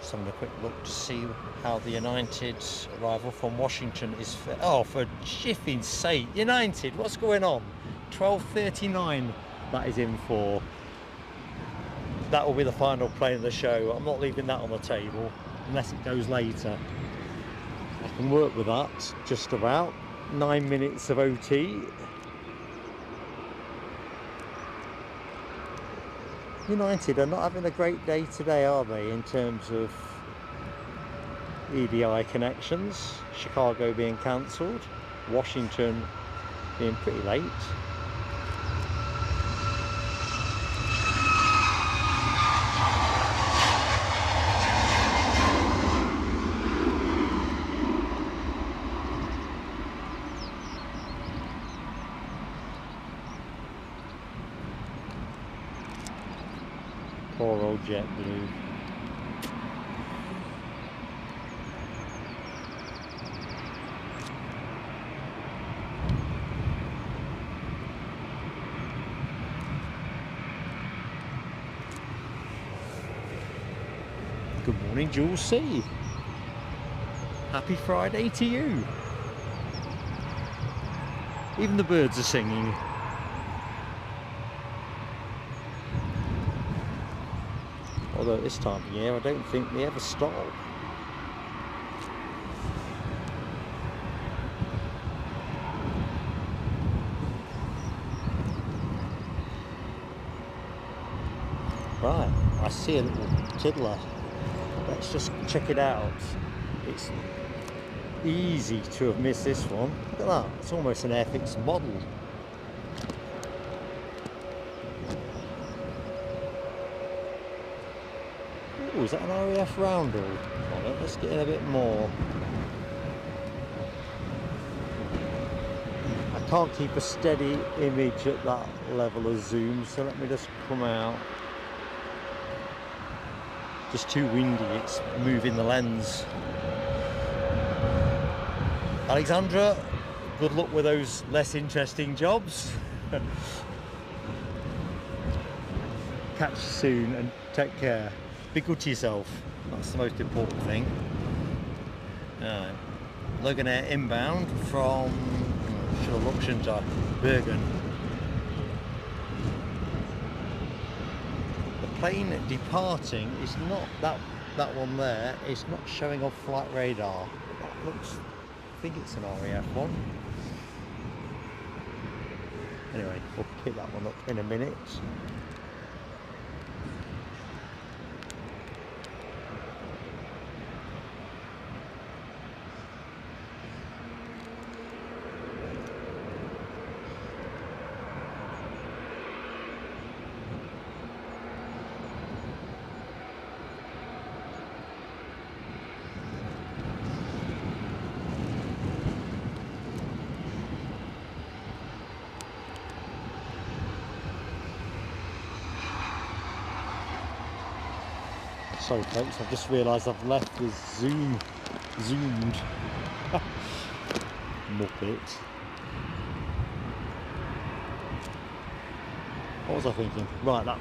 Just having a quick look to see how the United arrival from Washington is for jiffing sake. United, what's going on? 12:39 that is in for. That will be the final plane of the show. I'm not leaving that on the table unless it goes later. I can work with that just about. 9 minutes of OT. United are not having a great day today, are they, in terms of EDI connections? Chicago being cancelled, Washington being pretty late. Poor old JetBlue. Good morning, Jules C. Happy Friday to you. Even the birds are singing. Although at this time of year, I don't think they ever stop. Right, I see a little tiddler. Let's just check it out. It's easy to have missed this one. Look at that, it's almost an Airfix model. Oh, is that an RAF roundel on it? Let's get in a bit more. I can't keep a steady image at that level of zoom, so let me just come out. Just too windy, it's moving the lens. Alexandra, good luck with those less interesting jobs. Catch you soon and take care. Be good to yourself, that's the most important thing. Alright, Loganair inbound from, should have looked, shouldn't I? Bergen. The plane departing is not, that one there, it's not showing on flight radar. That looks, I think it's an RAF one. Anyway, we'll pick that one up in a minute. Sorry folks, I've just realised I've left the zoomed muppet. What was I thinking? Right, that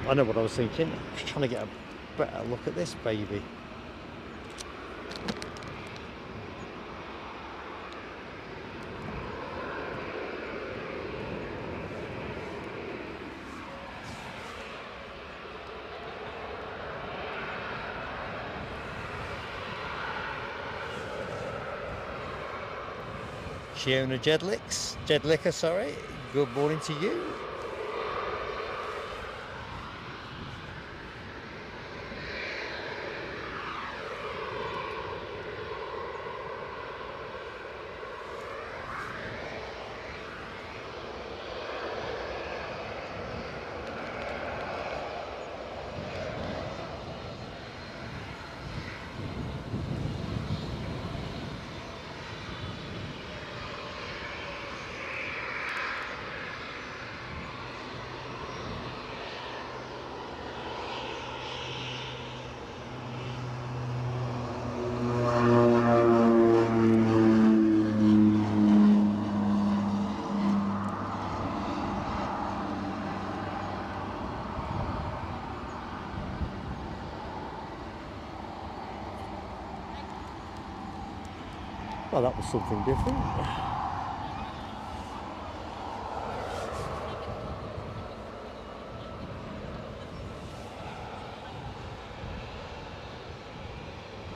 I know what I was thinking. I was trying to get a better look at this baby. Shiona Jedlicker, sorry. Good morning to you. Well, that was something different.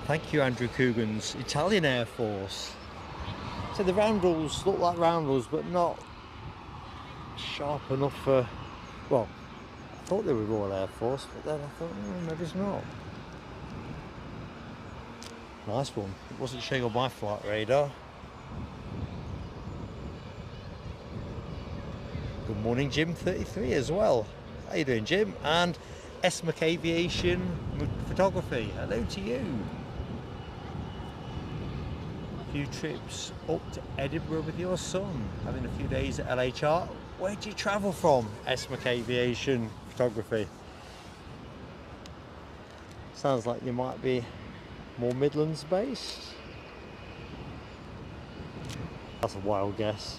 Thank you, Andrew Coogan's Italian Air Force. So the roundels look like roundels, but not sharp enough for, well, I thought they were Royal Air Force, but then I thought, maybe it's not. Nice one. It wasn't showing on my flight radar. Good morning, Jim 33 as well. How you doing, Jim? And Esmac Aviation Photography. Hello to you. A few trips up to Edinburgh with your son. Having a few days at LHR. Where do you travel from, Esmac Aviation Photography? Sounds like you might be more Midlands based. That's a wild guess.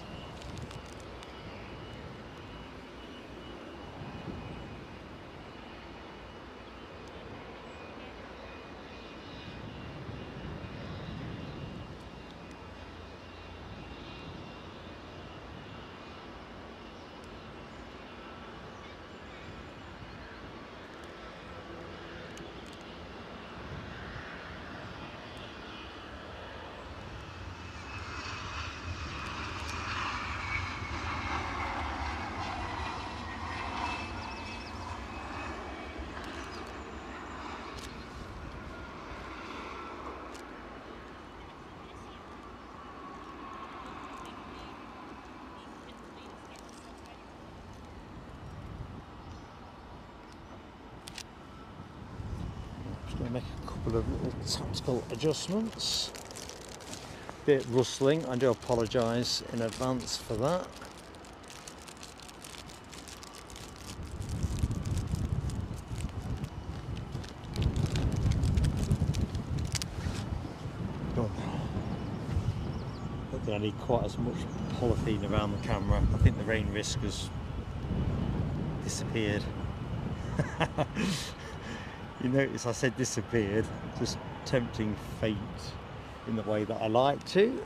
Make a couple of little tactical adjustments. Bit rustling, I do apologise in advance for that. Don't think I need quite as much polythene around the camera. I think the rain risk has disappeared. You notice I said disappeared, just tempting fate in the way that I like to.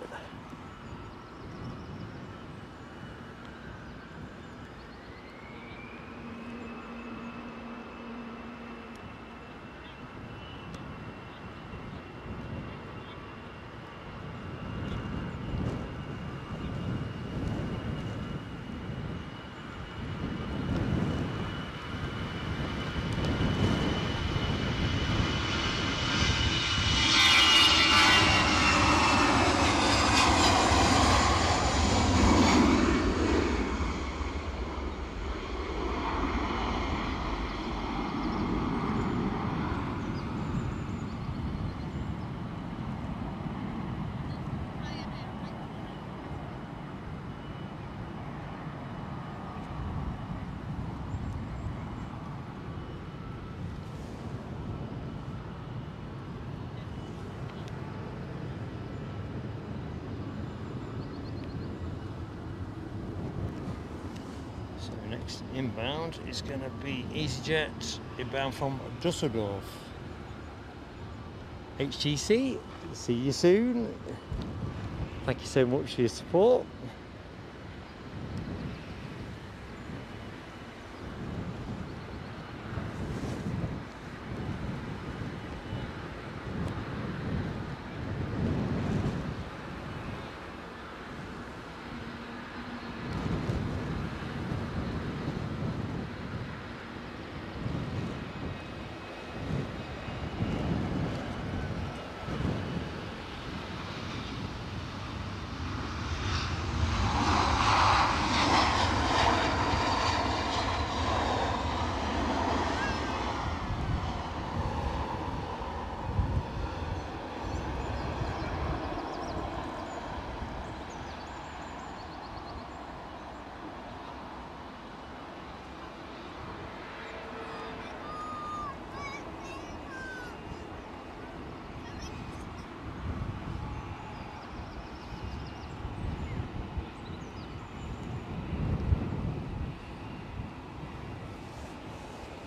Next inbound is going to be EasyJet inbound from Dusseldorf. HTC, see you soon. Thank you so much for your support.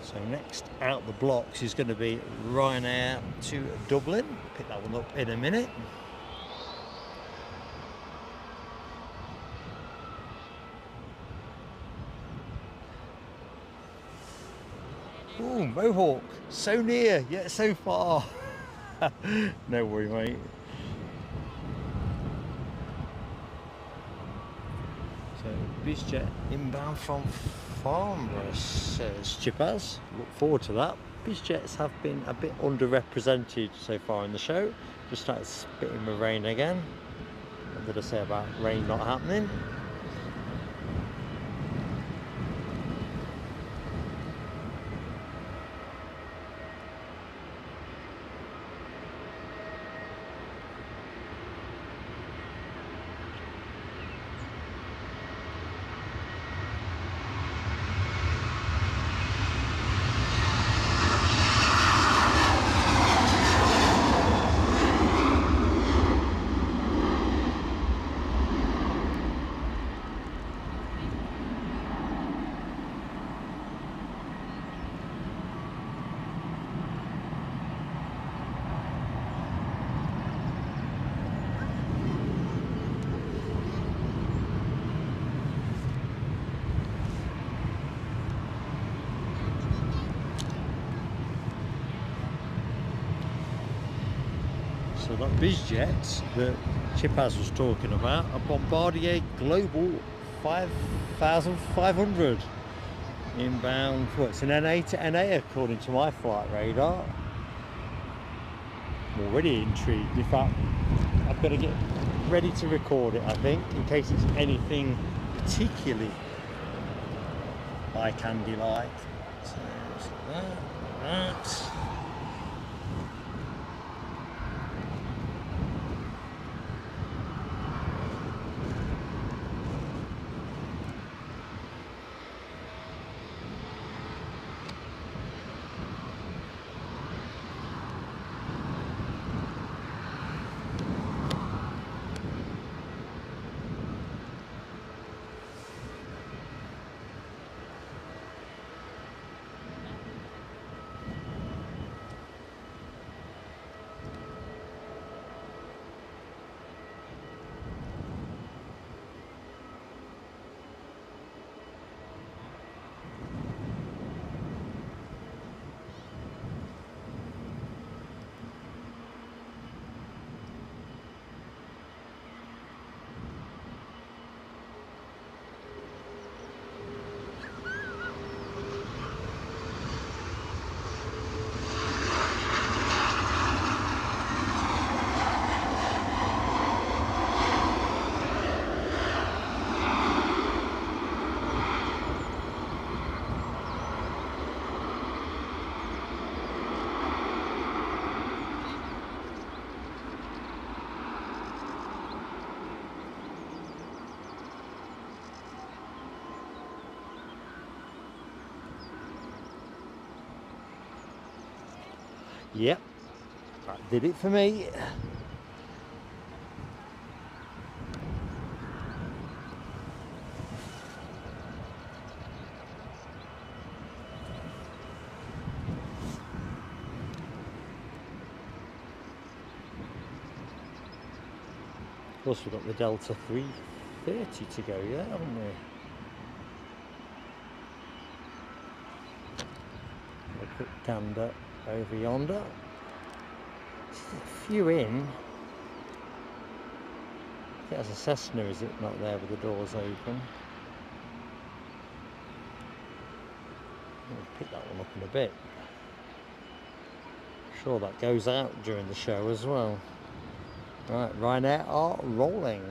So next out the blocks is going to be Ryanair to Dublin. Pick that one up in a minute. Ooh, Mohawk, so near yet so far. No worry, mate. So BizJet inbound from Farnborough, says Chippaz. Look forward to that. BizJets have been a bit underrepresented so far in the show. Just started spitting with rain again. What did I say about rain not happening? So that BizJet that Chippaz was talking about, a Bombardier Global 5500 inbound. Well, it's an NA to NA according to my flight radar. I'm already intrigued. In fact, I've got to get ready to record it, I think, in case it's anything particularly eye candy like. So that. Yep, that did it for me. Of course, we've got the Delta 330 to go yet, haven't we? A quick gander over yonder. There's a few in. I think that's a Cessna, is it not, there with the doors open? I'll pick that one up in a bit. Sure, that goes out during the show as well. Right, Ryanair are rolling.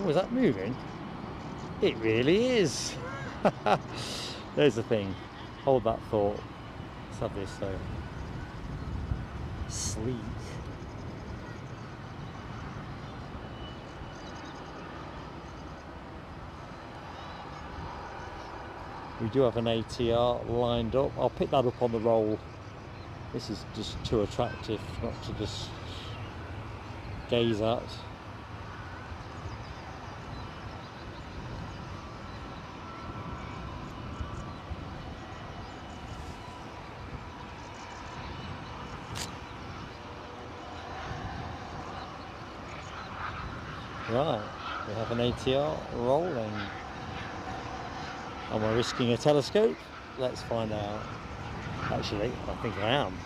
Was that moving? It really is. There's the thing. Hold that thought. Let's have this though. sleek. We do have an ATR lined up. I'll pick that up on the roll. This is just too attractive not to just gaze at. Right, we have an ATR rolling. Am I risking a telescope? Let's find out. Actually, I think I am.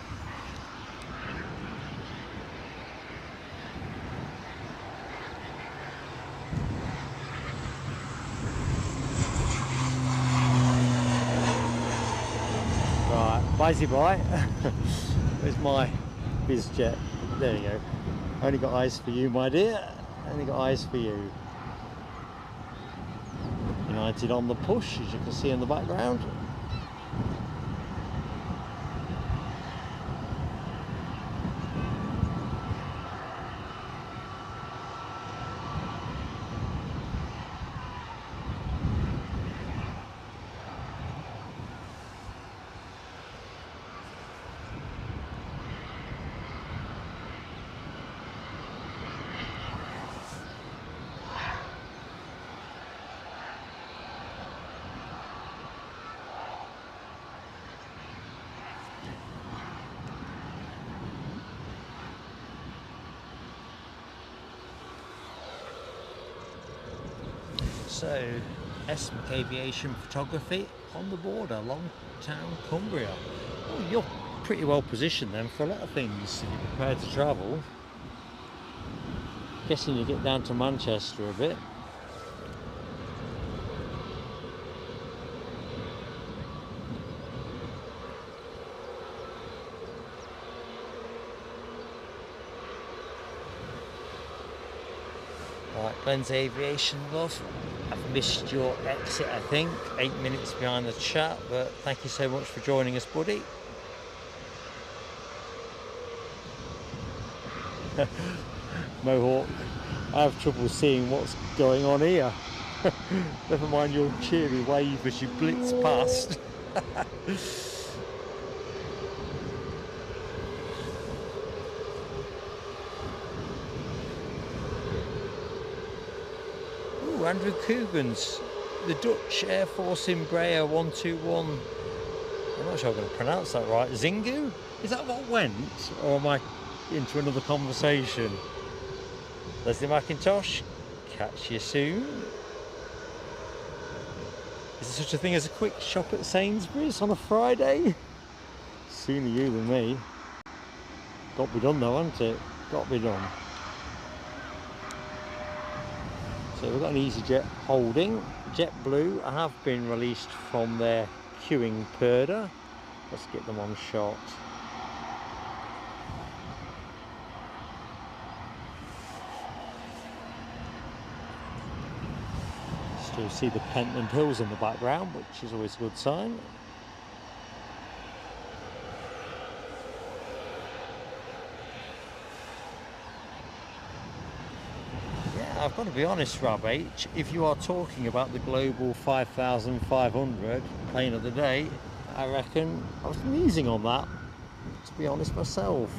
Right, bye-bye. Where's my BizJet? There you go. Only got eyes for you, my dear. Only got eyes for you. United on the push, as you can see in the background. So, Aviation photography on the border, Longtown, Cumbria. Oh, you're pretty well positioned then for a lot of things if you're prepared to travel. Guessing you get down to Manchester a bit. Right, Glenn's Aviation, love. I've missed your exit, I think. 8 minutes behind the chat, but thank you so much for joining us, buddy. Mohawk, I have trouble seeing what's going on here. Never mind your cheery wave as you blitz past. Andrew Coogan's, the Dutch Air Force Embraer 121. I'm not sure I'm going to pronounce that right. Zingu? Is that what went? Or am I into another conversation? Leslie McIntosh, catch you soon. Is there such a thing as a quick shop at Sainsbury's on a Friday? Sooner you than me. Got to be done though, hasn't it? Got to be done. So we've got an EasyJet holding. JetBlue have been released from their queuing purdah. Let's get them on shot. Still see the Pentland Hills in the background, which is always a good sign. I've got to be honest, Rob H, if you are talking about the Global 5500 plane of the day, I reckon I was musing on that, to be honest myself.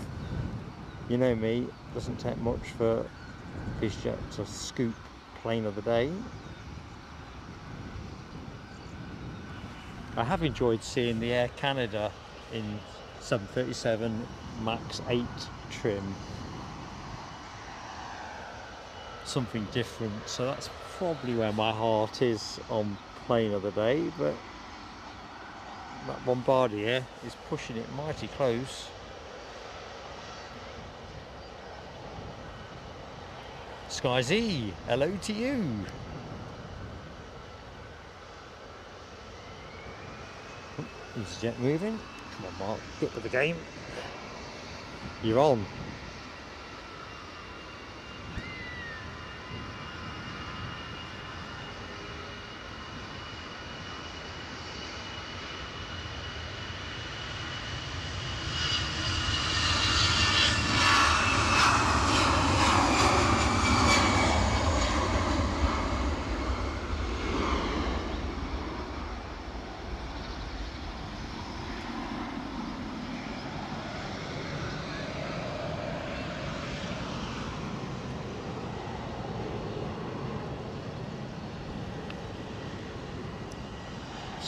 You know me, it doesn't take much for BizJet to scoop plane of the day. I have enjoyed seeing the Air Canada in 737 MAX 8 trim. Something different, so that's probably where my heart is on plane of the day, but that Bombardier is pushing it mighty close. Sky Z, hello to you. EasyJet moving. Come on, Mark, get with the game. You're on.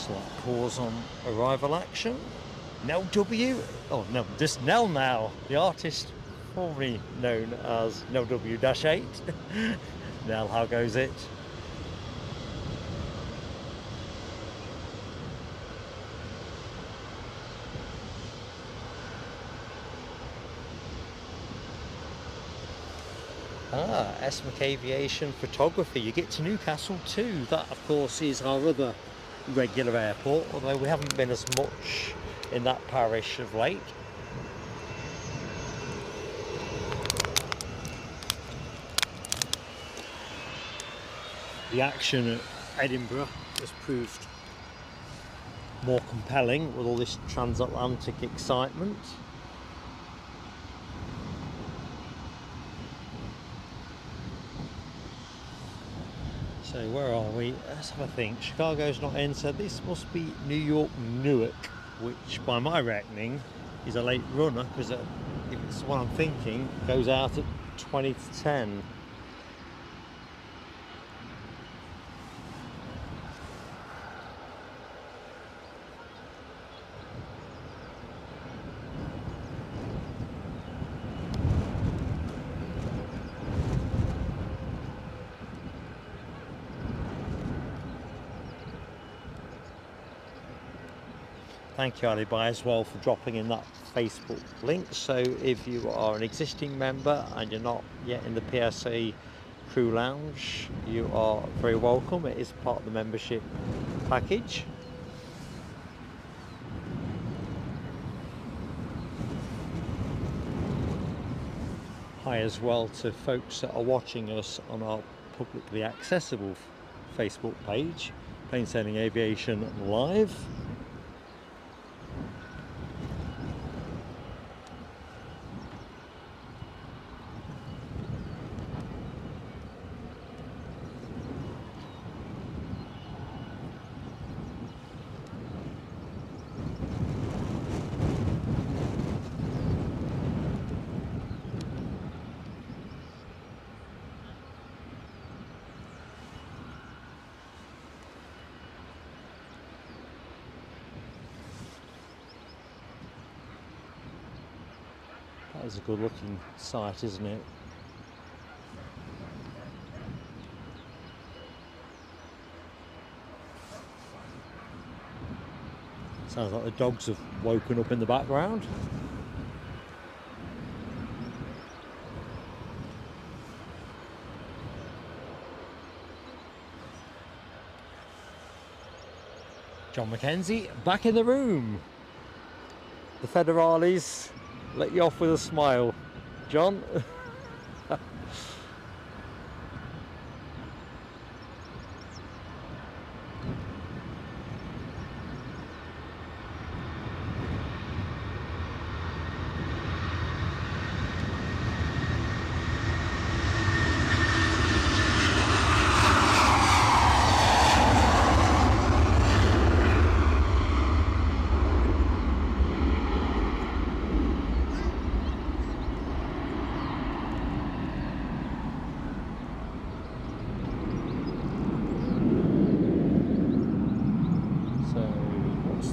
Slight pause on arrival action. Nell W. Oh no, just Nell now. The artist formerly known as Nell W-8. Nell, how goes it? Scenic Aviation photography. You get to Newcastle too. That of course is our other regular airport, although we haven't been as much in that parish of late. The action at Edinburgh has proved more compelling with all this transatlantic excitement. So where are we? Let's have a think. Chicago's not in, so this must be New York Newark, which by my reckoning is a late runner, because if it's what I'm thinking, goes out at 20 to 10. Thank you, Ali, as well, for dropping in that Facebook link. So if you are an existing member and you're not yet in the PSA crew lounge, you are very welcome. It is part of the membership package. Hi as well to folks that are watching us on our publicly accessible Facebook page, Plain Sailing Aviation Live. That is a good looking sight, isn't it? Sounds like the dogs have woken up in the background. John Mackenzie back in the room. The Federales let you off with a smile, John.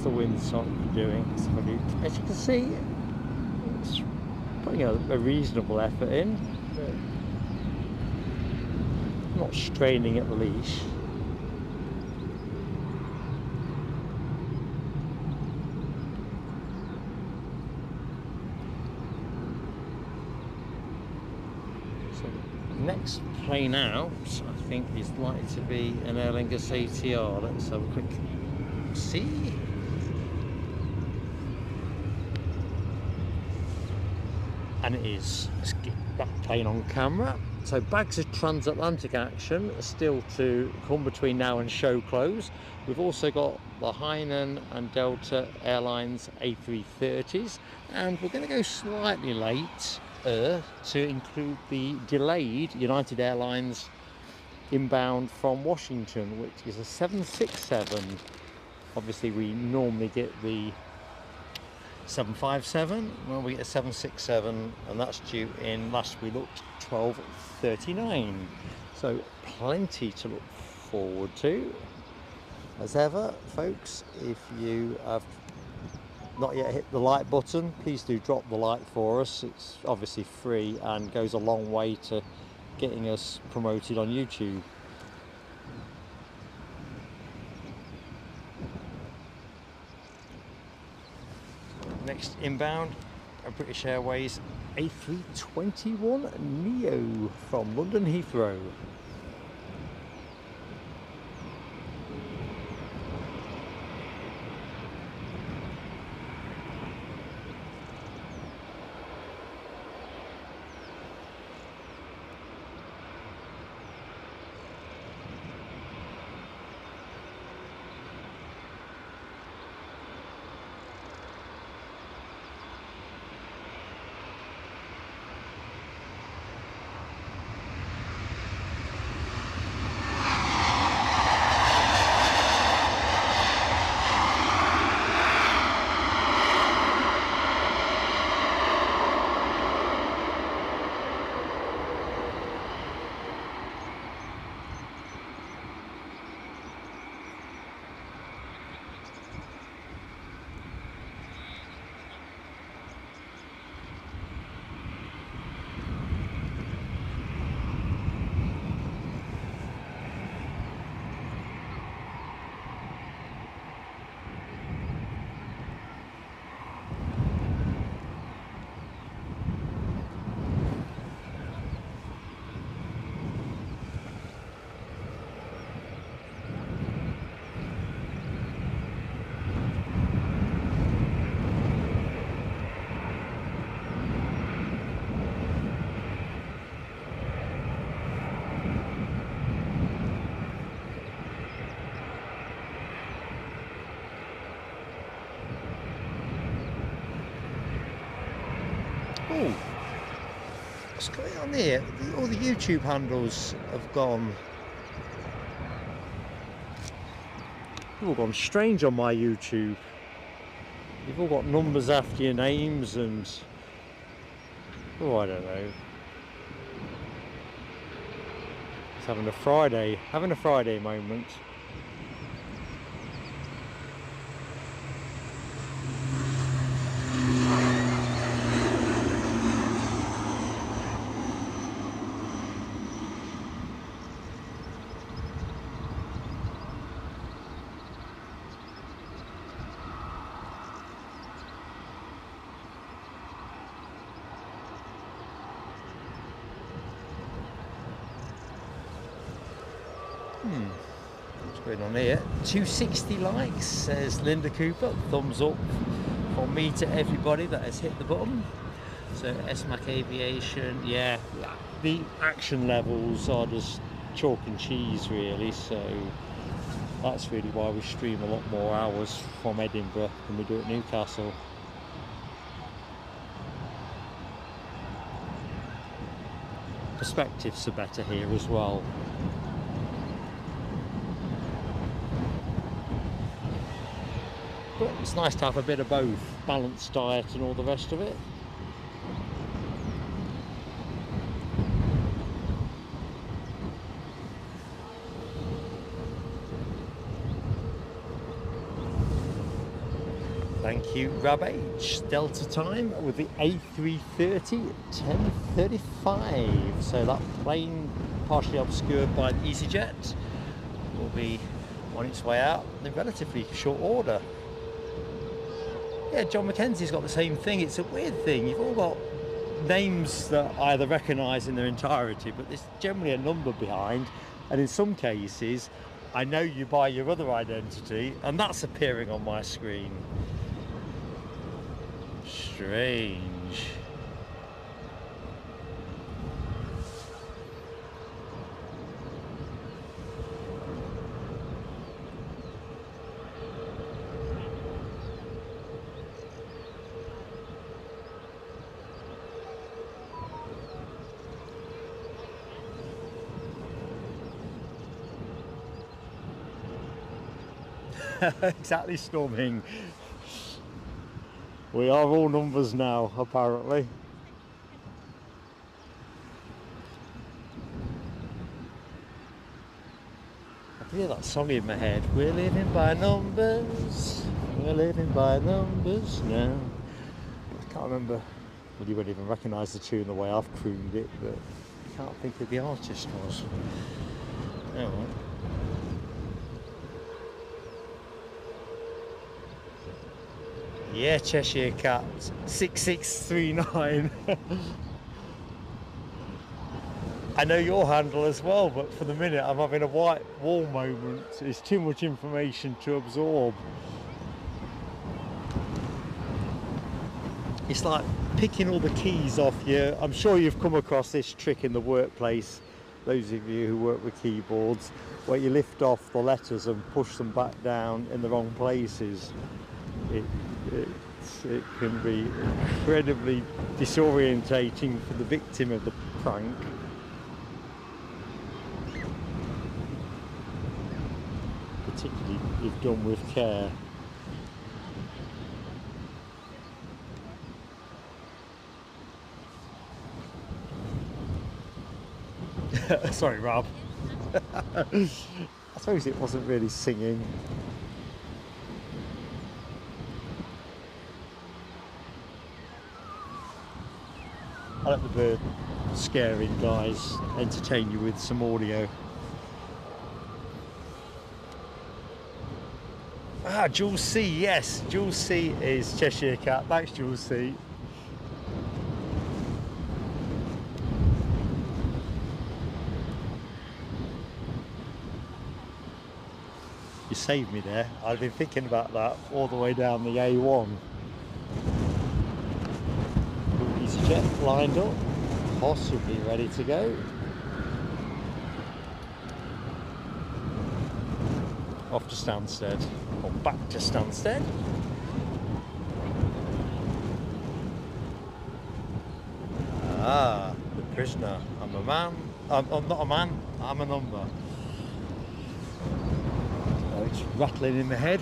The windsock doing, so as you can see, it's putting a reasonable effort in, but not straining at the leash. So next plane out, I think, is likely to be an Aer Lingus ATR. Let's have a quick see. And it is. Let's get that plane on camera. So bags of transatlantic action are still to come between now and show close. We've also got the Hainan and Delta Airlines A330s, and we're going to go slightly late to include the delayed United Airlines inbound from Washington, which is a 767. Obviously we normally get the 757, well, we get a 767, and that's due in, last we looked, 12:39. So plenty to look forward to. As ever, folks, if you have not yet hit the like button, please do drop the like for us. It's obviously free and goes a long way to getting us promoted on YouTube. Next inbound, a British Airways A321neo from London Heathrow. Oh, what's going on here? All the YouTube handles have gone. You've all gone strange on my YouTube. You've all got numbers after your names and... oh, I don't know. It's having a Friday moment. What's going on here? 260 likes, says Linda Cooper. Thumbs up from me to everybody that has hit the button. So SMAC Aviation, yeah, the action levels are just chalk and cheese really, so that's really why we stream a lot more hours from Edinburgh than we do at Newcastle. Perspectives are better here as well. But it's nice to have a bit of both, balanced diet and all the rest of it. Thank you, Rab H. Delta time with the A330 10:35. So that plane, partially obscured by the EasyJet, will be on its way out in relatively short order. Yeah, John Mackenzie's got the same thing. It's a weird thing. You've all got names that I either recognise in their entirety, but there's generally a number behind. And in some cases, I know you by your other identity, and that's appearing on my screen. Strange. Exactly, Storming. We are all numbers now, apparently. I I hear that song in my head. We're living by numbers. We're living by numbers now. I can't remember. Well, you won't even recognise the tune the way I've crooned it, but I can't think who the artist was. Oh well. Yeah, Cheshire Cat 6639. I know your handle as well, but for the minute I'm having a white wall moment. It's too much information to absorb. It's like picking all the keys off you. I'm sure you've come across this trick in the workplace, those of you who work with keyboards, where you lift off the letters and push them back down in the wrong places. It can be incredibly disorientating for the victim of the prank. Particularly if done with care. Sorry, Rob. I suppose it wasn't really singing. I let the bird scaring guys entertain you with some audio. Ah, Jules C, yes, Jules C is Cheshire Cat. Thanks, Jules C. You saved me there. I've been thinking about that all the way down the A1. EasyJet lined up, possibly ready to go. Off to Stansted, or back to Stansted. Ah, the prisoner. I'm a man. I'm not a man, I'm a number. Oh, it's rattling in my head.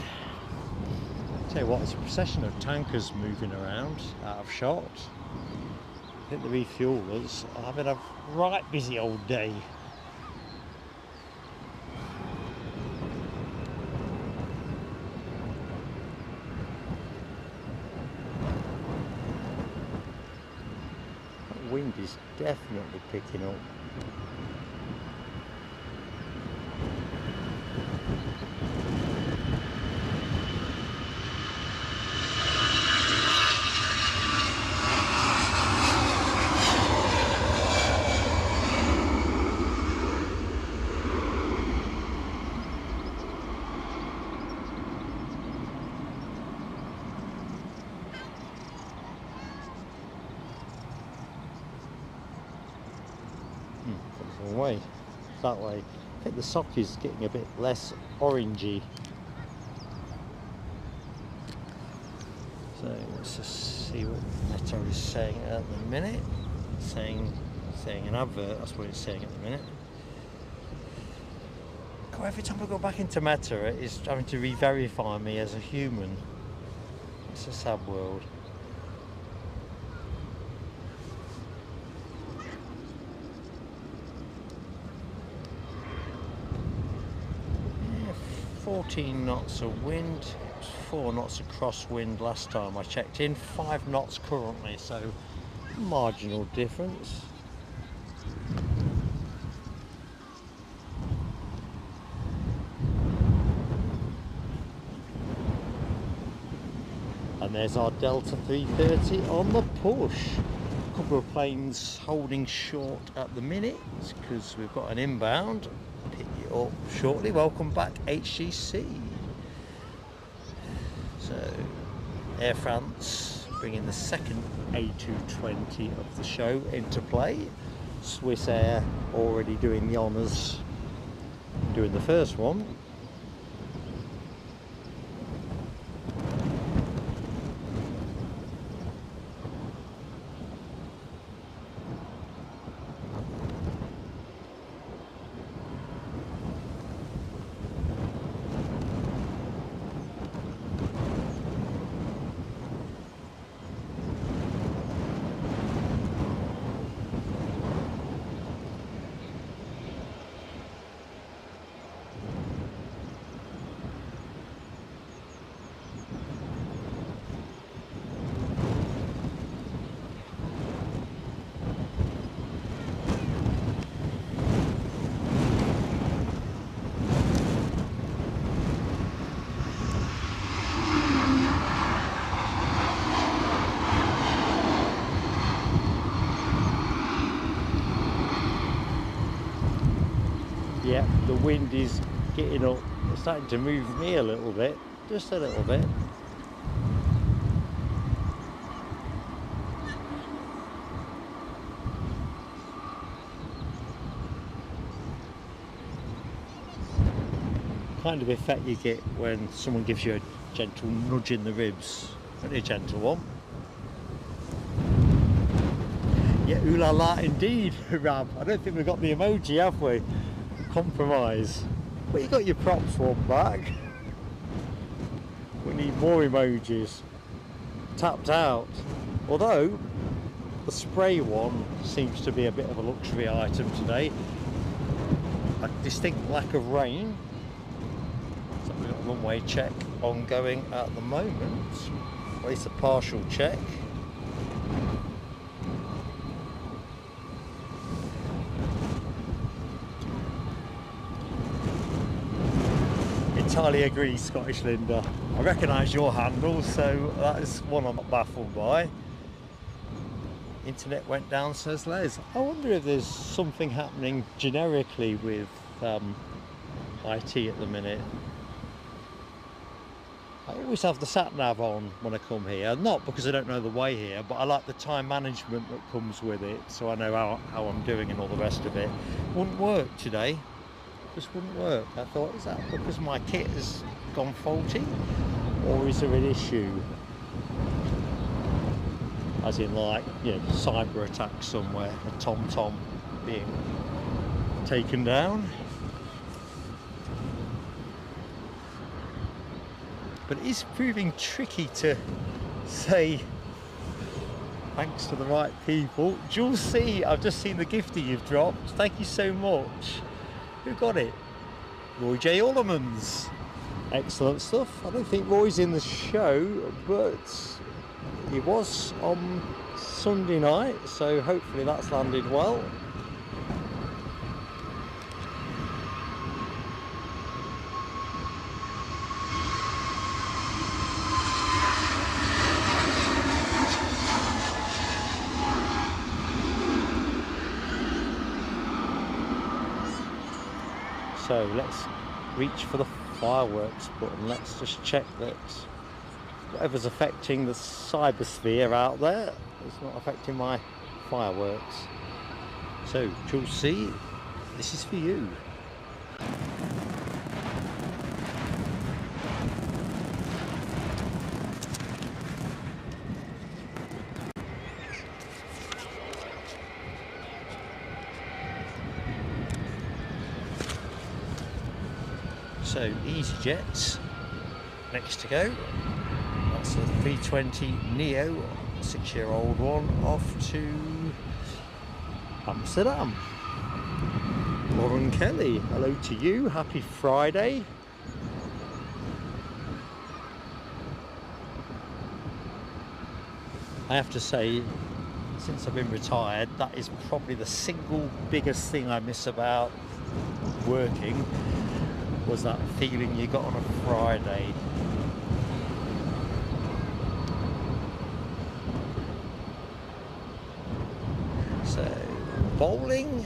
Tell you what, it's a procession of tankers moving around out of shot. I think the refuelers are having a right busy old day. That wind is definitely picking up. Way that way. I think the sock is getting a bit less orangey, so let's just see what Meta is saying at the minute. Saying an advert, that's what it's saying at the minute. God, every time I go back into Meta it's having to re-verify me as a human. It's a sad world. Yeah, 14 knots of wind. It was 4 knots of crosswind last time I checked in. 5 knots currently, so marginal difference. And there's our Delta 330 on the push. A couple of planes holding short at the minute because we've got an inbound. Pick you up shortly. Welcome back, HGC. So, Air France bringing the second A220 of the show into play. Swiss Air already doing the honours, doing the first one. Yeah, the wind is getting up. It's starting to move me a little bit, just a little bit. Kind of effect you get when someone gives you a gentle nudge in the ribs. Only a gentle one. Yeah, ooh la la indeed, Ram. I don't think we've got the emoji, have we? Compromise. But you got your props one back. We need more emojis. Tapped out. Although, the spray one seems to be a bit of a luxury item today. A distinct lack of rain. So we've got a runway check ongoing at the moment. At least a partial check. Entirely agree, Scottish Linda. I recognise your handle, so that is one I'm not baffled by. Internet went down, says Les. I wonder if there's something happening generically with IT at the minute. I always have the sat-nav on when I come here, not because I don't know the way here, but I like the time management that comes with it, so I know how I'm doing and all the rest of it. Wouldn't work today. Just wouldn't work. I thought, is that because my kit has gone faulty, or is there an issue? As in, like, you know, cyber attack somewhere, a TomTom being taken down. But it is proving tricky to say thanks to the right people. Jules C, I've just seen the giftie you've dropped. Thank you so much. Who got it? Roy J. Allemans. Excellent stuff. I don't think Roy's in the show, but he was on Sunday night, so hopefully that's landed well. So let's reach for the fireworks button. Let's just check that whatever's affecting the cybersphere out there is not affecting my fireworks. So, Jules C, this is for you. So EasyJet next to go. That's a 320 Neo, 6-year-old one, off to Amsterdam. Lauren Kelly, hello to you. Happy Friday. I have to say, since I've been retired, that is probably the single biggest thing I miss about working. Was that feeling you got on a Friday. So, Bowling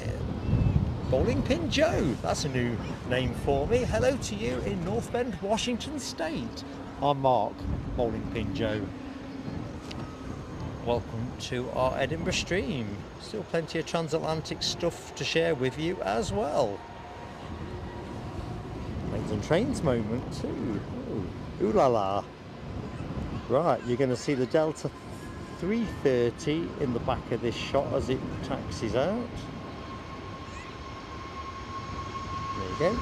Pin Joe, that's a new name for me. Hello to you in North Bend, Washington State. I'm Mark, Bowling Pin Joe. Welcome to our Edinburgh stream. Still plenty of transatlantic stuff to share with you as well. Planes and trains moment too. Ooh, ooh la la. Right, you're going to see the Delta 330 in the back of this shot as it taxis out. There you go.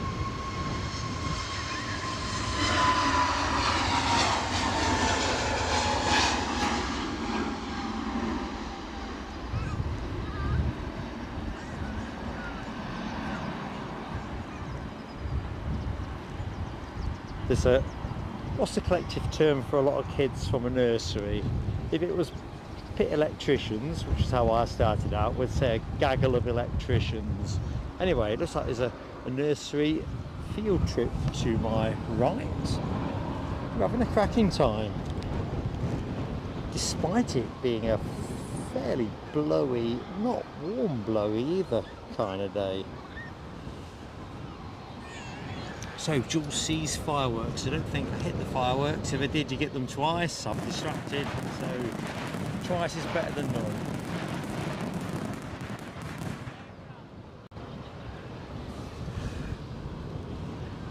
There's a, what's the collective term for a lot of kids from a nursery? If it was pit electricians, which is how I started out, we'd say a gaggle of electricians. Anyway, it looks like there's a nursery field trip to my right. We're having a cracking time. Despite it being a fairly blowy, not warm blowy either kind of day. So Jules sees fireworks. I don't think I hit the fireworks. If I did, you get them twice. I'm distracted, so twice is better than none.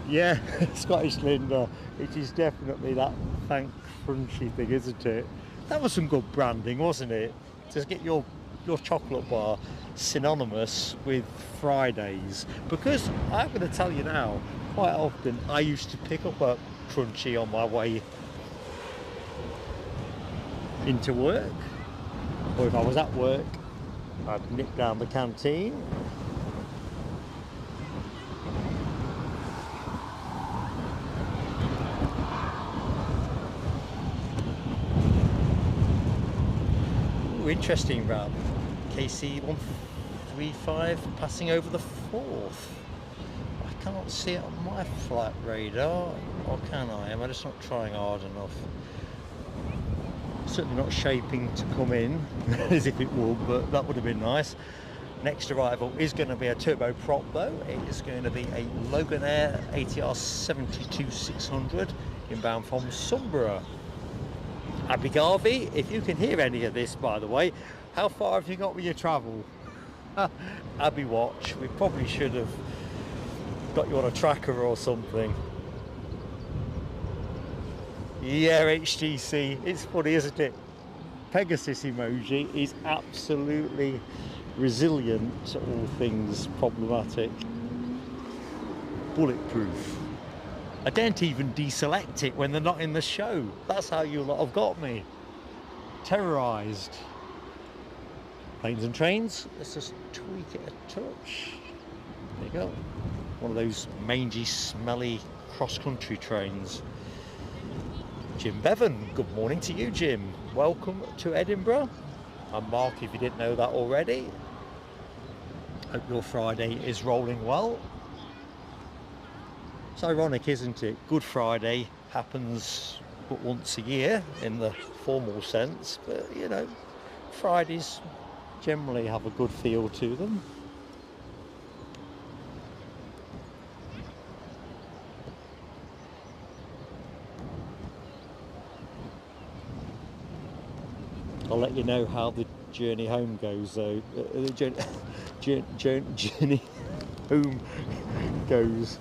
Yeah, Scottish Linda. It is definitely that thank crunchy thing, isn't it? That was some good branding, wasn't it? To get your chocolate bar synonymous with Fridays. Because I'm going to tell you now, quite often I used to pick up a crunchy on my way into work, or if I was at work I'd nip down the canteen. Ooh, interesting route. KC 135 passing over the 4th. I can't see it on my flight radar, or can I? Am I just not trying hard enough? Certainly not shaping to come in as if it would, but that would have been nice. Next arrival is going to be a turboprop though. It is going to be a Loganair ATR 72-600 inbound from Sunborough. Abby Garvey, if you can hear any of this, by the way, how far have you got with your travel? Abby watch, we probably should have got you on a tracker or something. Yeah, HTC, it's funny, isn't it? Pegasus emoji is absolutely resilient to all things problematic. Bulletproof. I don't even deselect it when they're not in the show. That's how you lot have got me. Terrorised. Planes and trains, let's just tweak it a touch. There you go. One of those mangy, smelly cross-country trains. Jim Bevan, good morning to you, Jim. Welcome to Edinburgh. I'm Mark, if you didn't know that already. Hope your Friday is rolling well. It's ironic, isn't it? Good Friday happens but once a year in the formal sense, but you know, Fridays generally have a good feel to them. I'll let you know how the journey home goes though. The journey home goes.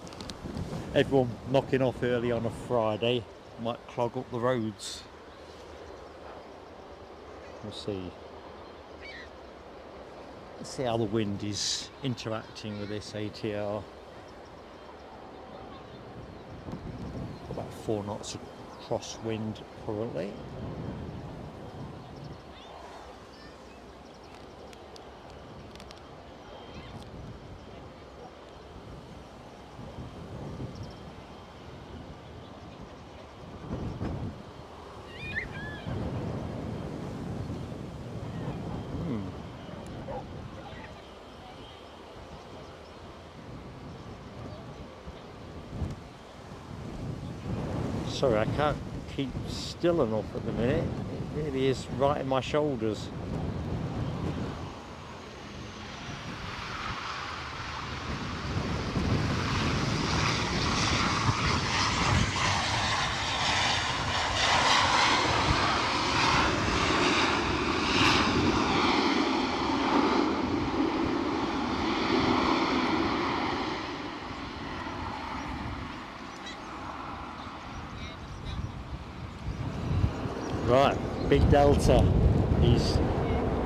Everyone knocking off early on a Friday might clog up the roads. We'll see. Let's see how the wind is interacting with this ATR. About 4 knots of crosswind currently. Sorry, I can't keep still enough at the minute. It really is right in my shoulders. Right, Big Delta, he's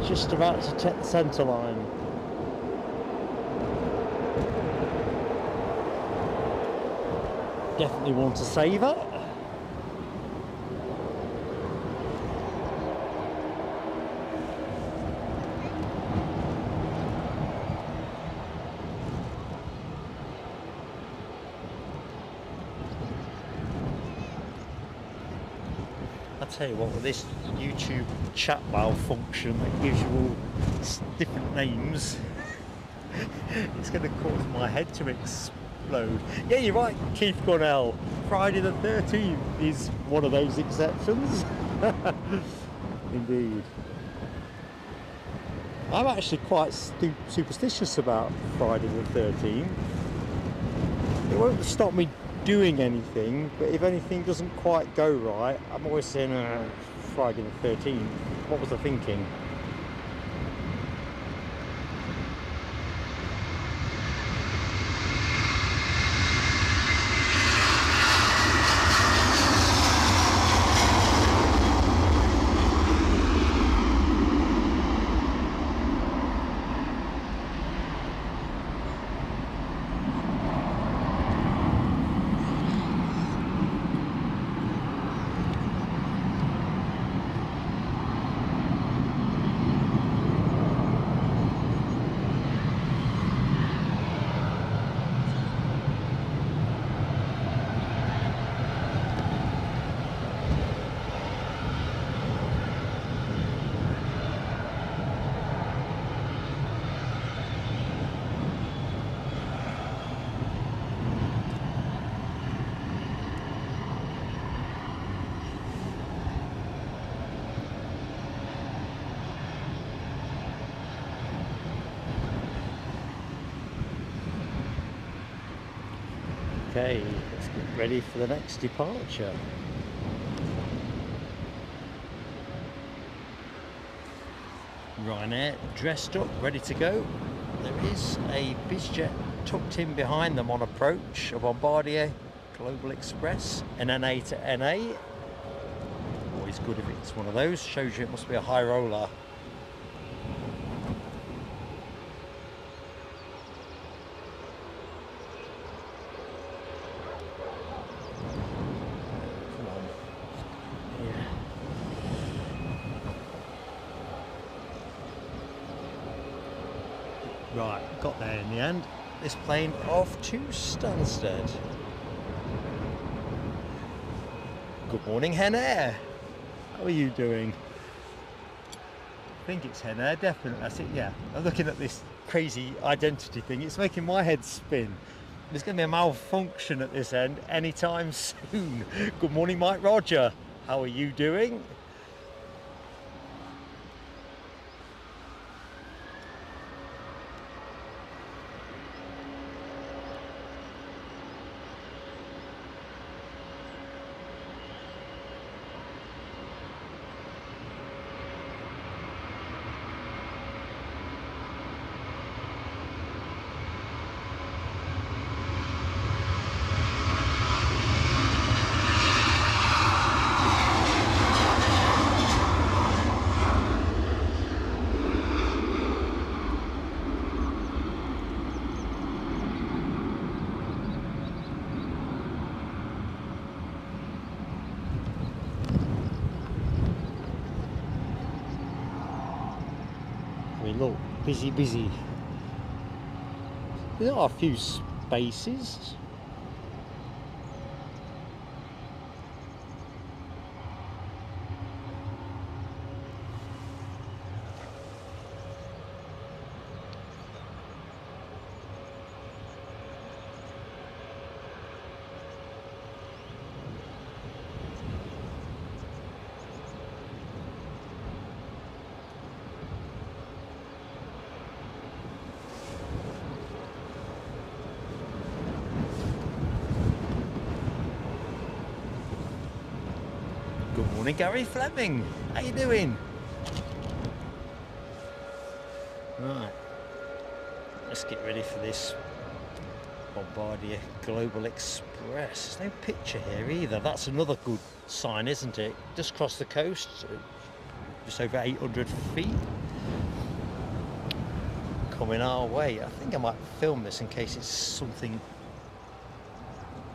just about to take the centre line. Definitely want to savour. Tell you what, with this YouTube chat malfunction that gives you all different names, it's going to cause my head to explode. Yeah, you're right, Keith Cornell. Friday the 13th is one of those exceptions. Indeed. I'm actually quite superstitious about Friday the 13th. It won't stop me doing anything, but if anything doesn't quite go right, I'm always saying, Friday the 13th, what was I thinking? Okay, let's get ready for the next departure. Ryanair dressed up, ready to go. There is a BizJet tucked in behind them on approach, a Bombardier Global Express, an NA to NA. Always good if it's one of those, shows you it must be a high roller. Right, got there in the end. This plane off to Stansted. Good morning, Hen Air. How are you doing? I think it's Hen Air, definitely. That's it, yeah. I'm looking at this crazy identity thing. It's making my head spin. There's going to be a malfunction at this end anytime soon. Good morning, Mike Roger. How are you doing? Look, busy. There are a few spaces. Morning, Gary Fleming. How you doing? Right, let's get ready for this Bombardier Global Express. There's no picture here either. That's another good sign, isn't it? Just crossed the coast, just over 800 feet. Coming our way. I think I might film this in case it's something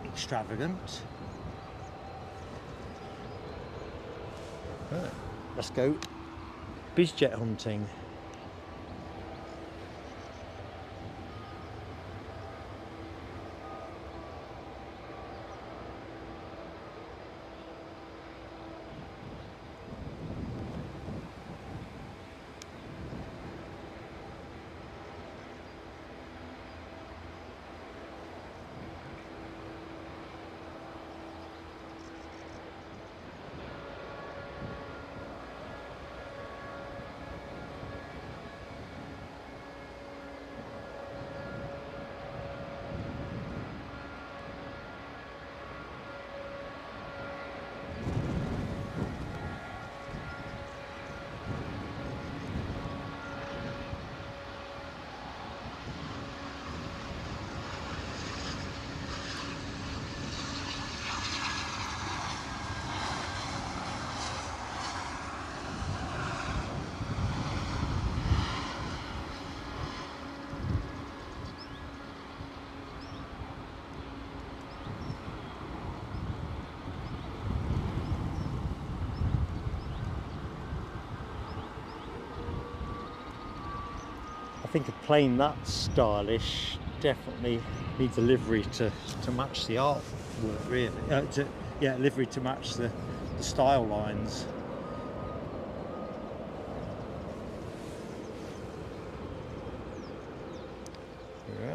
extravagant. Right, let's go BizJet hunting. think a plane that stylish definitely needs a livery to match the artwork, really. Yeah, livery to match the style lines.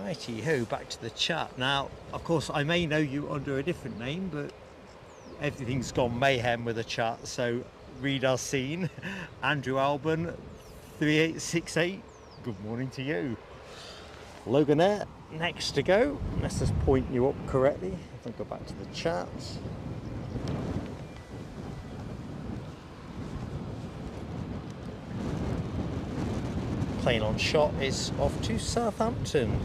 Righty-ho, back to the chat. Now, of course, I may know you under a different name, but everything's gone mayhem with the chat, so read our scene. Andrew Alban, 3868, good morning to you. Loganair, next to go. Let's just point you up correctly. If I go back to the chat. Plane on shot is off to Southampton.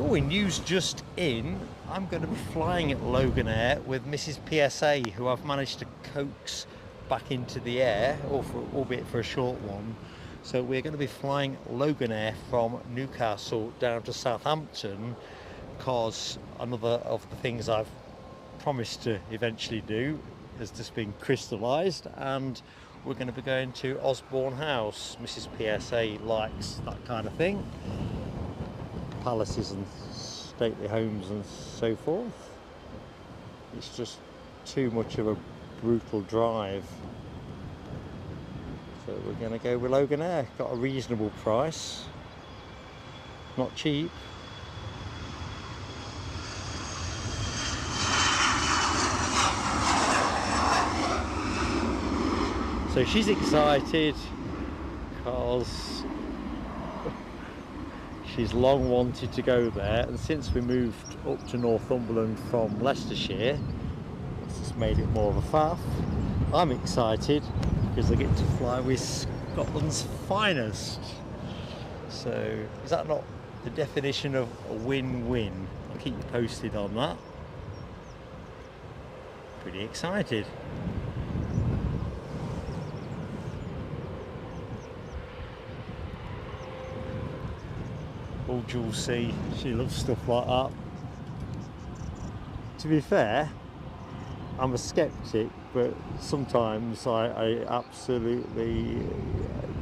Oh, in news just in, I'm going to be flying at Loganair with Mrs. PSA, who I've managed to coax back into the air, albeit for a short one. So we're going to be flying Loganair from Newcastle down to Southampton, because another of the things I've promised to eventually do has just been crystallised, and we're going to be going to Osborne House. Mrs. PSA likes that kind of thing. Palaces and stately homes and so forth. It's just too much of a brutal drive. So we're going to go with Loganair. Got a reasonable price. Not cheap. So she's excited because she's long wanted to go there, and since we moved up to Northumberland from Leicestershire, it's just made it more of a faff. I'm excited because I get to fly with Scotland's finest. So is that not the definition of a win-win? I'll keep you posted on that. Pretty excited. Old Jules C, she loves stuff like that. To be fair, I'm a skeptic, but sometimes I absolutely,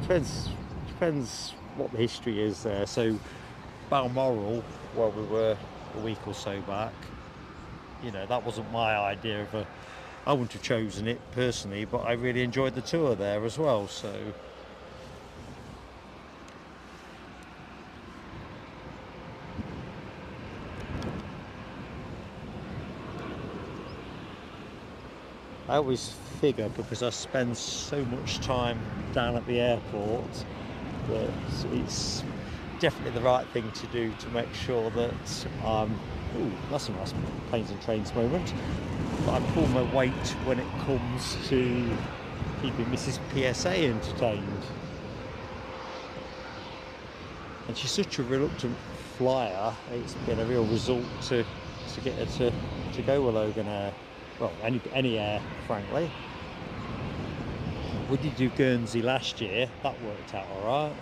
depends what the history is there. So Balmoral, where we were a week or so back, you know, that wasn't my idea of I wouldn't have chosen it personally, but I really enjoyed the tour there as well. So I always figure, because I spend so much time down at the airport, that it's definitely the right thing to do to make sure that ooh, that's a nice planes and trains moment, but I pull my weight when it comes to keeping Mrs. PSA entertained. And she's such a reluctant flyer, it's been a real result to get her to go with Loganair. Well, any air, frankly. We did do Guernsey last year, that worked out alright.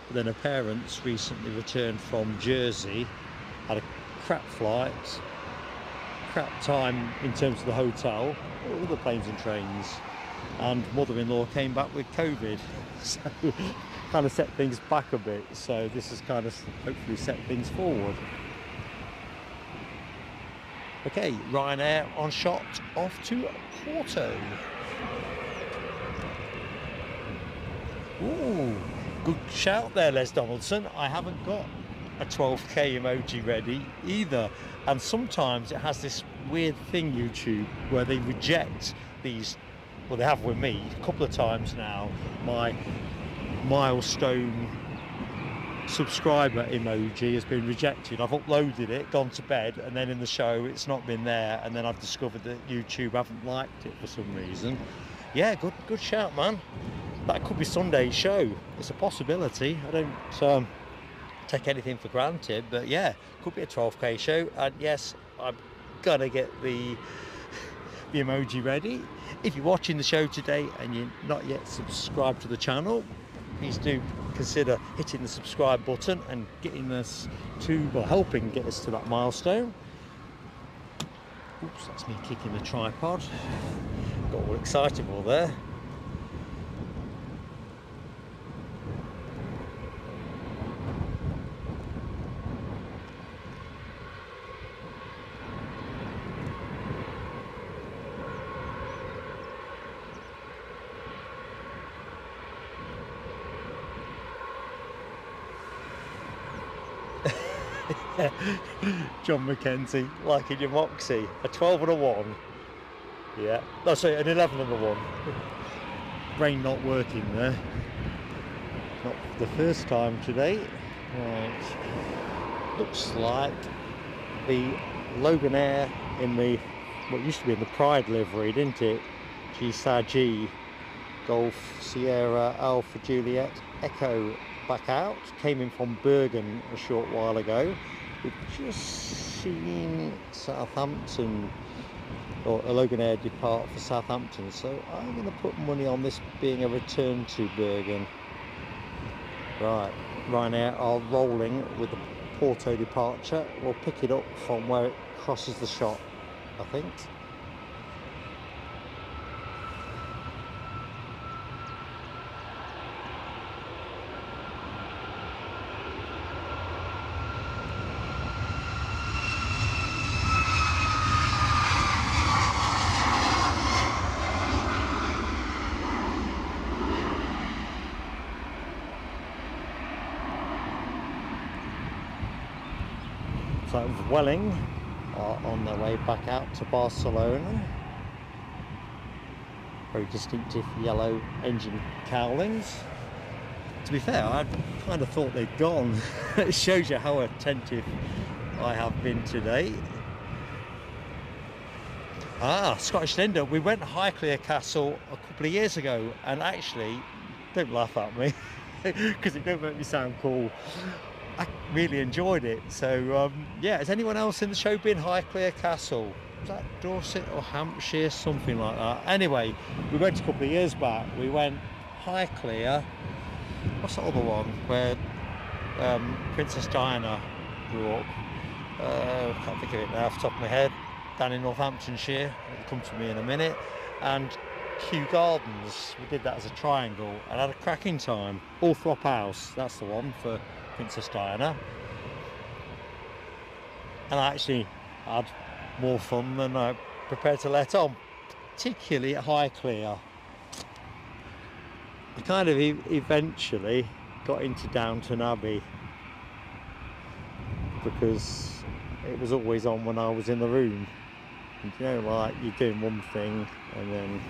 But then her parents recently returned from Jersey, had a crap flight, crap time in terms of the hotel, all the planes and trains, and mother-in-law came back with COVID. So kind of set things back a bit, so this has kind of hopefully set things forward. Okay, Ryanair on shot off to Porto. Ooh, good shout there, Les Donaldson. I haven't got a 12k emoji ready either, and sometimes it has this weird thing, YouTube, where they reject these. Well, they have with me a couple of times now, my milestone subscriber emoji has been rejected. I've uploaded it, gone to bed, and then in the show it's not been there, and then I've discovered that YouTube haven't liked it for some reason. Yeah, good shout, man. That could be Sunday's show. It's a possibility. I don't take anything for granted, but yeah, could be a 12k show. And yes, I'm gonna get the emoji ready. If you're watching the show today and you're not yet subscribed to the channel, please do consider hitting the subscribe button and getting us to, well, helping get us to that milestone. Oops, that's me kicking the tripod. Got all excitable there. John McKenzie, like in your Moxie, a 12 and a 1. Yeah, oh, sorry, an 11 and a 1. Brain not working there. Not for the first time today. Right. Looks like the Loganair in the, what used to be in the Pride livery, didn't it? G Golf Sierra Alpha Juliet Echo back out. Came in from Bergen a short while ago. We've just seen Southampton, or a Loganair depart for Southampton, so I'm going to put money on this being a return to Bergen. Right, Ryanair are rolling with the Porto departure. We'll pick it up from where it crosses the shot, I think. So Welling are on their way back out to Barcelona. Very distinctive yellow engine cowlings. To be fair, I kind of thought they'd gone. It shows you how attentive I have been today. Scottish Lender. We went to Highclere Castle a couple of years ago, and actually, don't laugh at me, because it don't make me sound cool. I really enjoyed it. So yeah, has anyone else in the show been Highclere Castle? Was that Dorset or Hampshire, something like that? Anyway, we went a couple of years back. We went Highclere. What's the other one where Princess Diana grew up? Can't think of it now off the top of my head. Down in Northamptonshire. It'll come to me in a minute. And Kew Gardens. We did that as a triangle and had a cracking time. Althorp House. That's the one for Princess Diana, and I actually had more fun than I prepared to let on, particularly at Highclere. I kind of eventually got into Downton Abbey because it was always on when I was in the room. And, you know, like you're doing one thing and then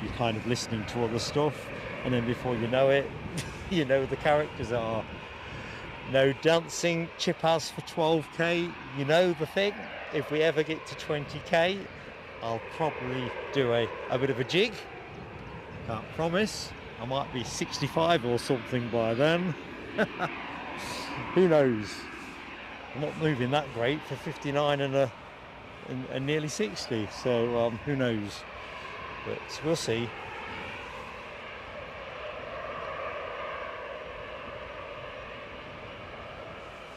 you're kind of listening to other stuff, and then before you know it, you know the characters are. No dancing Chipaz for 12k, you know the thing. If we ever get to 20k, I'll probably do a bit of a jig. Can't promise. I might be 65 or something by then. Who knows? I'm not moving that great for 59 and nearly 60, so who knows? But we'll see.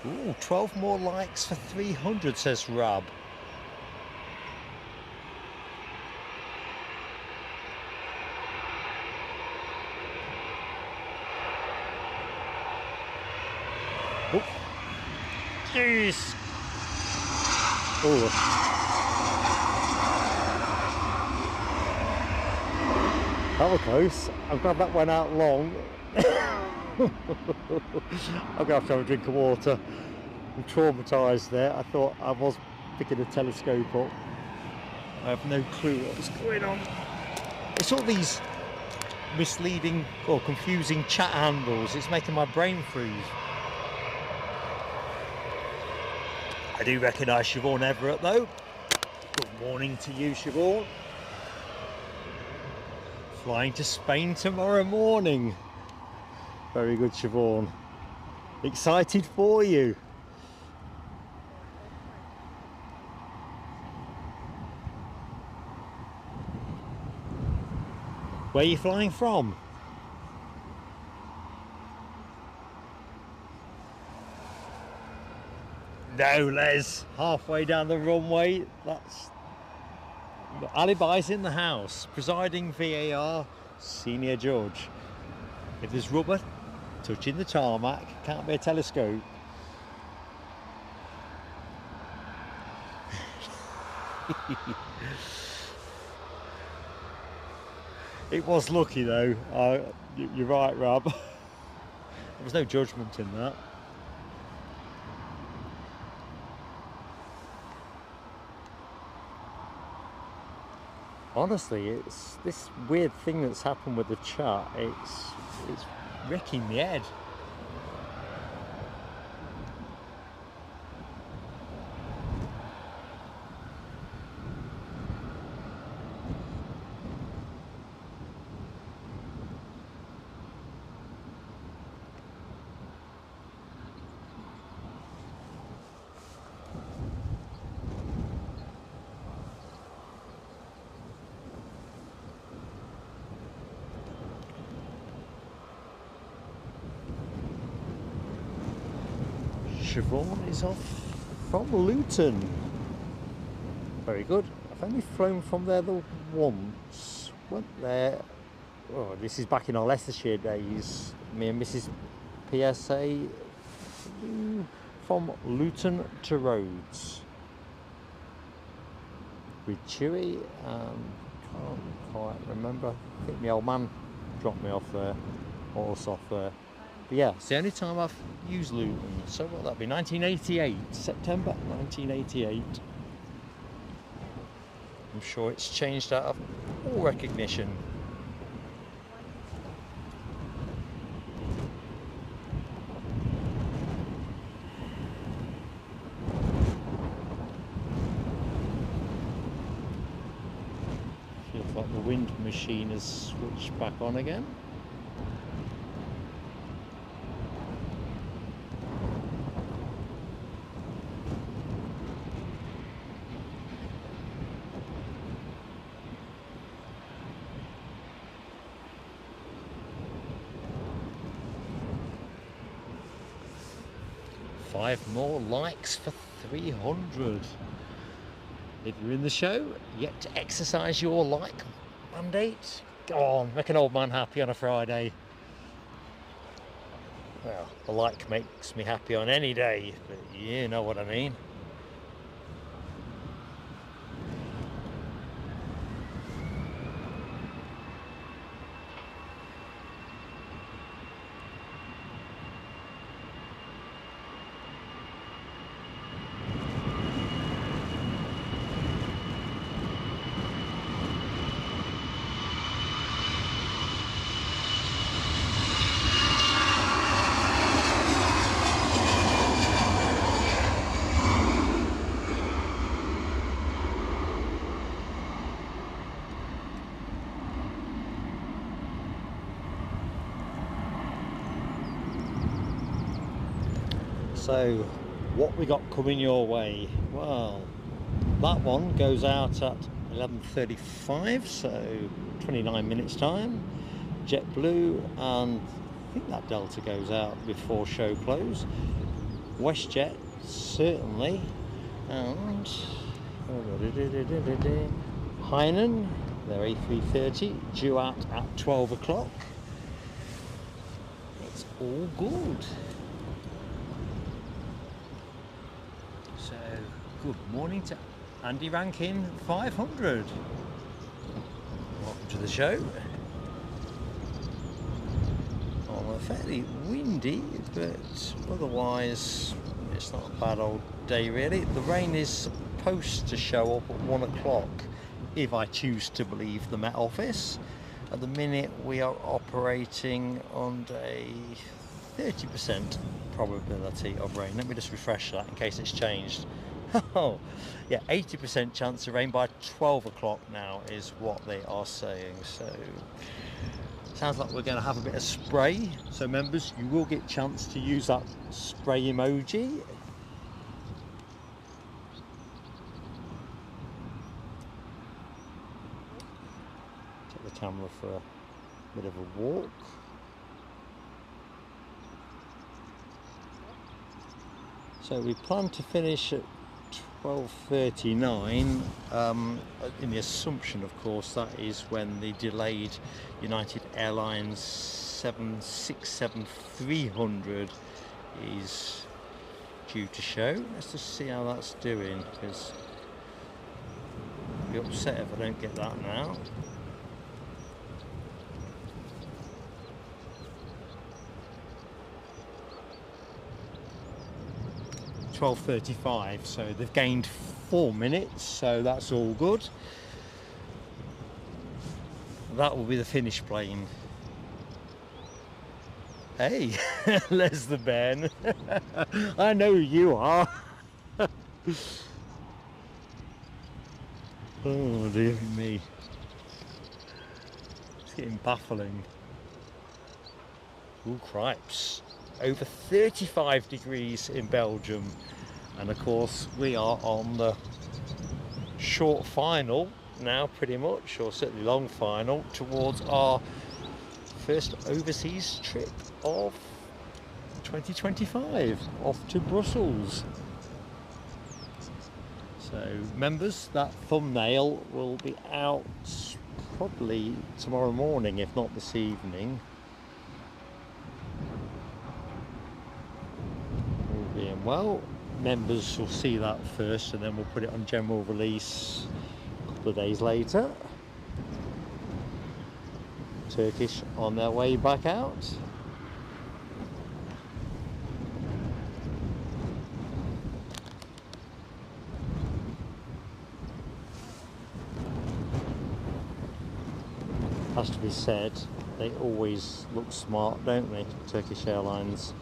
Ooh, 12 more likes for 300, says Rab. Oh, jeez. Oh. That was close. I'm glad that went out long. I'm going to have a drink of water. I'm traumatised there. I thought I was picking a telescope up. I have no clue what was going on. It's all these misleading or confusing chat handles. It's making my brain freeze. I do recognise Siobhan Everett though. Good morning to you, Siobhan. Flying to Spain tomorrow morning. Very good, Siobhan. Excited for you. Where are you flying from? No, Les. Halfway down the runway. That's The alibi's in the house. Presiding VAR, Senior Judge. If there's rubber touching the tarmac, can't be a telescope. It was lucky though. You're right, Rob. There was no judgment in that. Honestly, it's this weird thing that's happened with the chat. It's wrecking the head. Siobhan is off from Luton. Very good. I've only flown from there the once. Went there. Oh, this is back in our Leicestershire days. Me and Mrs. PSA from Luton to Rhodes with Chewy, and can't quite remember. I think my old man dropped me off there, or us off there. But yeah, it's the only time I've used Luton. So what would that be? 1988, September 1988. I'm sure it's changed out of all recognition. Feels like the wind machine has switched back on again. Five more likes for 300. If you're in the show, yet to exercise your like mandate, go on, make an old man happy on a Friday. Well, the like makes me happy on any day, but you know what I mean. So, what we got coming your way? Well, that one goes out at 11:35, so 29 minutes time. JetBlue, and I think that Delta goes out before show close. WestJet, certainly, and Hainan, their A330, due out at 12 o'clock. It's all good. So, good morning to Andy Rankin 500. Welcome to the show. Oh, fairly windy, but otherwise it's not a bad old day really. The rain is supposed to show up at 1 o'clock if I choose to believe the Met Office. At the minute we are operating on a 30% probability of rain. Let me just refresh that in case it's changed. Oh, yeah, 80% chance of rain by 12 o'clock now is what they are saying. So, sounds like we're going to have a bit of spray. So, members, you will get a chance to use that spray emoji. Take the camera for a bit of a walk. So we plan to finish at 12:39, in the assumption, of course, that is when the delayed United Airlines 767-300 is due to show. Let's just see how that's doing, because I'll be upset if I don't get that now. 12:35, so they've gained 4 minutes, so that's all good. That will be the finish plane. Hey, there's the Ben. I know who you are. Oh dear me, it's getting baffling. Ooh, cripes. Over 35 degrees in Belgium, and of course we are on the short final now, pretty much, or certainly long final, towards our first overseas trip of 2025, off to Brussels. So members, that thumbnail will be out probably tomorrow morning, if not this evening. Well, members will see that first, and then we'll put it on general release a couple of days later. Turkish on their way back out. Has to be said, they always look smart, don't they, Turkish Airlines?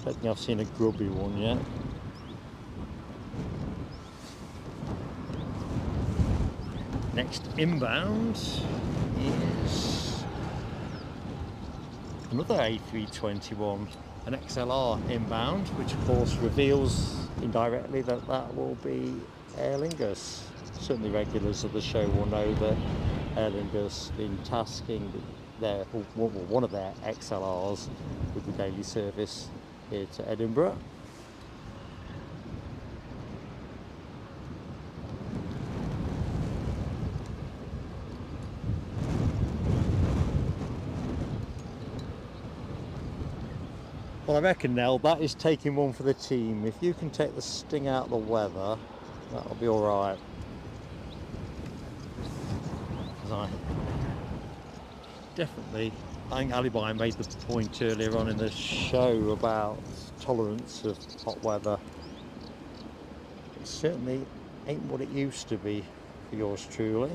I don't think I've seen a grubby one yet. Next inbound is another A321, an XLR inbound, which of course reveals indirectly that that will be Aer Lingus. Certainly regulars of the show will know that Aer Lingus been tasking their, one of their XLRs with the daily service here to Edinburgh. Well, I reckon, Nell, that is taking one for the team. If you can take the sting out of the weather, that'll be alright. I think Alibi made the point earlier on in the show about tolerance of hot weather. It certainly ain't what it used to be for yours truly.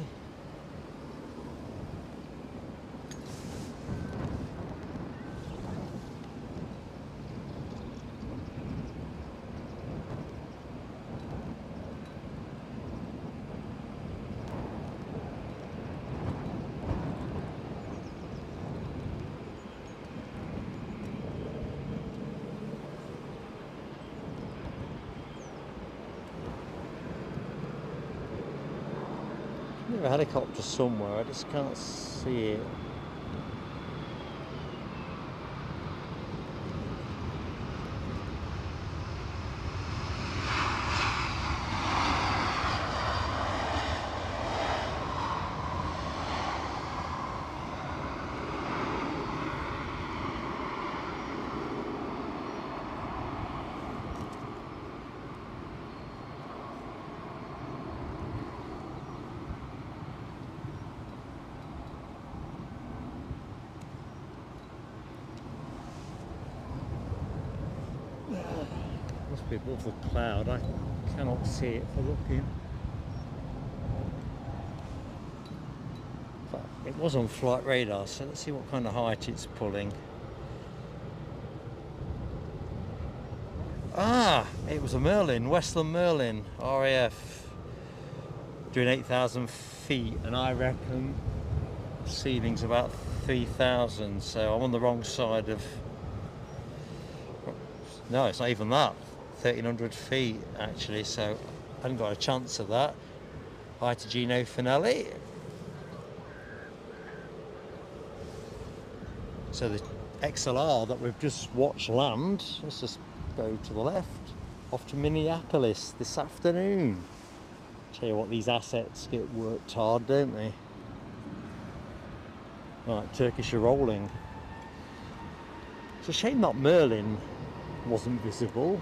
A helicopter somewhere, I just can't see it. Must be above the cloud, I cannot see it for looking. But it was on flight radar, so let's see what kind of height it's pulling. Ah, it was a Merlin, Westland Merlin, RAF, doing 8,000 feet, and I reckon the ceiling's about 3,000, so I'm on the wrong side of... No, it's not even that. 1,300 feet actually, so I haven't got a chance of that. Hi to Gino Finelli. So the XLR that we've just watched land, let's just go to the left. off to Minneapolis this afternoon. Tell you what, these assets get worked hard, don't they? Right, Turkish are rolling. It's a shame that Merlin wasn't visible.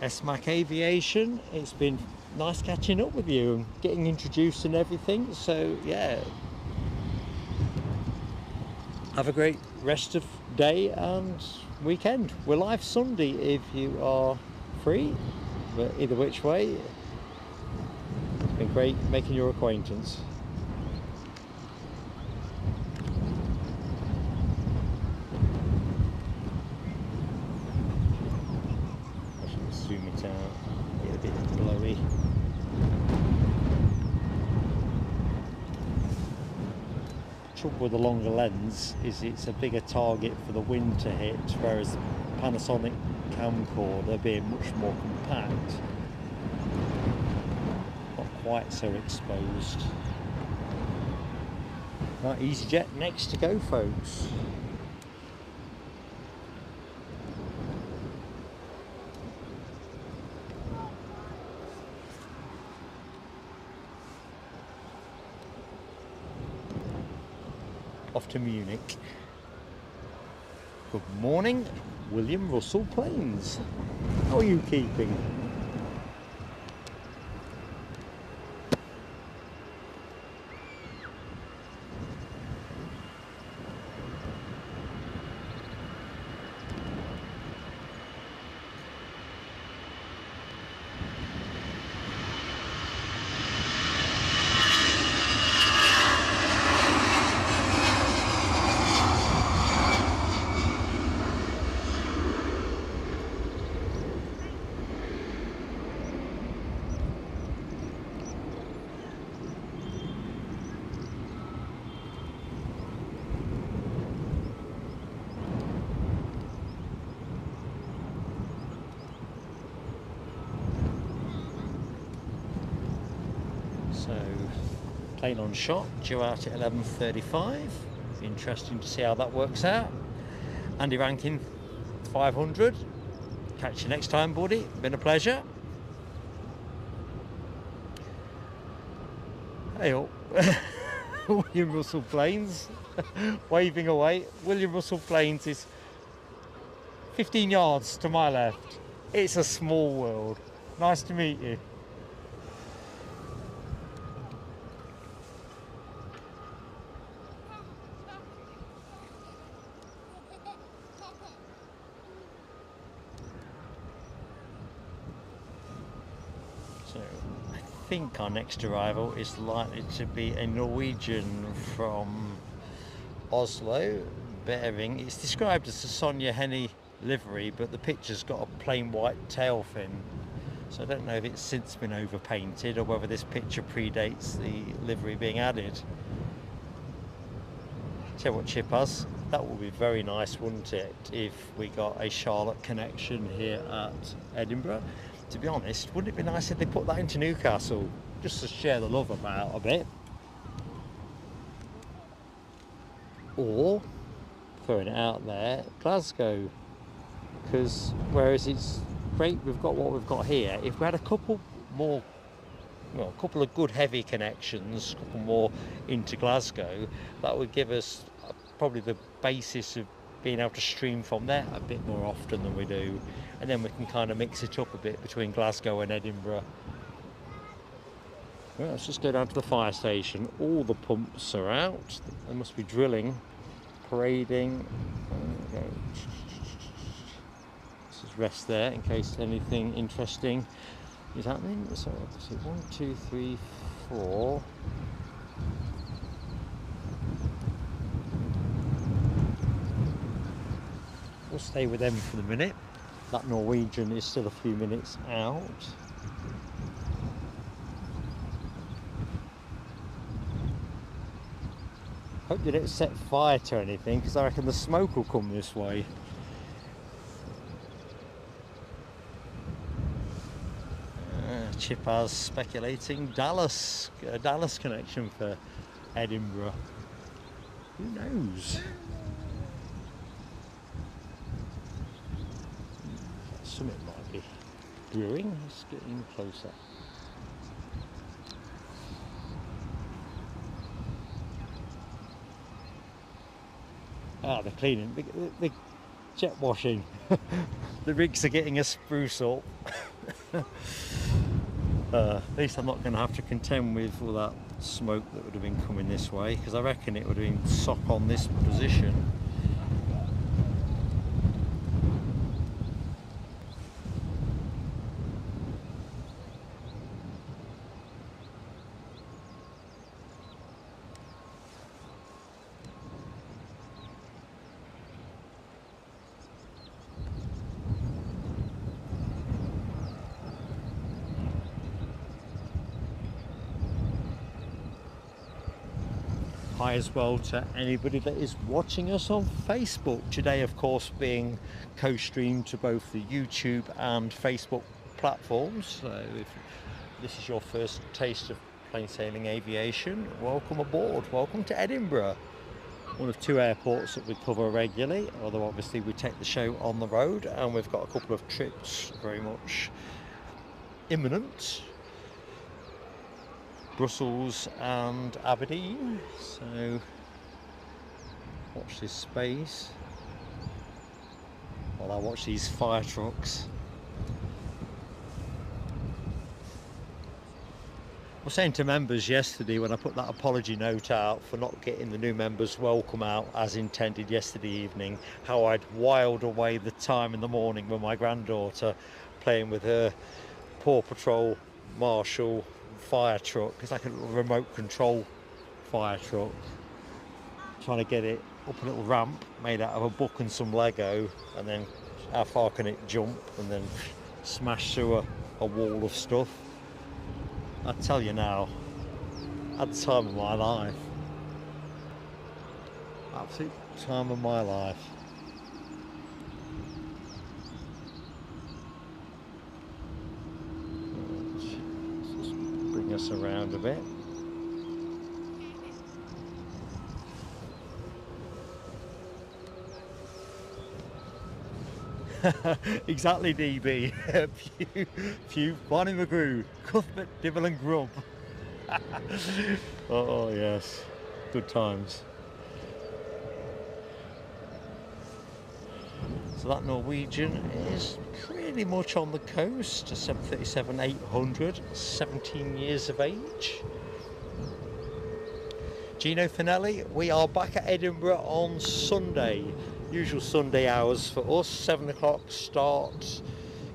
SMAC Aviation, it's been nice catching up with you and getting introduced and everything, so yeah, have a great rest of day and weekend. We're live Sunday if you are free, but either which way, it's been great making your acquaintance. Zoom it out, get a bit blowy. Trouble with the longer lens is it's a bigger target for the wind to hit, whereas the Panasonic camcorder, being much more compact, not quite so exposed. Right, EasyJet next to go, folks. Off to Munich. Good morning, William Russell Planes. How are you keeping? Plane on shot, due out at 11:35. Interesting to see how that works out. Andy Rankin, 500. Catch you next time, buddy. Been a pleasure. Hey up. William Russell Planes, waving away. William Russell Planes is 15 yards to my left. It's a small world. Nice to meet you. So I think our next arrival is likely to be a Norwegian from Oslo, bearing, it's described as a Sonia Henny livery, but the picture's got a plain white tail fin. So I don't know if it's since been overpainted or whether this picture predates the livery being added. Tell you what, Chippers, that would be very nice, wouldn't it, if we got a Charlotte connection here at Edinburgh. To be honest, wouldn't it be nice if they put that into Newcastle, just to share the love about a bit? Or, throwing it out there, Glasgow. Because whereas it's great we've got what we've got here, if we had a couple more, well, a couple of good heavy connections, a couple more into Glasgow, that would give us probably the basis of being able to stream from there a bit more often than we do, and then we can kind of mix it up a bit between Glasgow and Edinburgh. Well, let's just go down to the fire station. All the pumps are out. They must be drilling, parading. Okay. rest there in case anything interesting is happening. So obviously 1, 2, 3, 4. We'll stay with them for the minute. That Norwegian is still a few minutes out. Hope they don't set fire to anything, because I reckon the smoke will come this way. Chipaz speculating Dallas, a Dallas connection for Edinburgh. Who knows? Something might be brewing. It's getting closer. Ah, they're cleaning, they're jet washing. The rigs are getting a spruce up. At least I'm not going to have to contend with all that smoke that would have been coming this way, because I reckon it would have been sock on this position. Hi as well to anybody that is watching us on Facebook. Today, of course, being co-streamed to both the YouTube and Facebook platforms. So if this is your first taste of plain sailing aviation, welcome aboard. Welcome to Edinburgh, one of 2 airports that we cover regularly, although obviously we take the show on the road, and we've got a couple of trips very much imminent. Brussels and Aberdeen, so watch this space while I watch these fire trucks. I was saying to members yesterday when I put that apology note out for not getting the new members welcome out as intended yesterday evening, how I'd wiled away the time in the morning with my granddaughter playing with her Paw Patrol Marshall fire truck. It's like a little remote control fire truck, trying to get it up a little ramp made out of a book and some Lego, and then how far can it jump and then smash through a wall of stuff. I tell you now, at the time of my life, absolute time of my life. Us around a bit. Exactly, DB. Few Barney McGrew, Cuthbert, Dibble and Grub. Oh yes, good times. So that Norwegian is pretty much on the coast, a 737-800, 17 years of age. Gino Finelli, we are back at Edinburgh on Sunday. Usual Sunday hours for us, 7 o'clock start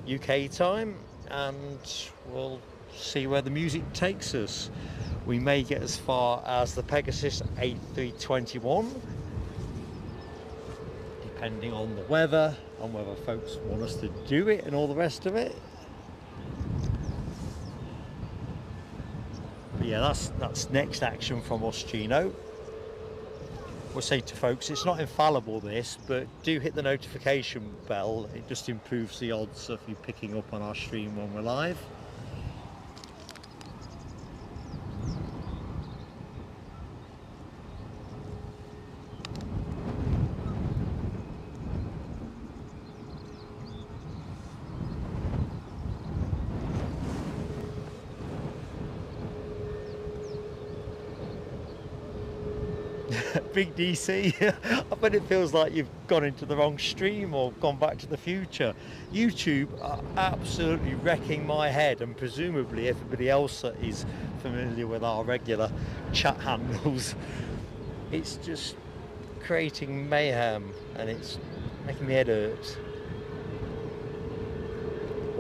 UK time, and we'll see where the music takes us. We may get as far as the Pegasus 8321. Depending on the weather and whether folks want us to do it and all the rest of it. But yeah, that's next action from us, Gino. We'll say to folks, it's not infallible this, but do hit the notification bell. It just improves the odds of you picking up on our stream when we're live. Big DC, I bet it feels like you've gone into the wrong stream or gone back to the future. YouTube are absolutely wrecking my head, and presumably everybody else that is familiar with our regular chat handles. It's just creating mayhem and it's making my head hurt.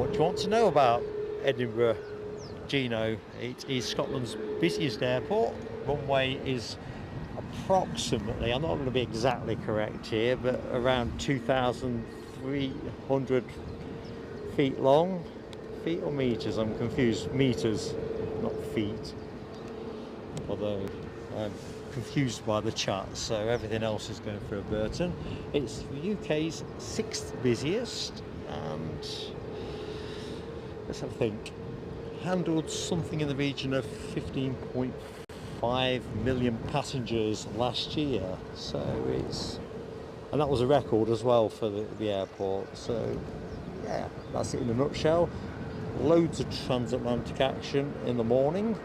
What do you want to know about Edinburgh, Gino? It is Scotland's busiest airport. Runway is approximately, I'm not going to be exactly correct here, but around 2,300 feet long. Feet or meters? I'm confused. Meters, not feet. Although I'm confused by the chart, so everything else is going through a Burton. It's the UK's 6th busiest, and let's have a think. Handled something in the region of 15.5 million passengers last year, so it's, and that was a record as well for the airport. So yeah, that's it in a nutshell. Loads of transatlantic action in the morning.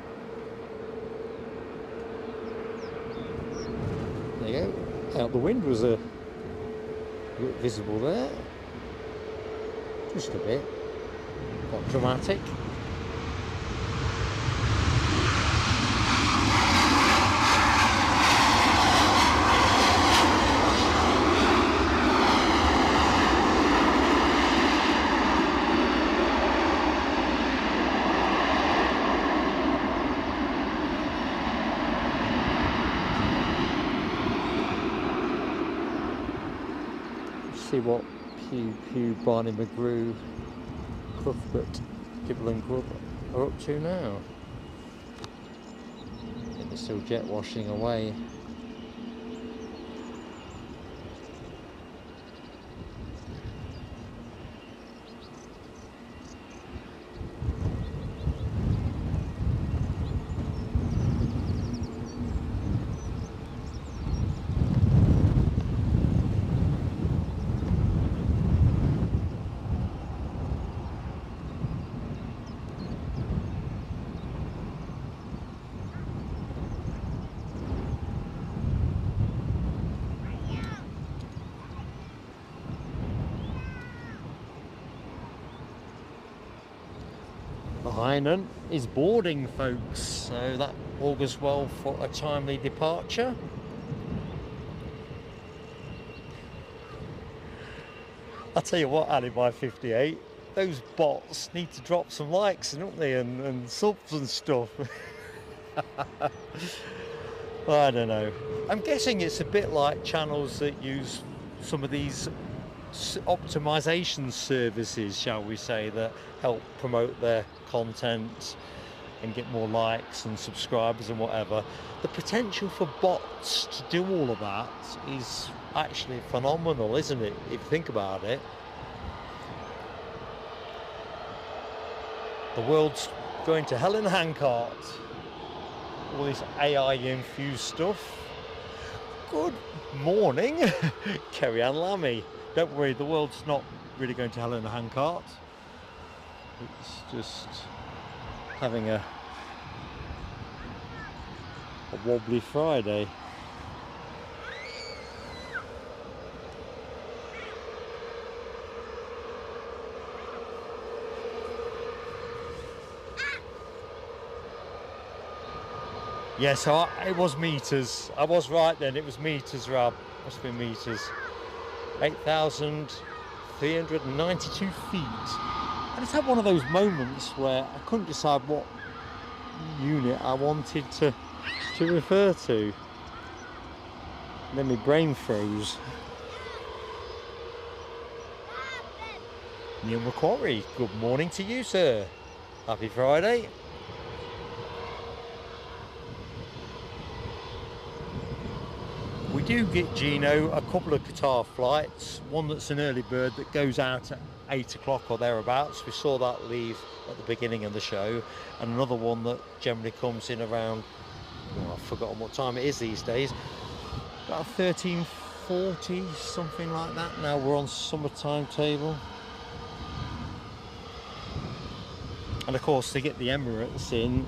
There you go. Out the wind was a bit visible there, just a bit, not dramatic. See what Pew, Barney McGrew, Cuthbert, Gibble and Grub are up to now. I think they're still jet washing away. Hainan is boarding, folks, so that augurs well for a timely departure. I'll tell you what, Ali, by 58, those bots need to drop some likes, don't they, and subs and stuff. I don't know. I'm guessing it's a bit like channels that use some of these optimization services, shall we say, that help promote their content and get more likes and subscribers and whatever. The potential for bots to do all of that is actually phenomenal, isn't it, if you think about it? The world's going to hell in a handcart. All this AI infused stuff. Good morning, Kerry Ann Lammy. Don't worry, the world's not really going to hell in a handcart. It's just having a wobbly Friday. Yeah, so it was meters. I was right then, it was meters, Rab. Must have been meters. 8,392 feet. I just had one of those moments where I couldn't decide what unit I wanted to refer to. And then my brain froze. Neil Macquarie, good morning to you, sir. Happy Friday. We do get, Gino, a couple of Qatar flights, one that's an early bird that goes out at 8 o'clock or thereabouts. We saw that leave at the beginning of the show, and another one that generally comes in around, oh, I've forgotten what time it is these days, about 13:40, something like that. Now we're on summer timetable. And of course they get the Emirates in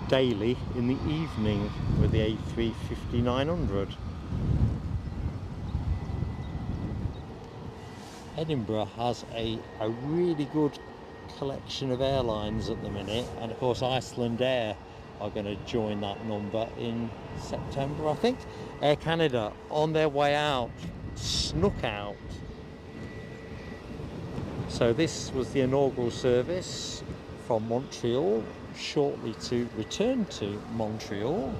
daily in the evening with the A350-900. Edinburgh has a really good collection of airlines at the minute, and of course Iceland Air are going to join that number in September, I think. Air Canada on their way out, snuck out. So this was the inaugural service from Montreal, shortly to return to Montreal.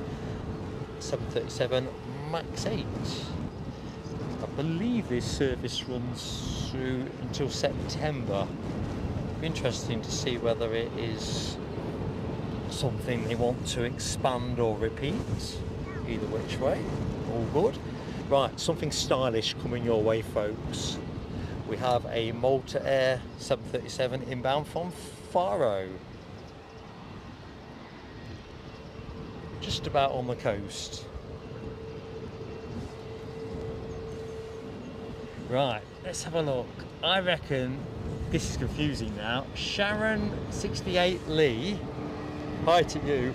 737 MAX 8. I believe this service runs through until September. Interesting to see whether it is something they want to expand or repeat. Either which way, all good. Right, something stylish coming your way, folks. We have a Malta Air 737 inbound from Faro. Just about on the coast. Right, let's have a look. I reckon this is confusing now. Sharon 68 Lee, hi to you.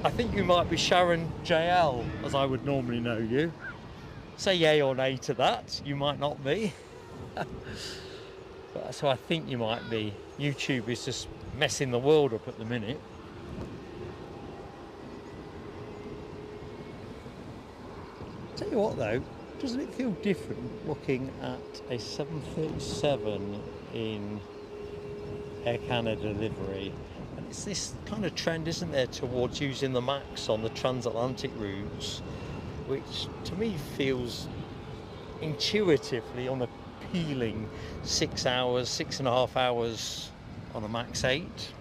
I think you might be Sharon JL, as I would normally know you. Say yay or nay to that. You might not be. So I think you might be. YouTube is just messing the world up at the minute. Tell you what though, doesn't it feel different looking at a 737 in Air Canada livery? And it's this kind of trend, isn't there, towards using the MAX on the transatlantic routes, which to me feels intuitively unappealing. 6 hours, 6.5 hours on a MAX 8.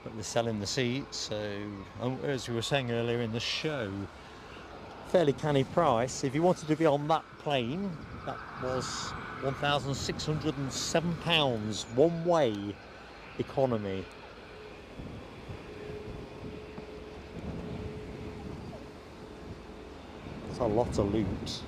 But they're selling the seats, so as we were saying earlier in the show, fairly canny price. If you wanted to be on that plane, that was £1,607 one way economy. That's a lot of loot.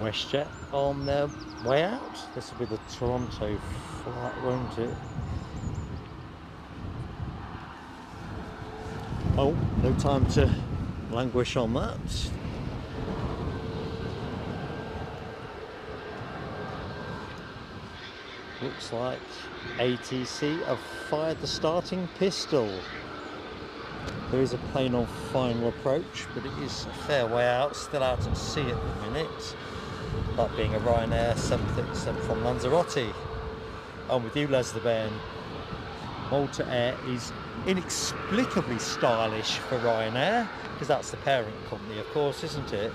WestJet on their way out. This will be the Toronto flight, won't it? Oh, no time to languish on that. Looks like ATC have fired the starting pistol. There is a plane on final approach, but it is a fair way out, still out at sea at the minute. That being a Ryanair 737 from Lanzarote. I'm with you, Les the Ben. Malta Air is inexplicably stylish for Ryanair, because that's the parent company, of course, isn't it?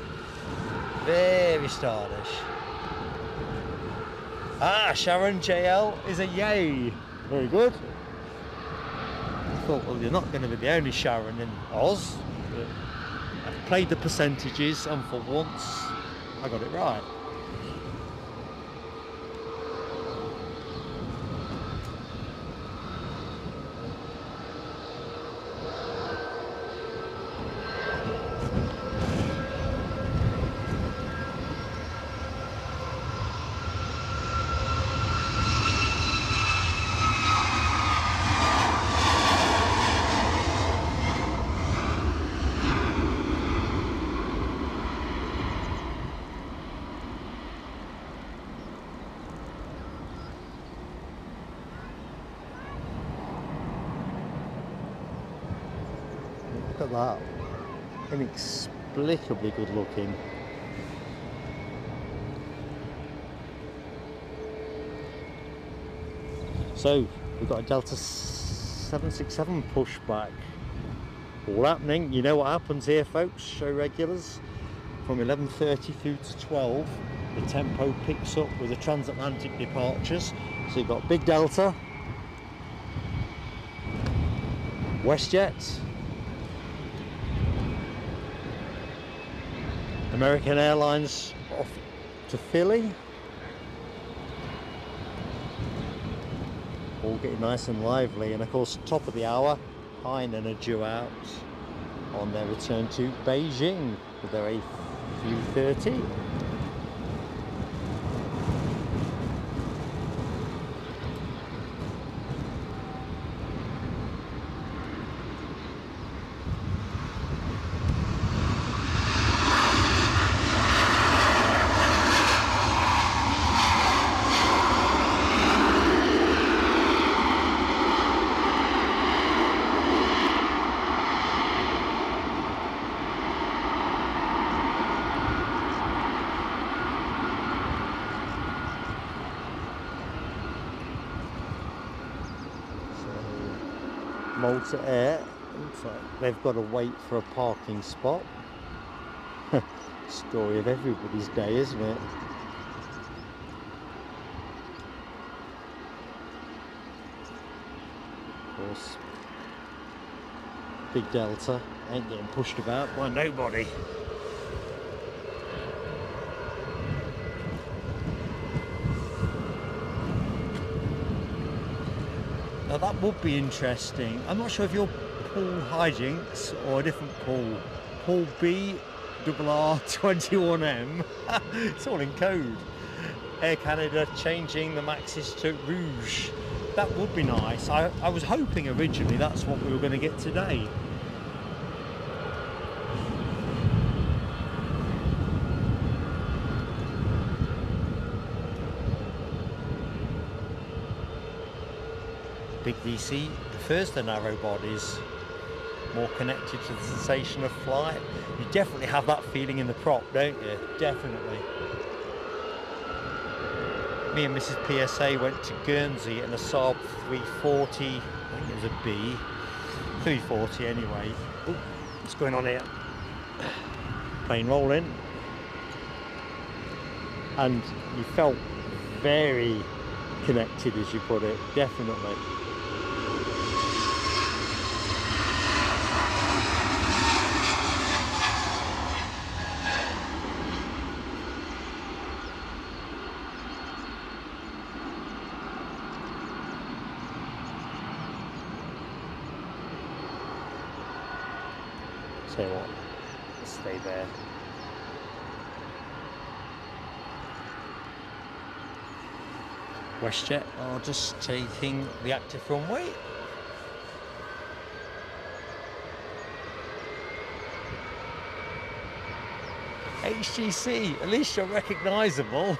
Very stylish. Ah, Sharon JL is a yay. Very good. I thought, well, you're not going to be the only Sharon in Oz. But I've played the percentages, and for once, I got it right. Look at that, inexplicably good looking. So we've got a Delta 767 pushback. All happening. You know what happens here, folks, show regulars. From 11:30 through to 12, the tempo picks up with the transatlantic departures. So you've got Big Delta, American Airlines off to Philly. All getting nice and lively, and of course top of the hour, Hainan are due out on their return to Beijing with their A330. Malta Air, looks like they've got to wait for a parking spot. Story of everybody's day, isn't it? Of course, Big Delta ain't getting pushed about by nobody. Now that would be interesting. I'm not sure if you're Paul Hijinks or a different Paul. Paul B RR21M. It's all in code. Air Canada changing the Maxis to Rouge. That would be nice. I was hoping originally that's what we were going to get today. Big DC prefers the narrow bodies, more connected to the sensation of flight. You definitely have that feeling in the prop, don't you? Definitely. Me and Mrs. PSA went to Guernsey in a Saab 340, I think it was a B, 340 anyway. Ooh, what's going on here? Plane rolling. And you felt very connected, as you put it, definitely. Tell you what, let's stay there. WestJet are just taking the active runway. HGC, at least you're recognisable.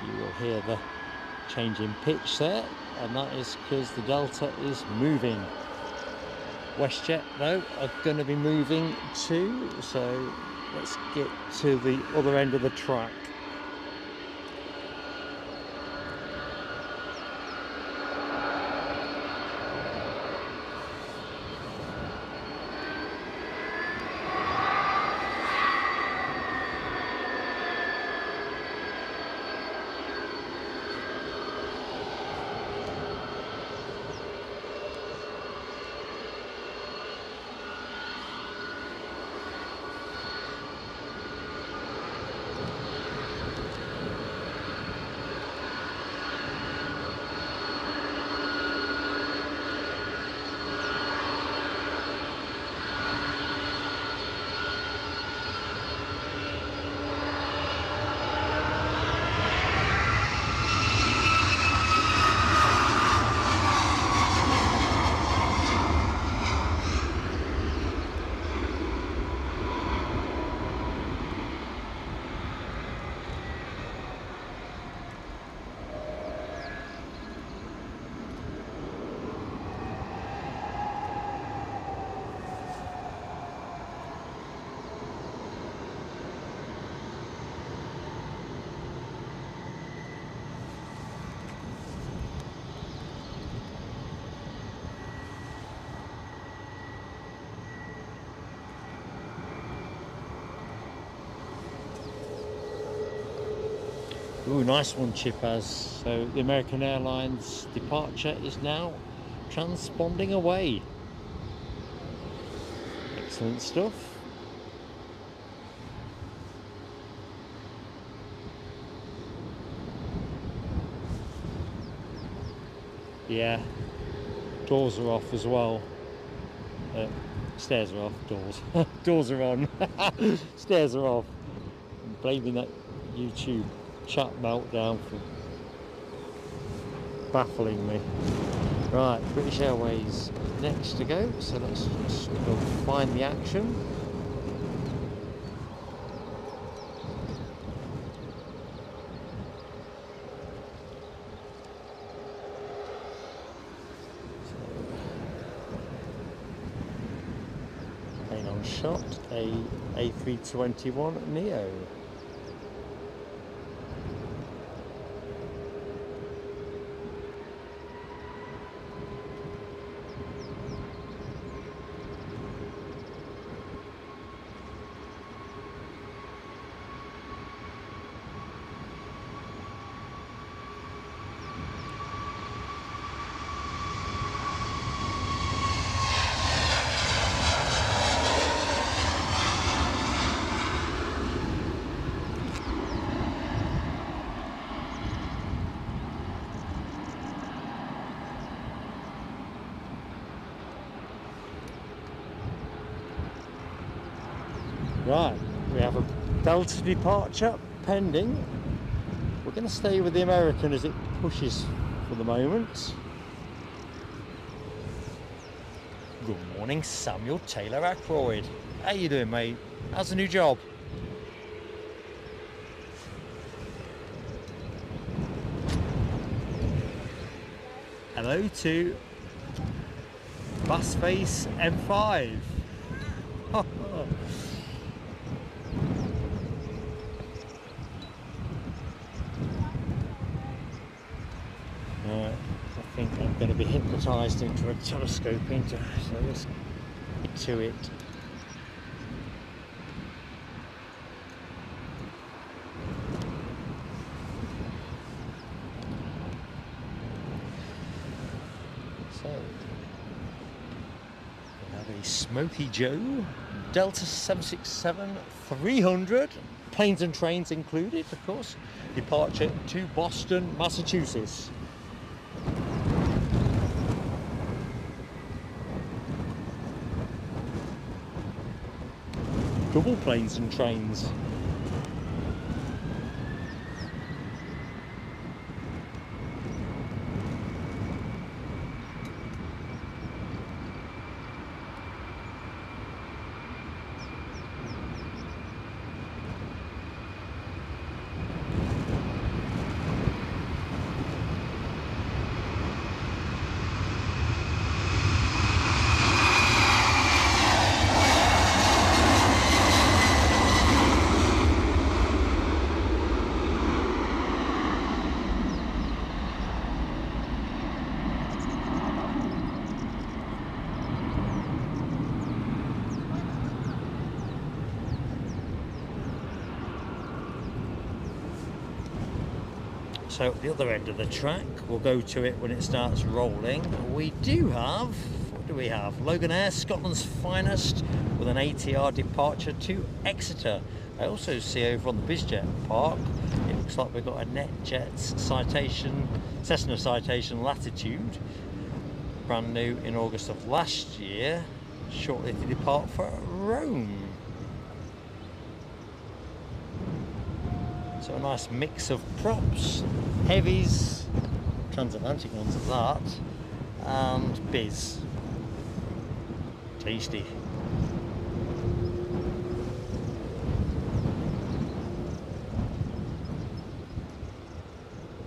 You will hear the change in pitch there, and that is because the Delta is moving. WestJet though are going to be moving too, so let's get to the other end of the track. Ooh, nice one, Chipaz. So the American Airlines departure is now transponding away. Excellent stuff. Yeah, doors are off as well. Stairs are off, doors. Doors are on. Stairs are off. I'm blaming that YouTube chat meltdown for baffling me. Right, British Airways next to go, so let's just go find the action. Plane on shot, A321 Neo. Right, we have a Delta departure pending. We're going to stay with the American as it pushes for the moment. Good morning, Samuel Taylor Ackroyd. How you doing, mate? How's the new job? Hello to Bassface M5. I think I'm going to be hypnotised into a telescoping, so let's get to it. So we have a Smoky Joe Delta 767-300, planes and trains included, of course. Departure to Boston, Massachusetts. Double planes and trains. So at the other end of the track, we'll go to it when it starts rolling. We do have, what do we have? Loganair, Scotland's finest, with an ATR departure to Exeter. I also see over on the BizJet park, it looks like we've got a NetJet citation, Cessna citation Latitude, brand new in August of last year, shortly to depart for Rome. So a nice mix of props, heavies, transatlantic ones at that, and biz. Tasty.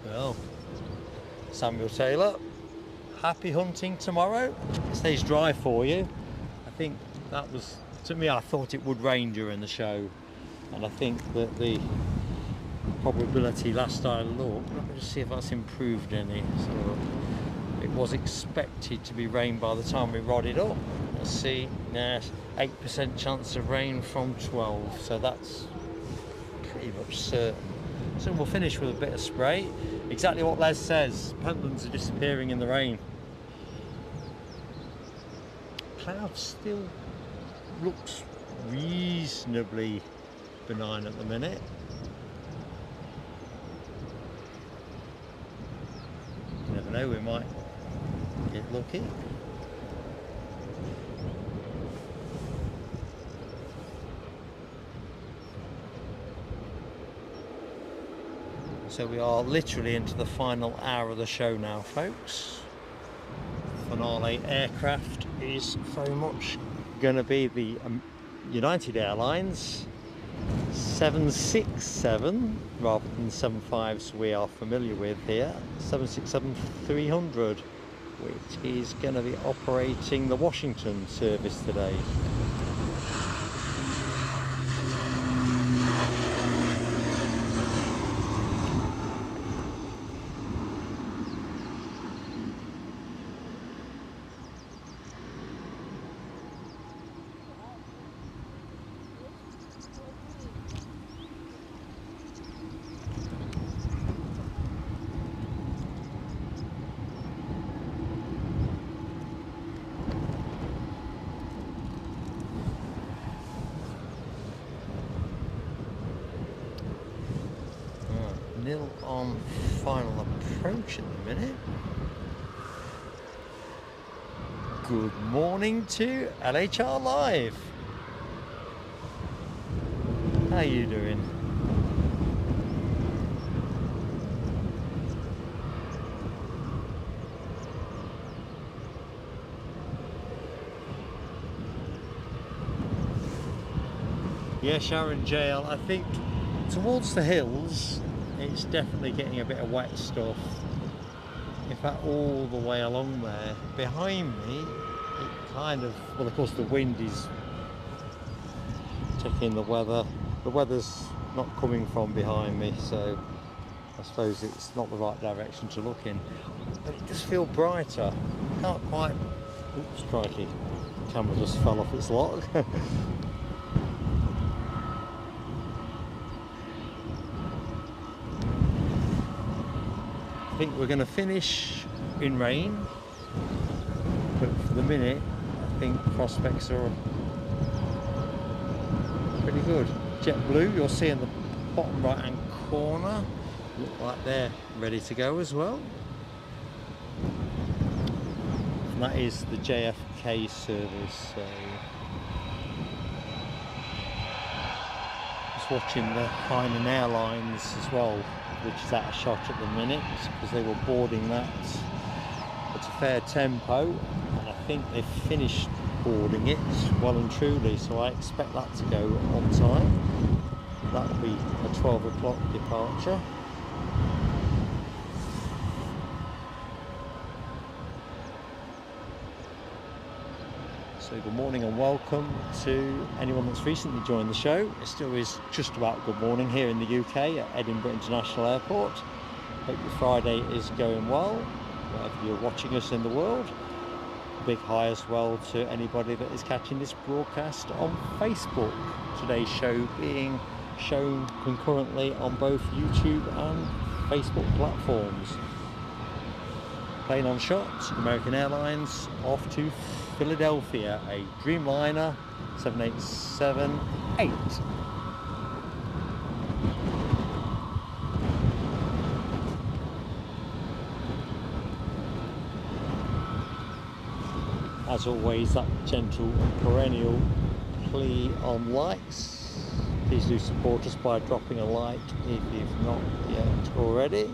Well, Samuel Taylor, happy hunting tomorrow. It stays dry for you. I think that was, to me, I thought it would rain during the show, and I think that the probability last I looked, let me just see if that's improved any. So it was expected to be rain by the time we rodded up. Let's see, now 8% chance of rain from 12, so that's pretty much certain. So we'll finish with a bit of spray. Exactly what Les says, Pentlands are disappearing in the rain. Cloud still looks reasonably benign at the minute. You never know, we might get lucky. So we are literally into the final hour of the show now, folks. Finale aircraft is very much going to be the United Airlines 767 rather than 75s we are familiar with here. 767-300, which is going to be operating the Washington service today. Nil on final approach at the minute. Good morning to LHR Live. How you doing? Yeah, Sharon JL, I think towards the hills it's definitely getting a bit of wet stuff. In fact, all the way along there. Behind me, it kind of, well, of course the wind is taking the weather. The weather's not coming from behind me, so I suppose it's not the right direction to look in. But it does feel brighter. Can't quite, oops, crikey, the camera just fell off its lock. I think we're going to finish in rain, but for the minute I think prospects are pretty good. JetBlue, you'll see in the bottom right hand corner, look like they're ready to go as well. And that is the JFK service. So just watching the Ryanair Airlines as well, which is out of shot at the minute because they were boarding that at a fair tempo, and I think they've finished boarding it well and truly, so I expect that to go on time. That will be a 12 o'clock departure. So good morning and welcome to anyone that's recently joined the show. It still is just about good morning here in the UK at Edinburgh International Airport. Hope your Friday is going well, wherever you're watching us in the world. Big hi as well to anybody that is catching this broadcast on Facebook. Today's show being shown concurrently on both YouTube and Facebook platforms. Plane on shot, American Airlines off to Philadelphia, a Dreamliner 787-8. As always, that gentle perennial plea on likes. Please do support us by dropping a like if you've not yet already.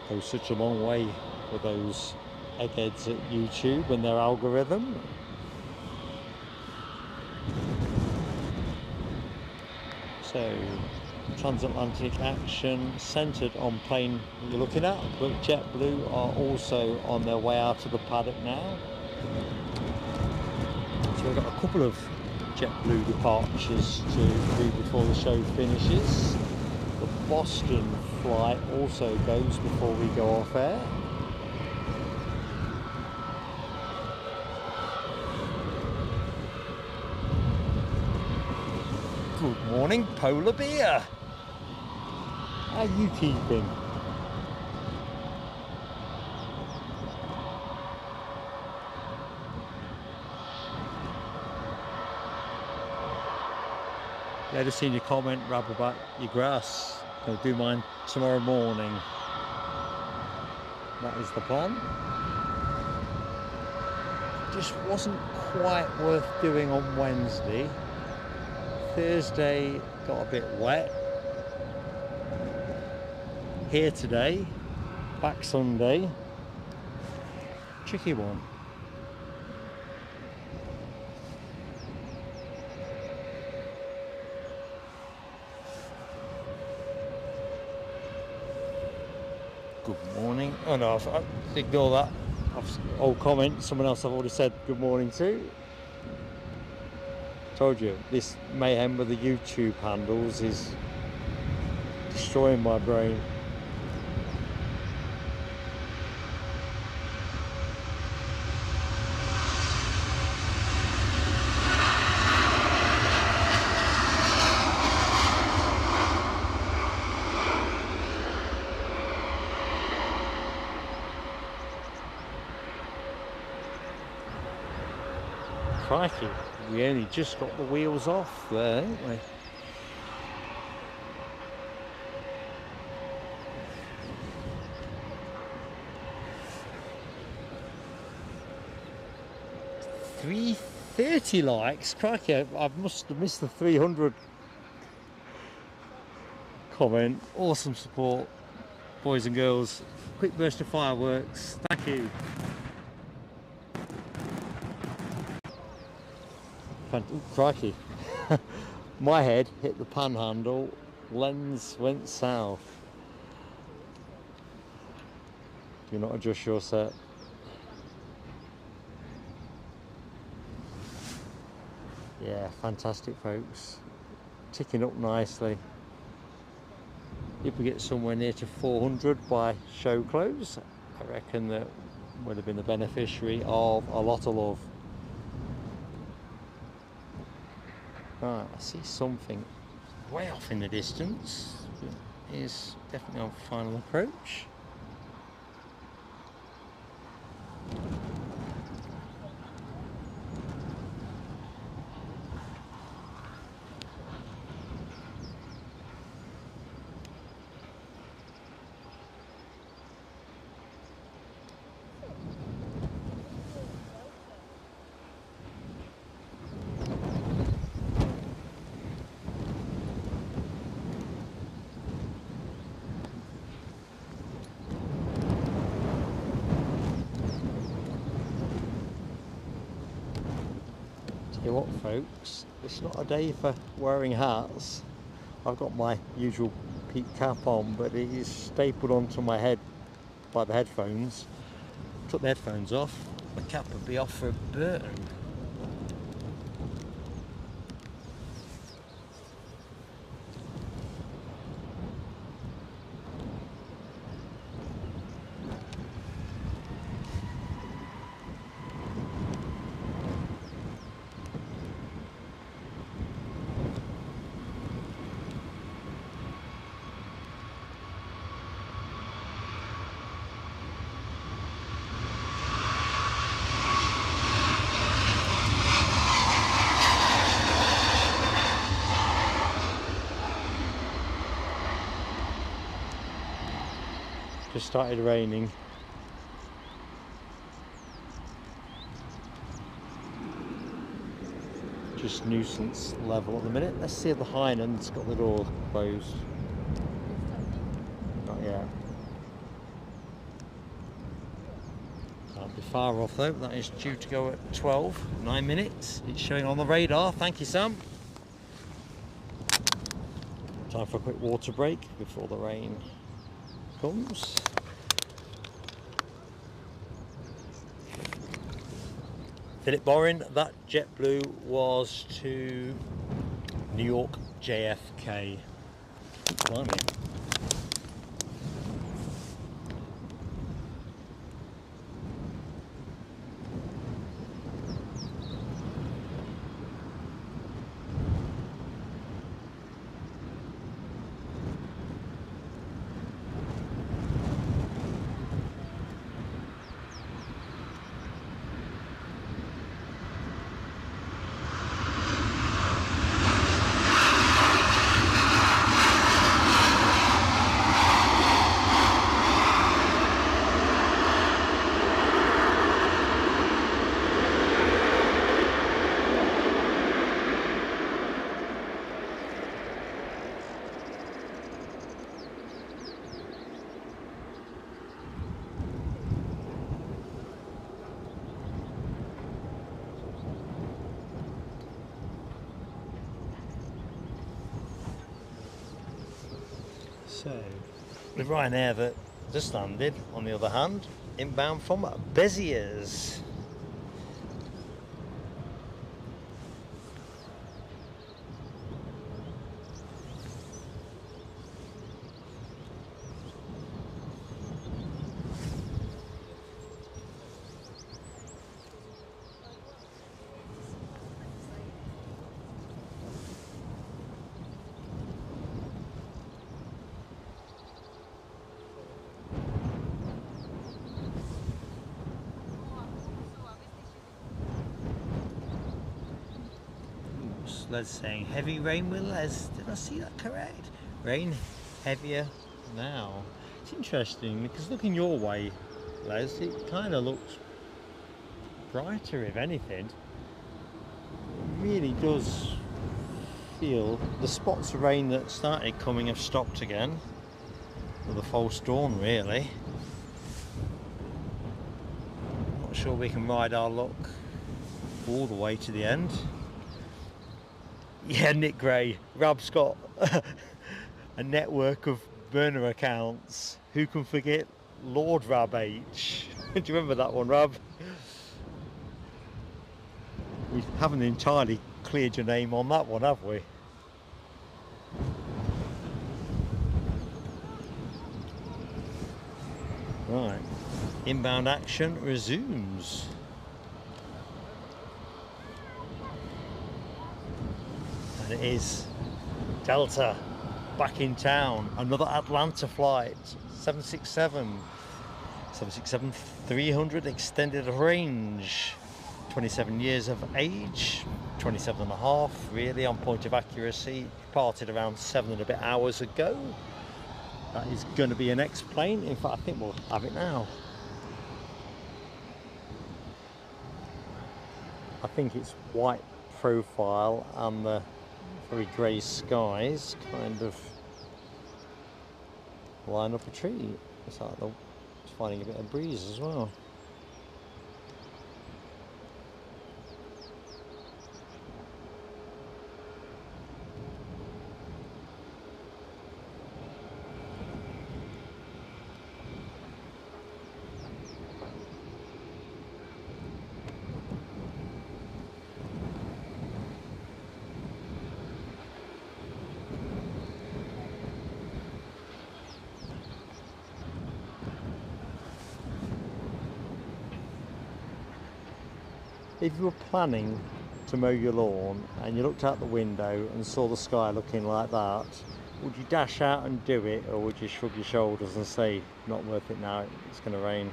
Goes such a long way for those eggheads at YouTube and their algorithm. So transatlantic action centered on plane you're looking at, but JetBlue are also on their way out of the paddock now. So we've got a couple of JetBlue departures to do before the show finishes. The Boston flight also goes before we go off air. Good morning, Polar Bear. How you keeping? Yeah, just seen your comment, rab about your grass. I'll do mine tomorrow morning. That is the plan. Just wasn't quite worth doing on Wednesday. Thursday got a bit wet. Here today, back Sunday. Tricky one. Good morning. Oh no, ignore that. Old comment, someone else I've already said good morning to. Told you, this mayhem with the YouTube handles is destroying my brain. Crikey, we only just got the wheels off there, haven't we? $330 likes, crikey, I must have missed the 300 comment. Awesome support, boys and girls. Quick burst of fireworks, thank you. Ooh, crikey. My head hit the panhandle, lens went south. Do not adjust your set. Yeah, fantastic folks. Ticking up nicely. If we get somewhere near to 400 by show close, I reckon that would have been the beneficiary of a lot of love. Right, I see something way off in the distance. It is definitely on final approach. Tell you what folks, it's not a day for wearing hats. I've got my usual peak cap on, but it is stapled onto my head by the headphones. Took the headphones off, the cap would be off for a burn. Just started raining. Just nuisance level at the minute. Let's see if the Heinen's got the door closed. Not yet. Can't be far off though. That is due to go at 12, 9 minutes. It's showing on the radar. Thank you, Sam. Time for a quick water break before the rain comes. Philip Borin, that JetBlue was to New York JFK. Blimey. So, the Ryanair that just landed, on the other hand, inbound from Busiest. Les saying heavy rain with Les. Did I see that correct? Rain heavier now. It's interesting because looking your way, Les, it kind of looks brighter if anything. It really does feel the spots of rain that started coming have stopped again. With a false dawn really. Not sure we can ride our luck all the way to the end. Yeah, Nick Gray, Rab's got a network of burner accounts. Who can forget Lord Rab H? Do you remember that one, Rab? We haven't entirely cleared your name on that one, have we? Right, inbound action resumes. And it is Delta back in town. Another Atlanta flight, 767-300 extended range. 27 years of age, 27 and a half really on point of accuracy. Departed around 7 and a bit hours ago. That is going to be an next plane. In fact, I think we'll have it now. I think it's white profile and the very grey skies kind of line up a tree. It's like it's finding a bit of breeze as well. If you were planning to mow your lawn and you looked out the window and saw the sky looking like that, would you dash out and do it, or would you shrug your shoulders and say, not worth it now, it's going to rain?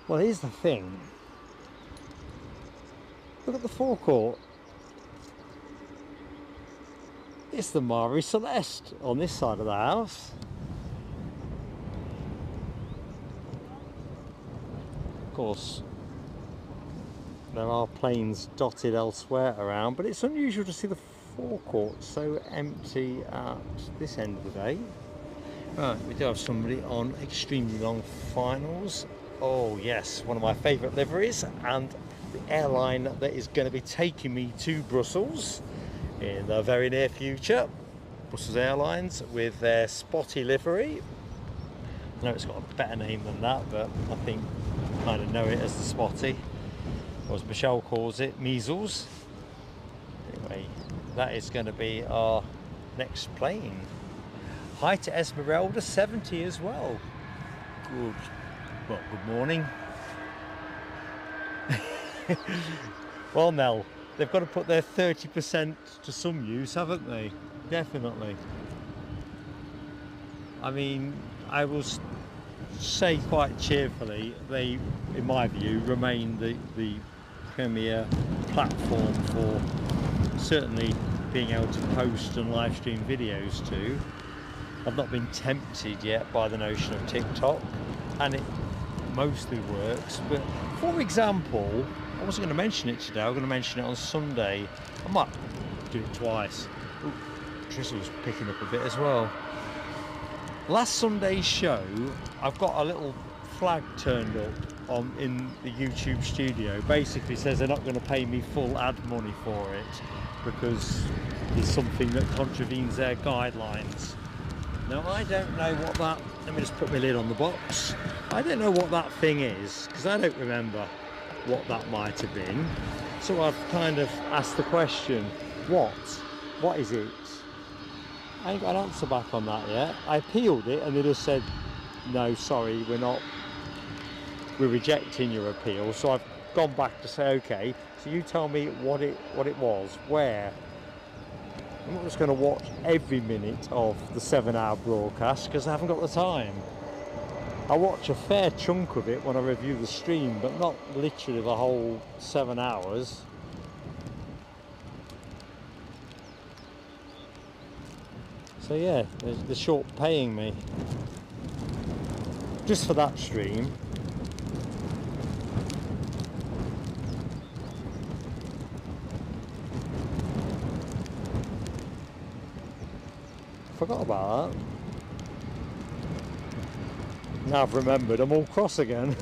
Well, here's the thing. Look at the forecourt. It's the Marie Celeste on this side of the house. Of course, there are planes dotted elsewhere around, but it's unusual to see the forecourt so empty at this end of the day. Right, we do have somebody on extremely long finals. Oh yes, one of my favourite liveries, and the airline that is going to be taking me to Brussels in the very near future. Brussels Airlines with their spotty livery. I know it's got a better name than that, but I think I kind of know it as the spotty, or as Michelle calls it, measles. Anyway, that is going to be our next plane. Hi to Esmeralda 70 as well. Good. Well, good morning. Well, Nell, they've got to put their 30% to some use, haven't they? Definitely. I mean, I will say quite cheerfully, they, in my view, remain the premier platform for certainly being able to post and live stream videos to. I've not been tempted yet by the notion of TikTok, and it mostly works. But for example, I wasn't going to mention it today, I'm going to mention it on Sunday. I might do it twice. Ooh, Drizzle's picking up a bit as well. Last Sunday's show, I've got a little flag turned up in the YouTube studio. Basically says they're not going to pay me full ad money for it because it's something that contravenes their guidelines. Now I don't know what that, let me just put my lid on the box. I don't know what that thing is because I don't remember what that might have been. So I've kind of asked the question, what is it? I ain't got an answer back on that yet. I appealed it and they just said, no, sorry, we're rejecting your appeal. So I've gone back to say, okay, so you tell me what it was, where. I'm not just going to watch every minute of the 7-hour broadcast because I haven't got the time. I watch a fair chunk of it when I review the stream, but not literally the whole 7 hours. So yeah, they're short paying me just for that stream. Forgot about that. Now I've remembered, I'm all cross again.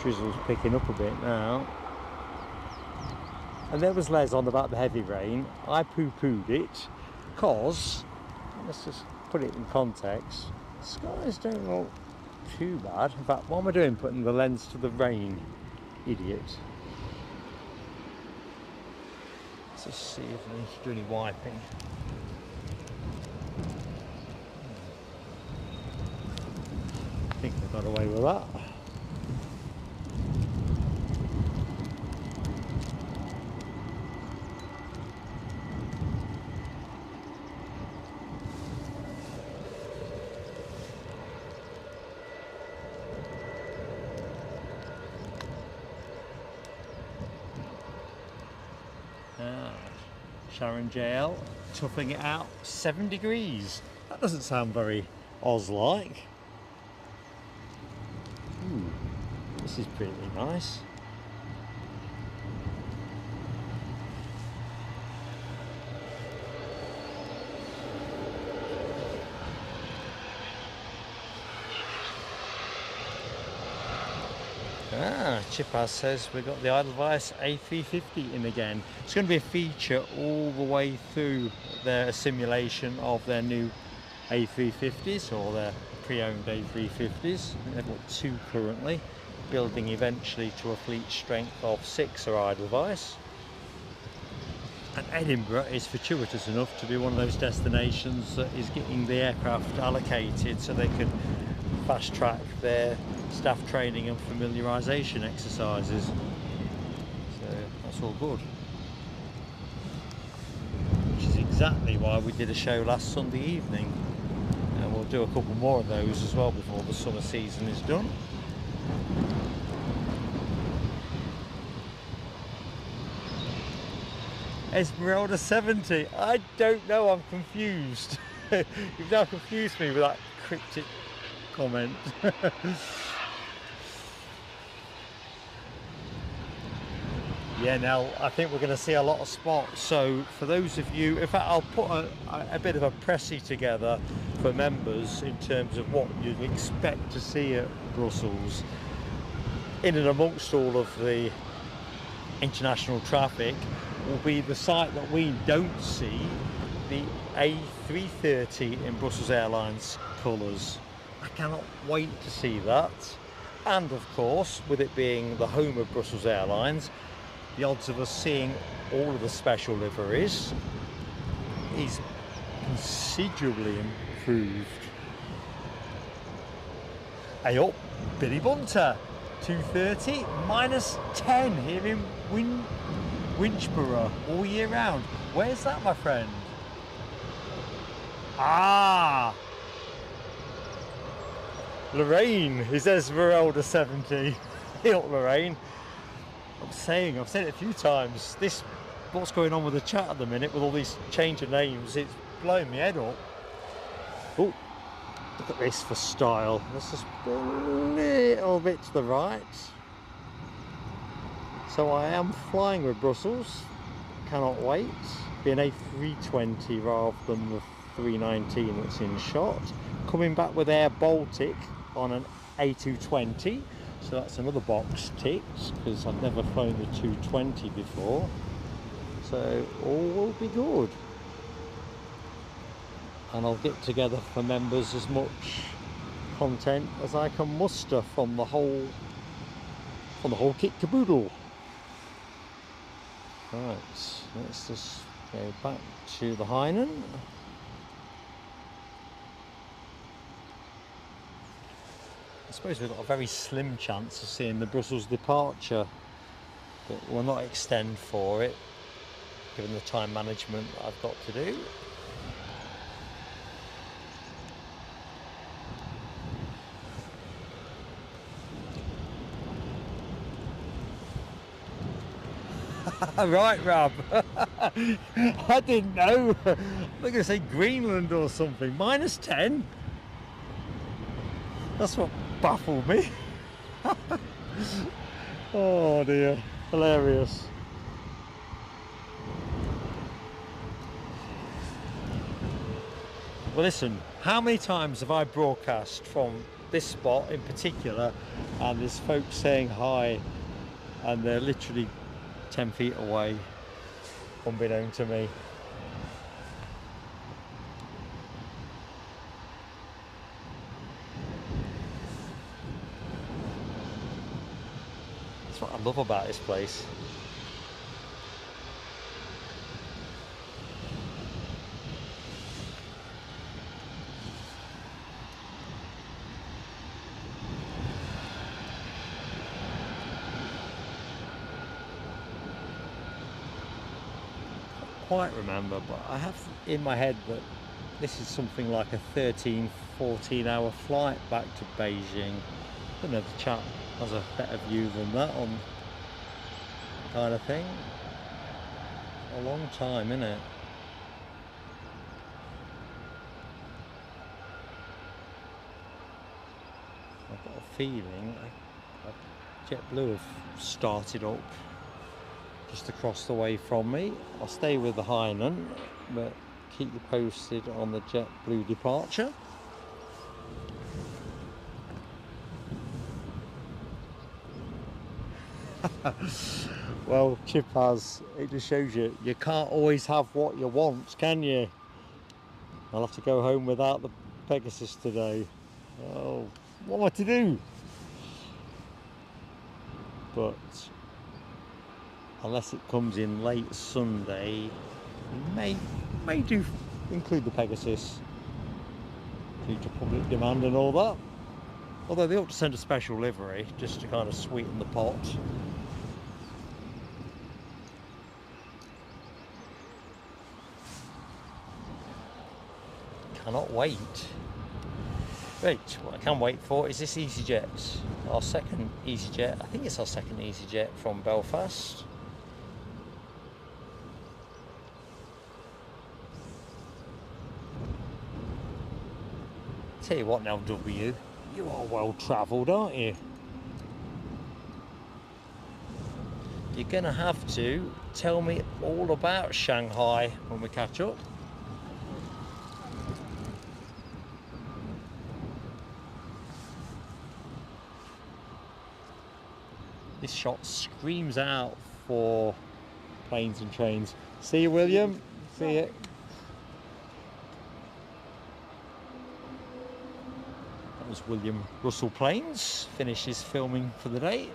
Drizzle's picking up a bit now. And there was Les on about the heavy rain. I poo-pooed it because, let's just put it in context, skies don't look too bad. In fact, what am I doing putting the lens to the rain? Idiot. Let's just see if I need to do any wiping. I think I got away with that. Sharon JL, toughing it out, 7 degrees. That doesn't sound very Oz-like. Ooh, this is pretty nice. Chipaz says we've got the Edelweiss A350 in again. It's going to be a feature all the way through their simulation of their new A350s, or their pre-owned A350s. I think they've got 2 currently, building eventually to a fleet strength of 6 are Edelweiss. And Edinburgh is fortuitous enough to be one of those destinations that is getting the aircraft allocated so they can fast track their staff training and familiarisation exercises. So that's all good. Which is exactly why we did a show last Sunday evening. And we'll do a couple more of those as well before the summer season is done. Esmeralda 70. I don't know, I'm confused. You've now confused me with that cryptic comment. Yeah, now I think we're going to see a lot of spots. So for those of you, in fact, I'll put a bit of a pressy together for members in terms of what you'd expect to see at Brussels. In and amongst all of the international traffic will be the site that we don't see, the A330 in Brussels Airlines colours. I cannot wait to see that. And of course, with it being the home of Brussels Airlines, the odds of us seeing all of the special liveries is considerably improved. Hey up, Billy Bunter, 230 -10 here in Winchborough all year round. Where's that, my friend? Ah! Lorraine is Esmeralda 70. Not Lorraine. I've said it a few times, what's going on with the chat at the minute with all these change of names, it's blowing my head up. Oh, look at this for style. Let's just go a little bit to the right. So I am flying with Brussels, cannot wait. Be an A320 rather than the 319 that's in shot. Coming back with Air Baltic on an A220, so that's another box ticked because I've never flown the 220 before, so all will be good. And I'll get together for members as much content as I can muster from the whole kit caboodle. Right, let's just go back to the Hainan. I suppose we've got a very slim chance of seeing the Brussels departure, but we'll not extend for it given the time management that I've got to do. Right, Rob. I didn't know. I'm going to say Greenland or something. -10. That's what baffled me. Oh dear, hilarious. Well, listen, how many times have I broadcast from this spot in particular, and there's folks saying hi and they're literally 10 feet away, unbeknown to me. That's what I love about this place. Quite remember, but I have in my head that this is something like a 13-14 hour flight back to Beijing. I don't know if the chap has a better view than that on kind of thing. A long time, isn't it? I've got a feeling JetBlue have started up just across the way from me. I'll stay with the Hainan, but keep you posted on the JetBlue departure. Well, Chipaz, it just shows you can't always have what you want, can you? I'll have to go home without the Pegasus today. Oh, what am I to do? But unless it comes in late Sunday, may do include the Pegasus due to public demand and all that. Although they ought to send a special livery just to kind of sweeten the pot. Cannot wait. Right, what I can wait for is this EasyJet. Our second EasyJet. I think it's our second EasyJet from Belfast. Tell you what now, W, you are well travelled, aren't you? You're gonna have to tell me all about Shanghai when we catch up. This shot screams out for planes and trains. See you, William. See you. That was William Russell Planes. Finished his filming for the day.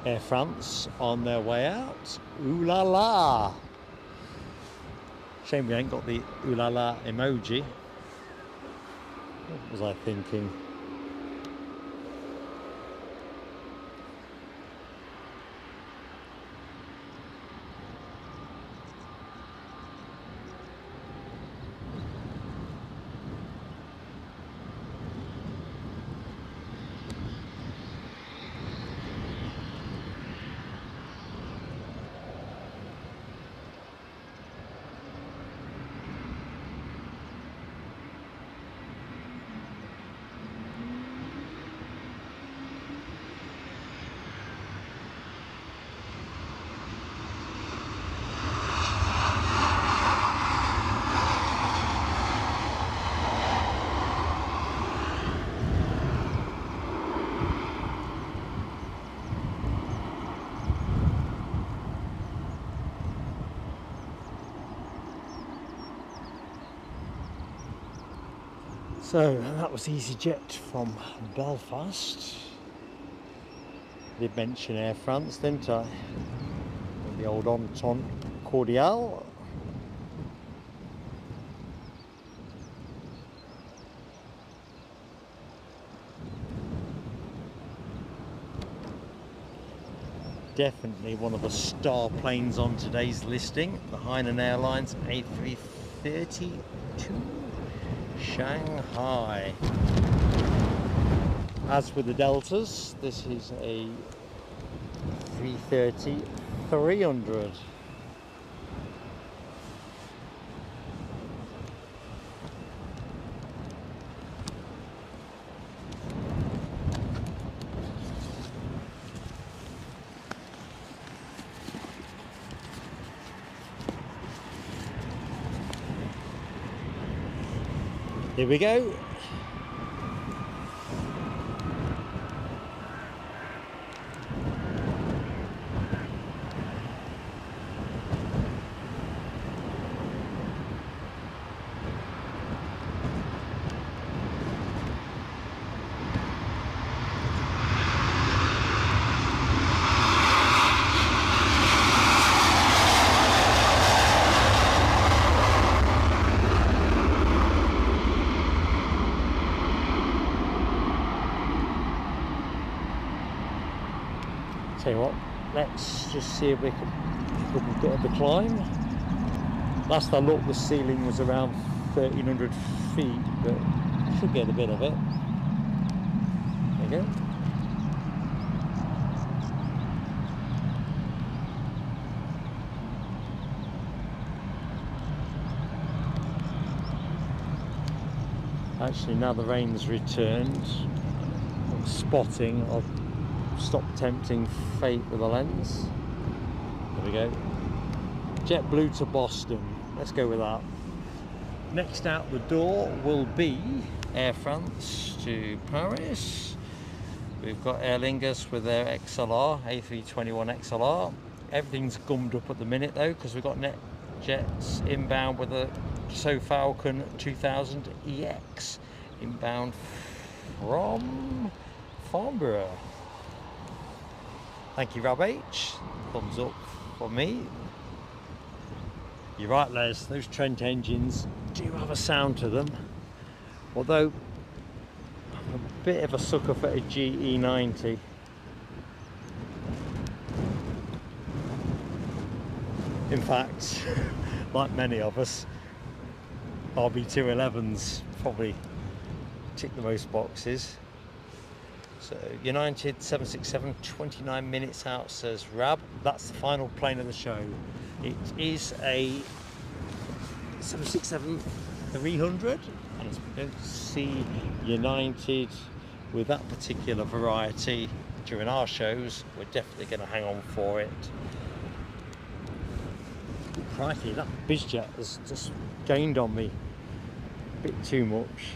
Air France on their way out. Ooh la la! Shame we ain't got the ooh la la emoji. What was I thinking? So that was EasyJet from Belfast. Did mention Air France, didn't I? The old Entente Cordiale. Definitely one of the star planes on today's listing, the Hainan Airlines A330 to Shanghai. As with the Deltas, this is a 330-300. Here we go. Tell you what, let's just see if we can pick up a bit of the climb. Last I looked, the ceiling was around 1,300 feet, but should get a bit of it. There you go. Actually, now the rain's returned, I'm spotting. I'll stop tempting fate with a lens. There we go. JetBlue to Boston. Let's go with that. Next out the door will be Air France to Paris. We've got Aer Lingus with their XLR, A321 XLR. Everything's gummed up at the minute though, because we've got NetJets inbound with a So Falcon 2000 EX inbound from Farnborough. Thank you, Rob H. Thumbs up for me. You're right, Les, those Trent engines do have a sound to them. Although, I'm a bit of a sucker for a GE90. In fact, like many of us, RB211s probably tick the most boxes. So United 767, 29 minutes out, says Rab. That's the final plane of the show. It is a 767-300, and as we don't see United with that particular variety during our shows, we're definitely going to hang on for it. Crikey, that BizJet has just gained on me a bit too much.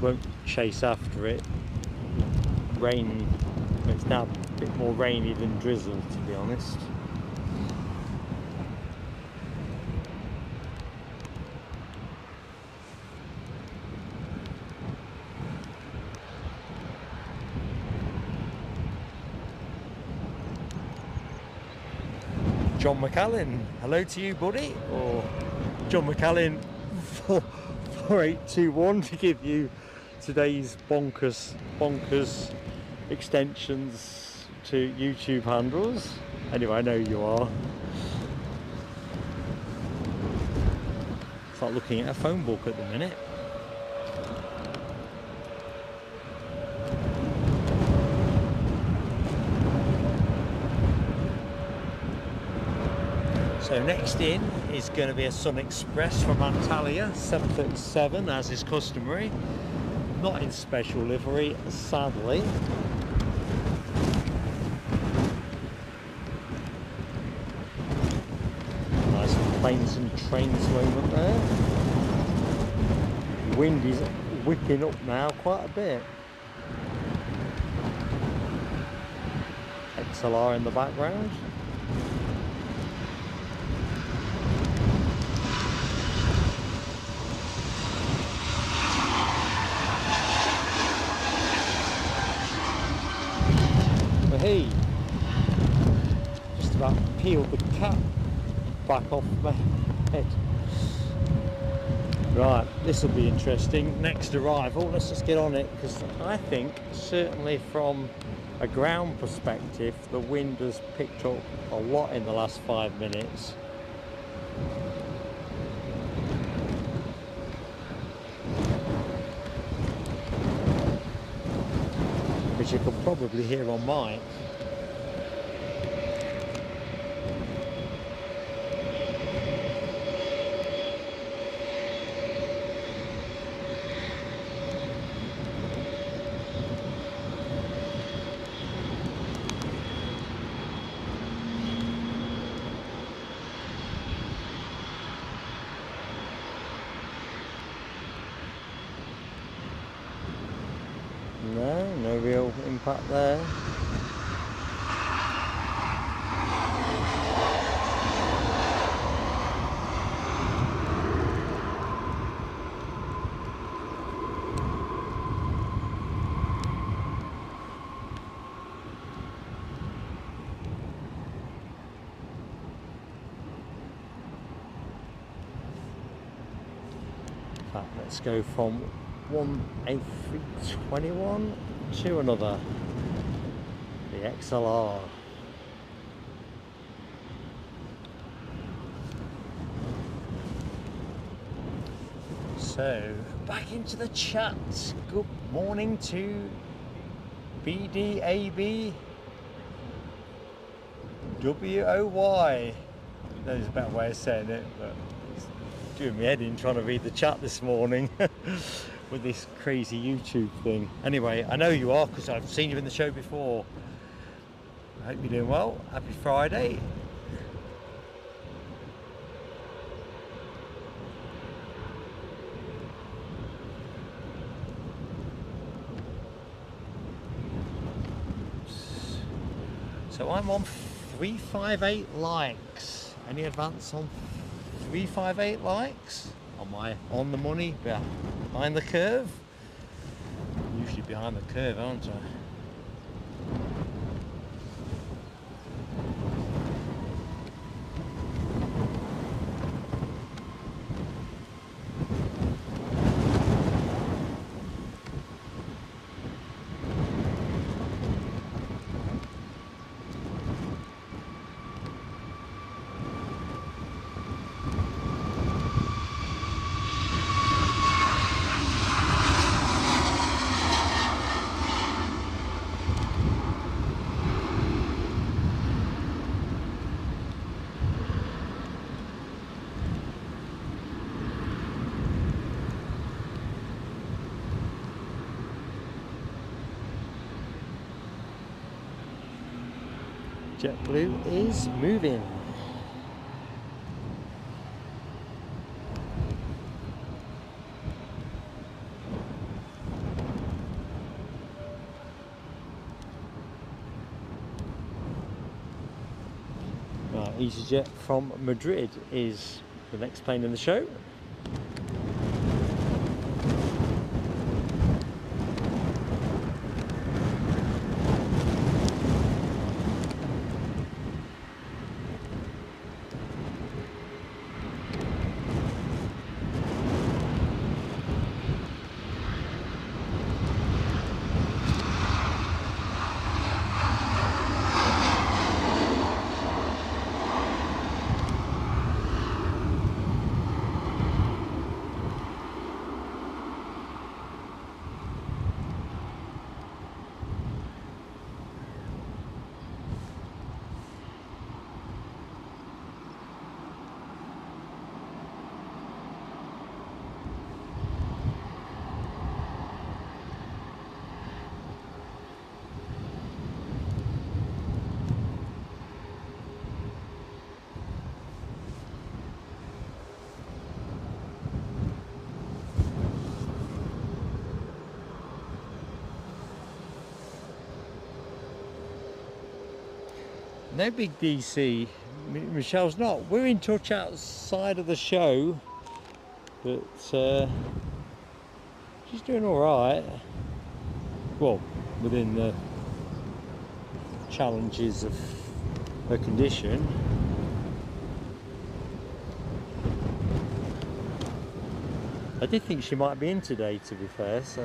Won't chase after it. rain. It's now a bit more rainy than drizzle, to be honest. John McAllen, hello to you, buddy. Or John McAllen 4821 to give you today's bonkers extensions to YouTube handles. Anyway, I know you are. It's like looking at a phone book at the minute. So next in is going to be a Sun Express from Antalya, 737, as is customary. Not in special livery, sadly. Nice planes and trains moment there. The wind is whipping up now quite a bit. XLR in the background. Hey, just about peeled the cap back off my head. Right, this will be interesting. Next arrival, let's just get on it, because I think certainly from a ground perspective the wind has picked up a lot in the last 5 minutes. Which you can probably hear on mic. No real impact there. In fact, let's go from one A321 to another, the XLR. So back into the chat. Good morning to BDAB WOY. There's a better way of saying it, but it's doing my head in trying to read the chat this morning. With this crazy YouTube thing. Anyway, I know you are because I've seen you in the show before. I hope you're doing well. Happy Friday. So I'm on 358 likes. Any advance on 358 likes? Am I on the money, behind the curve? I'm usually behind the curve, aren't I? JetBlue is moving. EasyJet from Madrid is the next plane in the show. No big DC. Michelle's not. We're in touch outside of the show, but she's doing all right. Well, within the challenges of her condition. I did think she might be in today, to be fair, so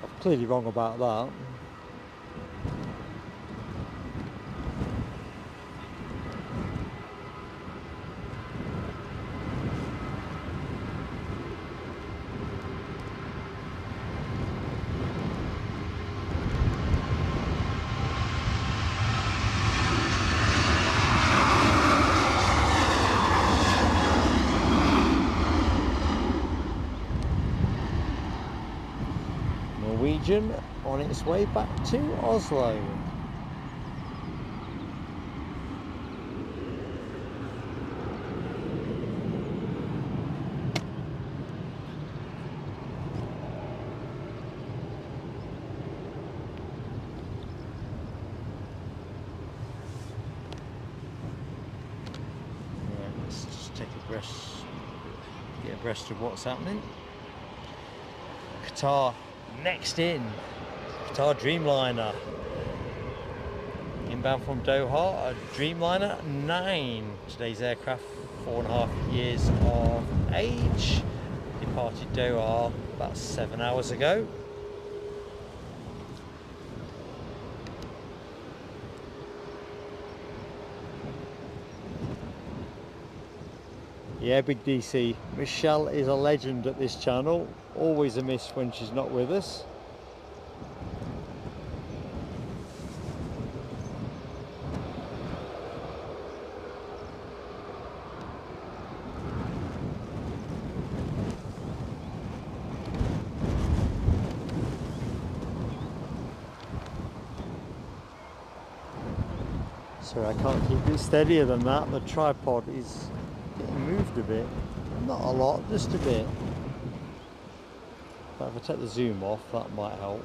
I'm clearly wrong about that. Norwegian on its way back to Oslo. Right, let's just take get abreast of what's happening. Qatar next in, Qatar Dreamliner, inbound from Doha, a Dreamliner 9, today's aircraft, 4.5 years of age, departed Doha about 7 hours ago. Yeah, big DC. Michelle is a legend at this channel. Always a miss when she's not with us. Sorry, I can't keep it steadier than that. The tripod is getting moved a bit. Not a lot, just a bit. But if I take the zoom off, that might help.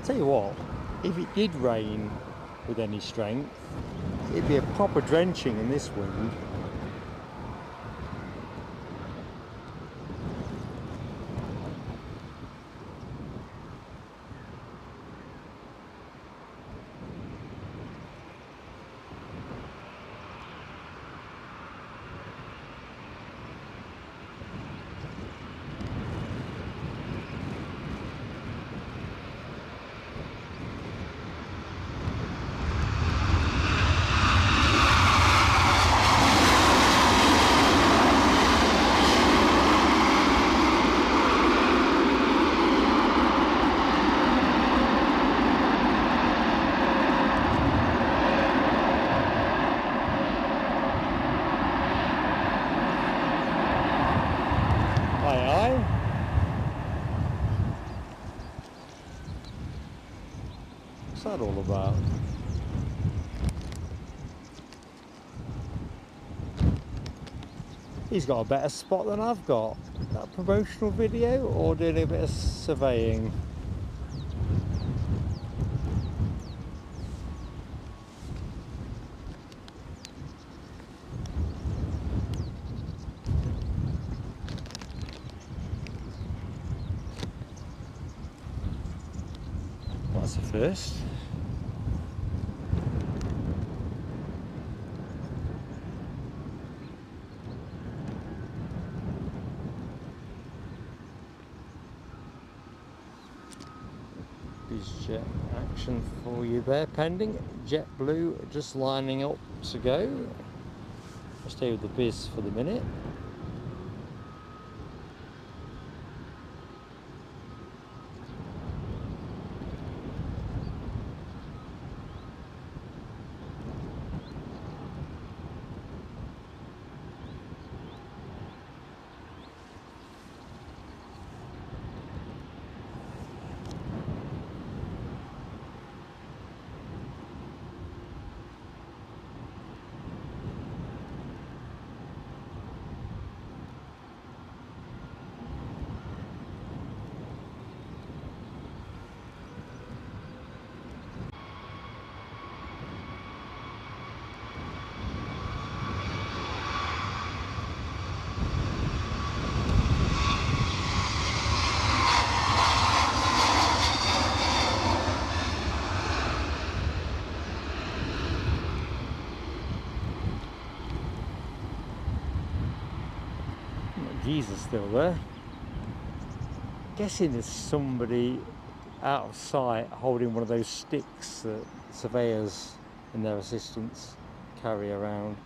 Tell you what, if it did rain with any strength, it'd be a proper drenching in this wind. What's that all about? He's got a better spot than I've got. That promotional video or doing a bit of surveying? That's the first. BizJet action for you there pending. JetBlue just lining up to go. I'll stay with the biz for the minute. Jesus still there. Guessing there's somebody out of sight holding one of those sticks that surveyors and their assistants carry around.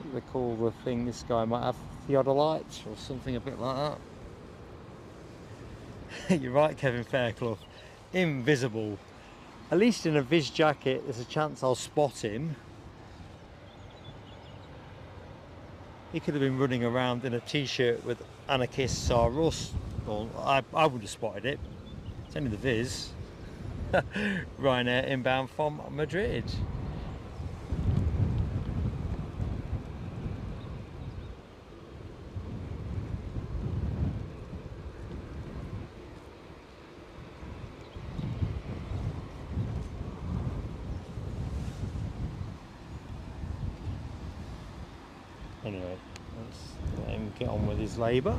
What they call the thing. This guy might have theodolite or something a bit like that. You're right, Kevin Fairclough. Invisible. At least in a Viz jacket, there's a chance I'll spot him. He could have been running around in a t-shirt with anarchists are us. Well, I would have spotted it. It's only the Viz. Ryanair inbound from Madrid. Anyway, let's let him get on with his labour.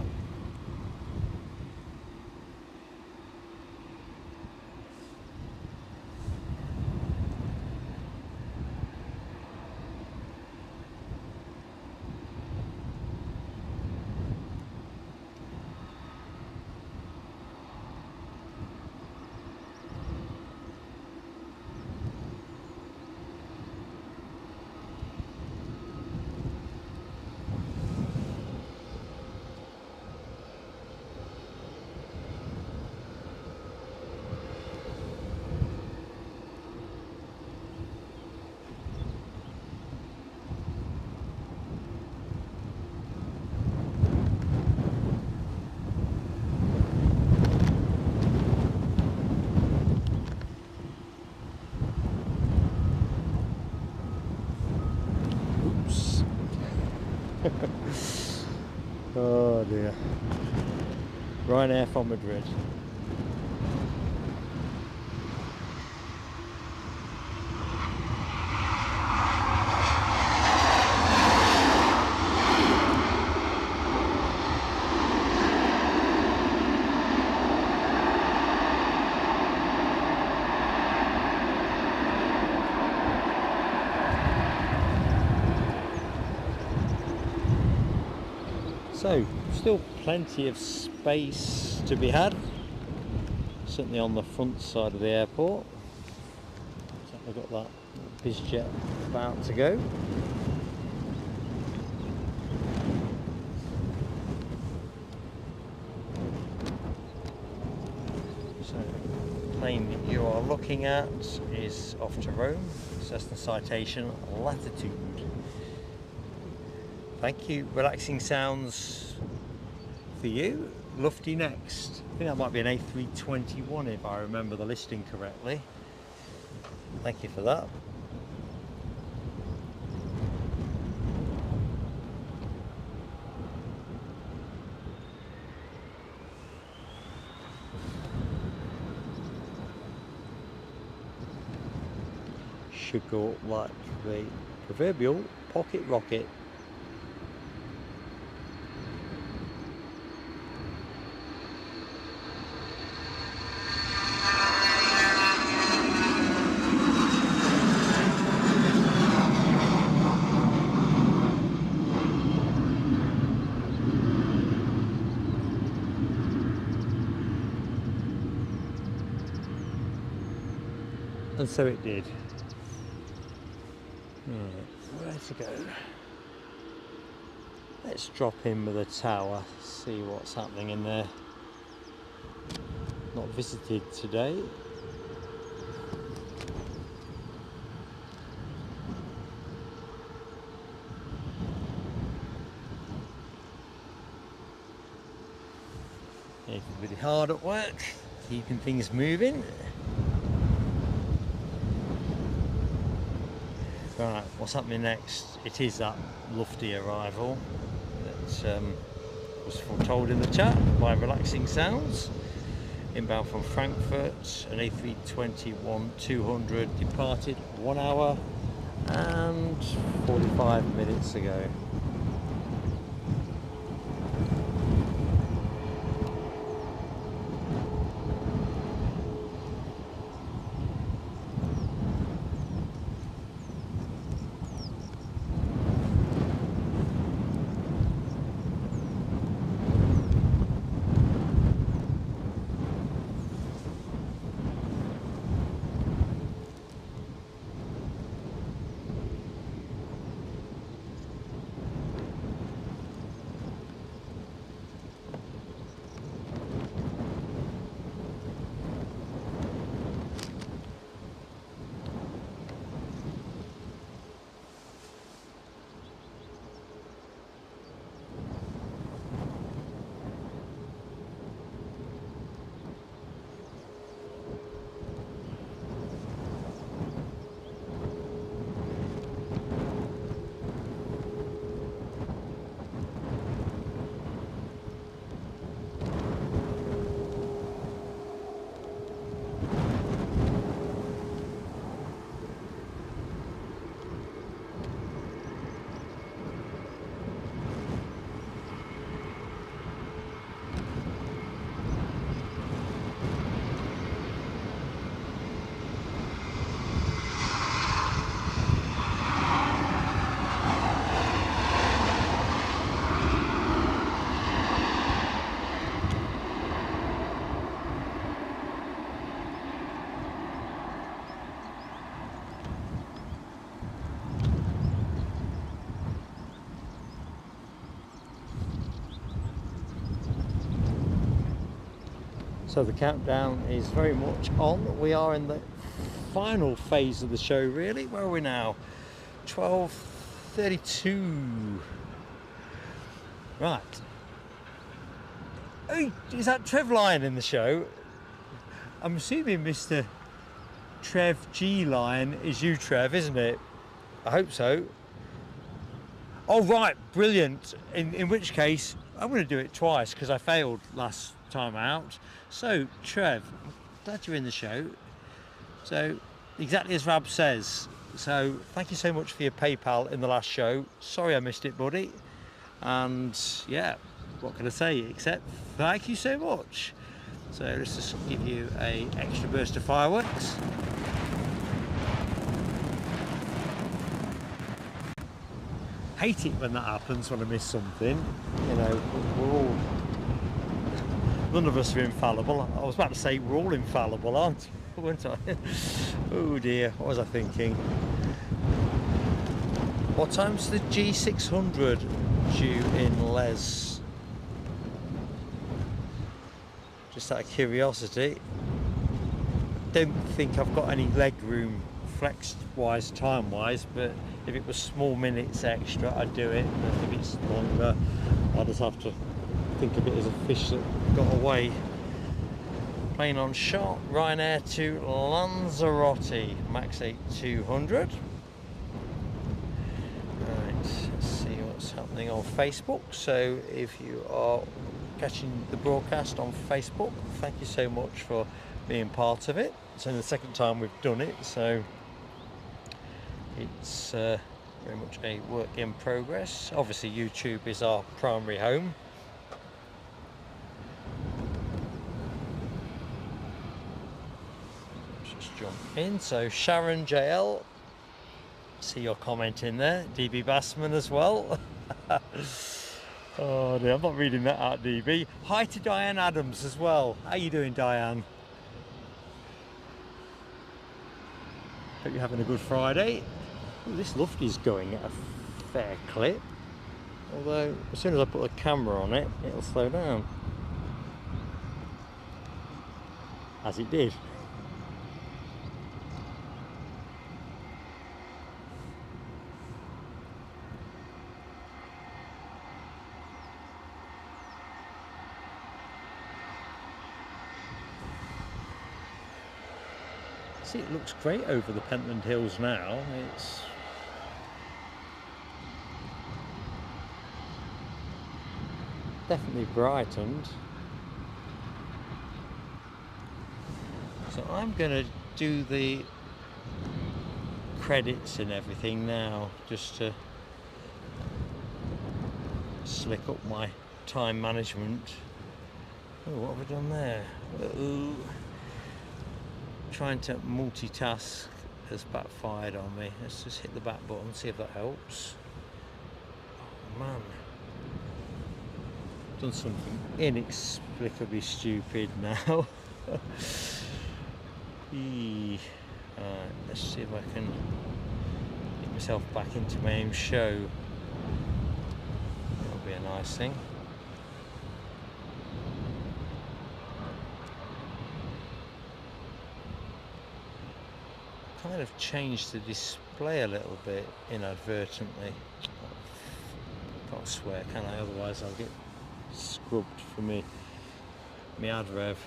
Oh dear. Ryanair from Madrid. So, still plenty of space to be had, certainly on the front side of the airport. So we've got that BizJet about to go. So, the plane that you are looking at is off to Rome, Cessna citation latitude. Thank you. Relaxing sounds for you. Lufty next. I think that might be an A321 if I remember the listing correctly. Thank you for that. should go up like the proverbial pocket rocket. And so it did. Right, where to go? Let's drop in with the tower, see what's happening in there. Not visited today. Everybody hard at work, keeping things moving. Right, what's happening next? It is that lofty arrival that was foretold in the chat by Relaxing Sounds. Inbound from Frankfurt, an A321-200 departed 1 hour and 45 minutes ago. So the countdown is very much on. We are in the final phase of the show, really. Where are we now? 12:32. Right. Hey, is that Trev Lyon in the show? I'm assuming Mr. Trev G. Lyon is you, Trev, isn't it? I hope so. Oh, right, brilliant. In which case, I'm going to do it twice because I failed last time out. So, Trev, glad you're in the show. So, exactly as Rab says. So, thank you so much for your PayPal in the last show. Sorry I missed it, buddy. And yeah, what can I say except thank you so much. So let's just give you a extra burst of fireworks. Hate it when that happens, when I miss something. You know, we're all, none of us are infallible. I was about to say we're all infallible, aren't we? Weren't I? Oh dear, what was I thinking? What time's the G600 due in Les? Just out of curiosity. Don't think I've got any leg room flex wise, time wise, but if it was small minutes extra I'd do it, and if it's longer I'll just have to think of it as a fish that got away. Plane on shot, Ryanair to Lanzarote, max 8200. Right, let's see what's happening on Facebook. So if you are catching the broadcast on Facebook, thank you so much for being part of it. It's only the second time we've done it, so It's very much a work in progress. Obviously YouTube is our primary home. Let's just jump in. So Sharon JL, see your comment in there. DB Bassman as well. Oh dear, I'm not reading that out, DB. Hi to Diane Adams as well. How you doing, Diane? Hope you're having a good Friday. Ooh, this Lufty's going at a fair clip. Although, as soon as I put a camera on it, it'll slow down. As it did. See, it looks great over the Pentland Hills now. It's definitely brightened. So I'm going to do the credits and everything now, just to slick up my time management. Oh, what have I done there? Uh-oh. Trying to multitask has backfired on me. Let's just hit the back button, see if that helps. Oh man, done something inexplicably stupid now. Let's see if I can get myself back into my own show. That'll be a nice thing. Kind of changed the display a little bit inadvertently. Can't swear, can I? Otherwise I'll get scrubbed for me ad rev.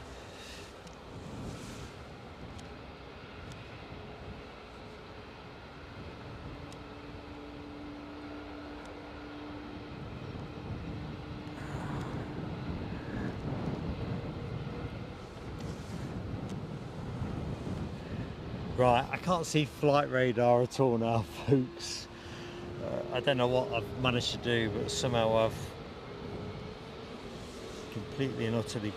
Right, I can't see flight radar at all now, folks. I don't know what I've managed to do, but somehow I've completely and utterly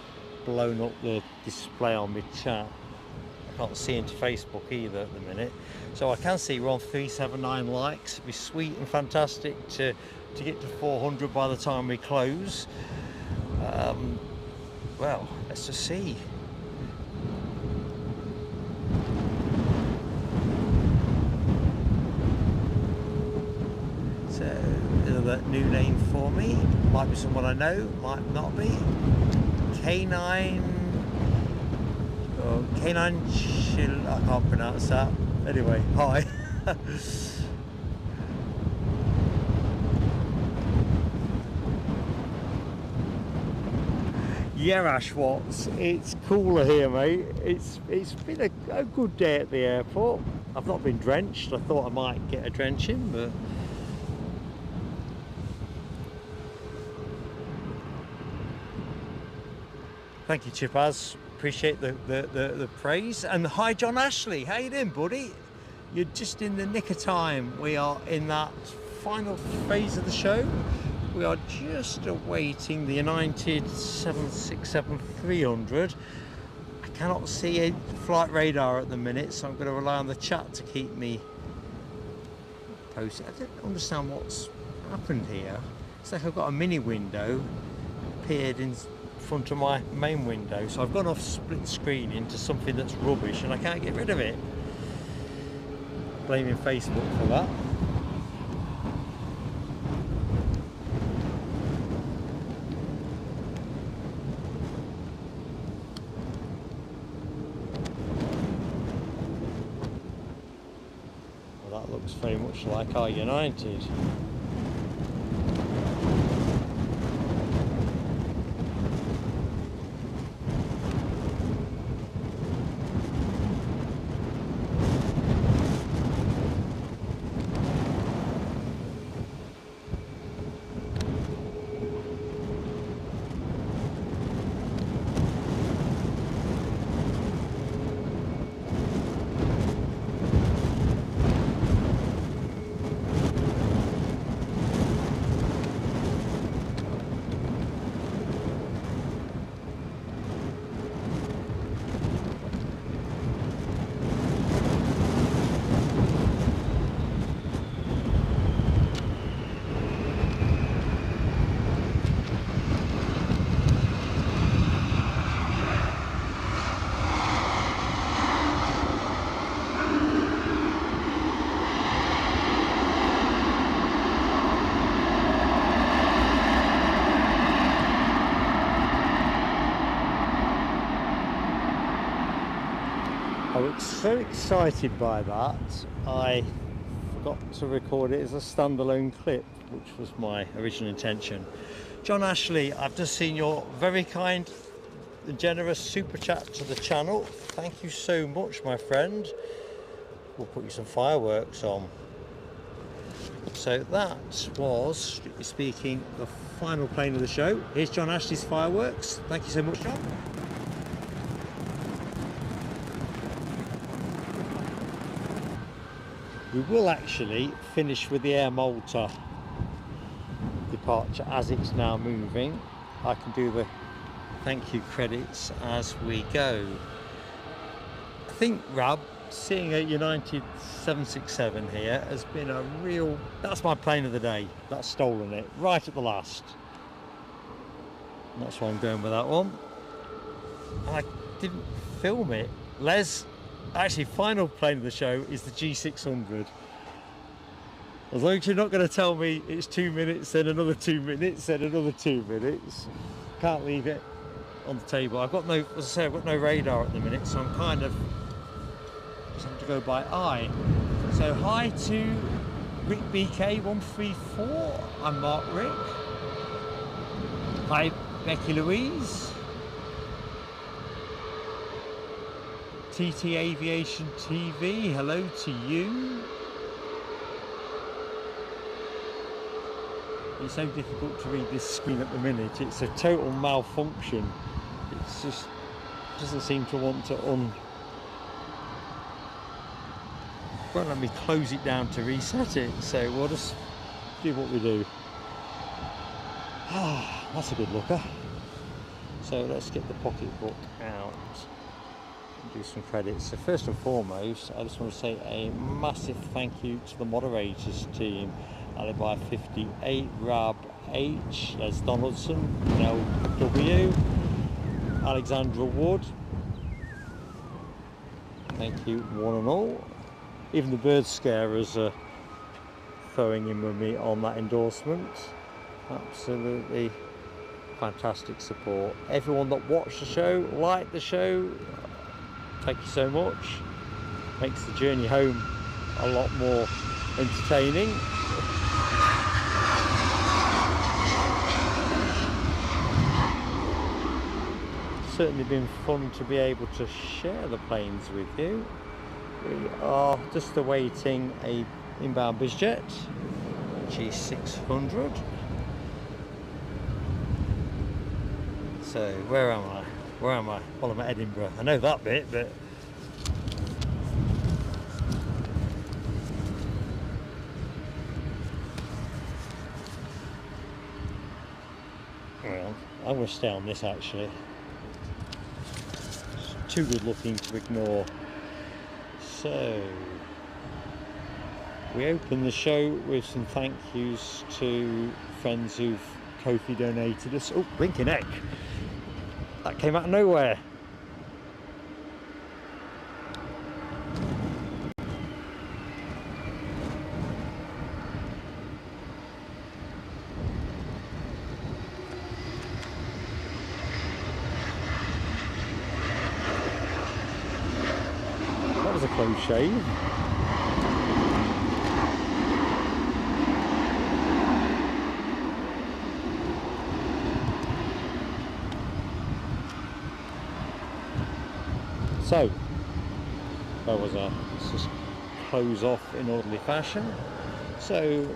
blown up the display on my chat. I can't see into Facebook either at the minute. So I can see we're on 379 likes. It'd be sweet and fantastic to get to 400 by the time we close. Well, let's just see. Another new name for me. Might be someone I know, might not be. K9 Chill, I can't pronounce that. Anyway, hi. Yeah, Ash Watts, it's cooler here, mate. It's been a good day at the airport. I've not been drenched. I thought I might get a drenching, but thank you, Chipaz. Appreciate the praise. And hi, John Ashley. How you doing, buddy? You're just in the nick of time. We are in that final phase of the show. We are just awaiting the United 767-300. I cannot see a flight radar at the minute, so I'm going to rely on the chat to keep me posted. I don't understand what's happened here. It's like I've got a mini window appeared in front of my main window, so I've gone off split screen into something that's rubbish and I can't get rid of it. Blaming Facebook for that. Well, that looks very much like our United. so excited by that, I forgot to record it as a standalone clip, which was my original intention. John Ashley, I've just seen your very kind and generous super chat to the channel. Thank you so much, my friend. We'll put you some fireworks on. So that was, strictly speaking, the final plane of the show. Here's John Ashley's fireworks. Thank you so much, John. We will actually finish with the Air Malta departure as it's now moving. I can do the thank you credits as we go. I think, Rab, seeing a United 767 here has been a real... That's my plane of the day. That's stolen it right at the last. And that's why I'm going with that one. And I didn't film it. Les, actually, final plane of the show is the G600. As long as you're not going to tell me it's 2 minutes, then another 2 minutes, then another 2 minutes, can't leave it on the table. I've got no, as I say, I've got no radar at the minute, so I'm kind of just having to go by eye. So hi to Rick BK134. I'm Mark Rick. Hi Becky Louise. TT Aviation TV. Hello to you. It's so difficult to read this screen at the minute. It's a total malfunction. It's just doesn't seem to want to won't let me close it down to reset it. So we'll just do what we do. Ah, that's a good looker. So let's get the pocketbook out and do some credits. So first and foremost, I just want to say a massive thank you to the moderators team. Alibi 58, Rab H, Les Donaldson, Nell W, Alexandra Wood. Thank you one and all. Even the bird scarers are throwing in with me on that endorsement. Absolutely fantastic support. Everyone that watched the show, liked the show, thank you so much. Makes the journey home a lot more entertaining. Certainly been fun to be able to share the planes with you. We are just awaiting a inbound BizJet G600. So where am I? Where am I? Well, I'm at Edinburgh. I know that bit, but well, I'm going to stay on this actually. Too good looking to ignore. So we open the show with some thank yous to friends who've Ko-fi donated us. Oh, blinking heck, that came out of nowhere. A close shave. So that was let's just close off in orderly fashion. So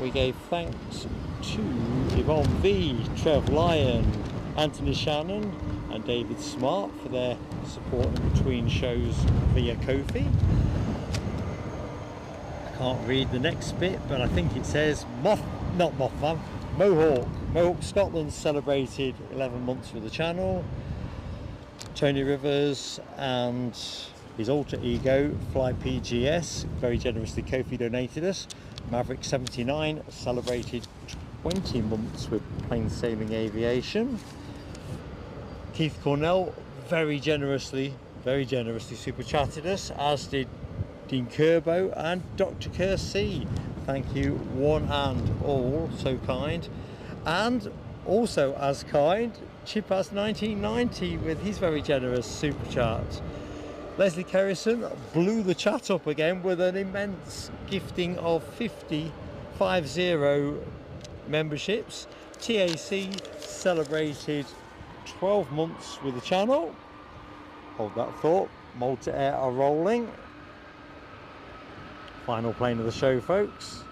we gave thanks to Yvonne V, Trev Lyon, Anthony Shannon and David Smart for their support in between shows via Ko-fi. I can't read the next bit, but I think it says Mohawk. Mohawk Scotland celebrated 11 months with the channel. Tony Rivers and his alter ego Fly PGS very generously Ko-fi donated us. Maverick 79 celebrated 20 months with plain sailing aviation. Keith Cornell very generously super chatted us, as did Dean Kerbo and Dr. Kersey. Thank you one and all, so kind. And also as kind, Chipaz1990 with his very generous super chat. Leslie Kerrison blew the chat up again with an immense gifting of 50 memberships. TAC celebrated 12 months with the channel. Hold that thought. Malta Air are rolling. Final plane of the show, folks.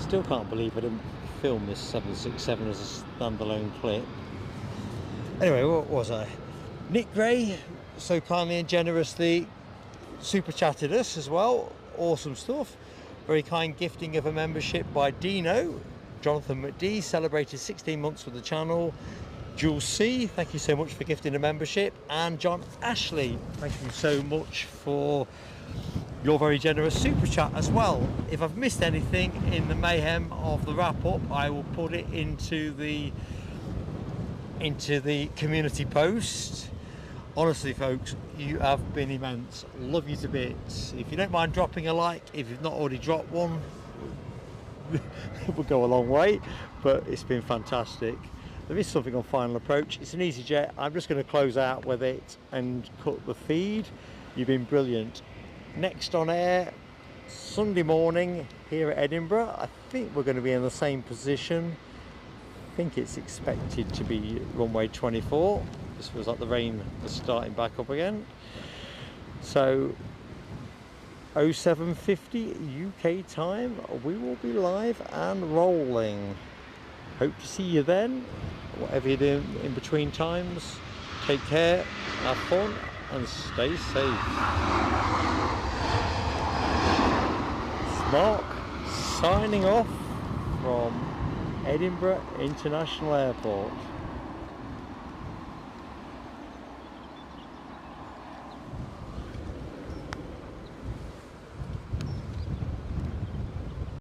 Still can't believe I didn't film this 767 as a standalone clip. Anyway, what was I? Nick Gray so kindly and generously super chatted us as well. Awesome stuff. Very kind gifting of a membership by Dino. Jonathan McD celebrated 16 months with the channel. Jules C, thank you so much for gifting a membership. And John Ashley, thank you so much for your very generous super chat as well. If I've missed anything in the mayhem of the wrap up, I will put it into the community post. Honestly, folks, you have been immense. Love you to bits. If you don't mind dropping a like, if you've not already dropped one, it will go a long way. But it's been fantastic. There is something on final approach. It's an EasyJet. I'm just going to close out with it and cut the feed. You've been brilliant. Next on air Sunday morning here at Edinburgh. I think we're going to be in the same position. I think it's expected to be runway 24. This feels like the rain is starting back up again. So 0750 UK time, we will be live and rolling. Hope to see you then. Whatever you're doing in between times, take care, have fun and stay safe. Mark signing off from Edinburgh International Airport.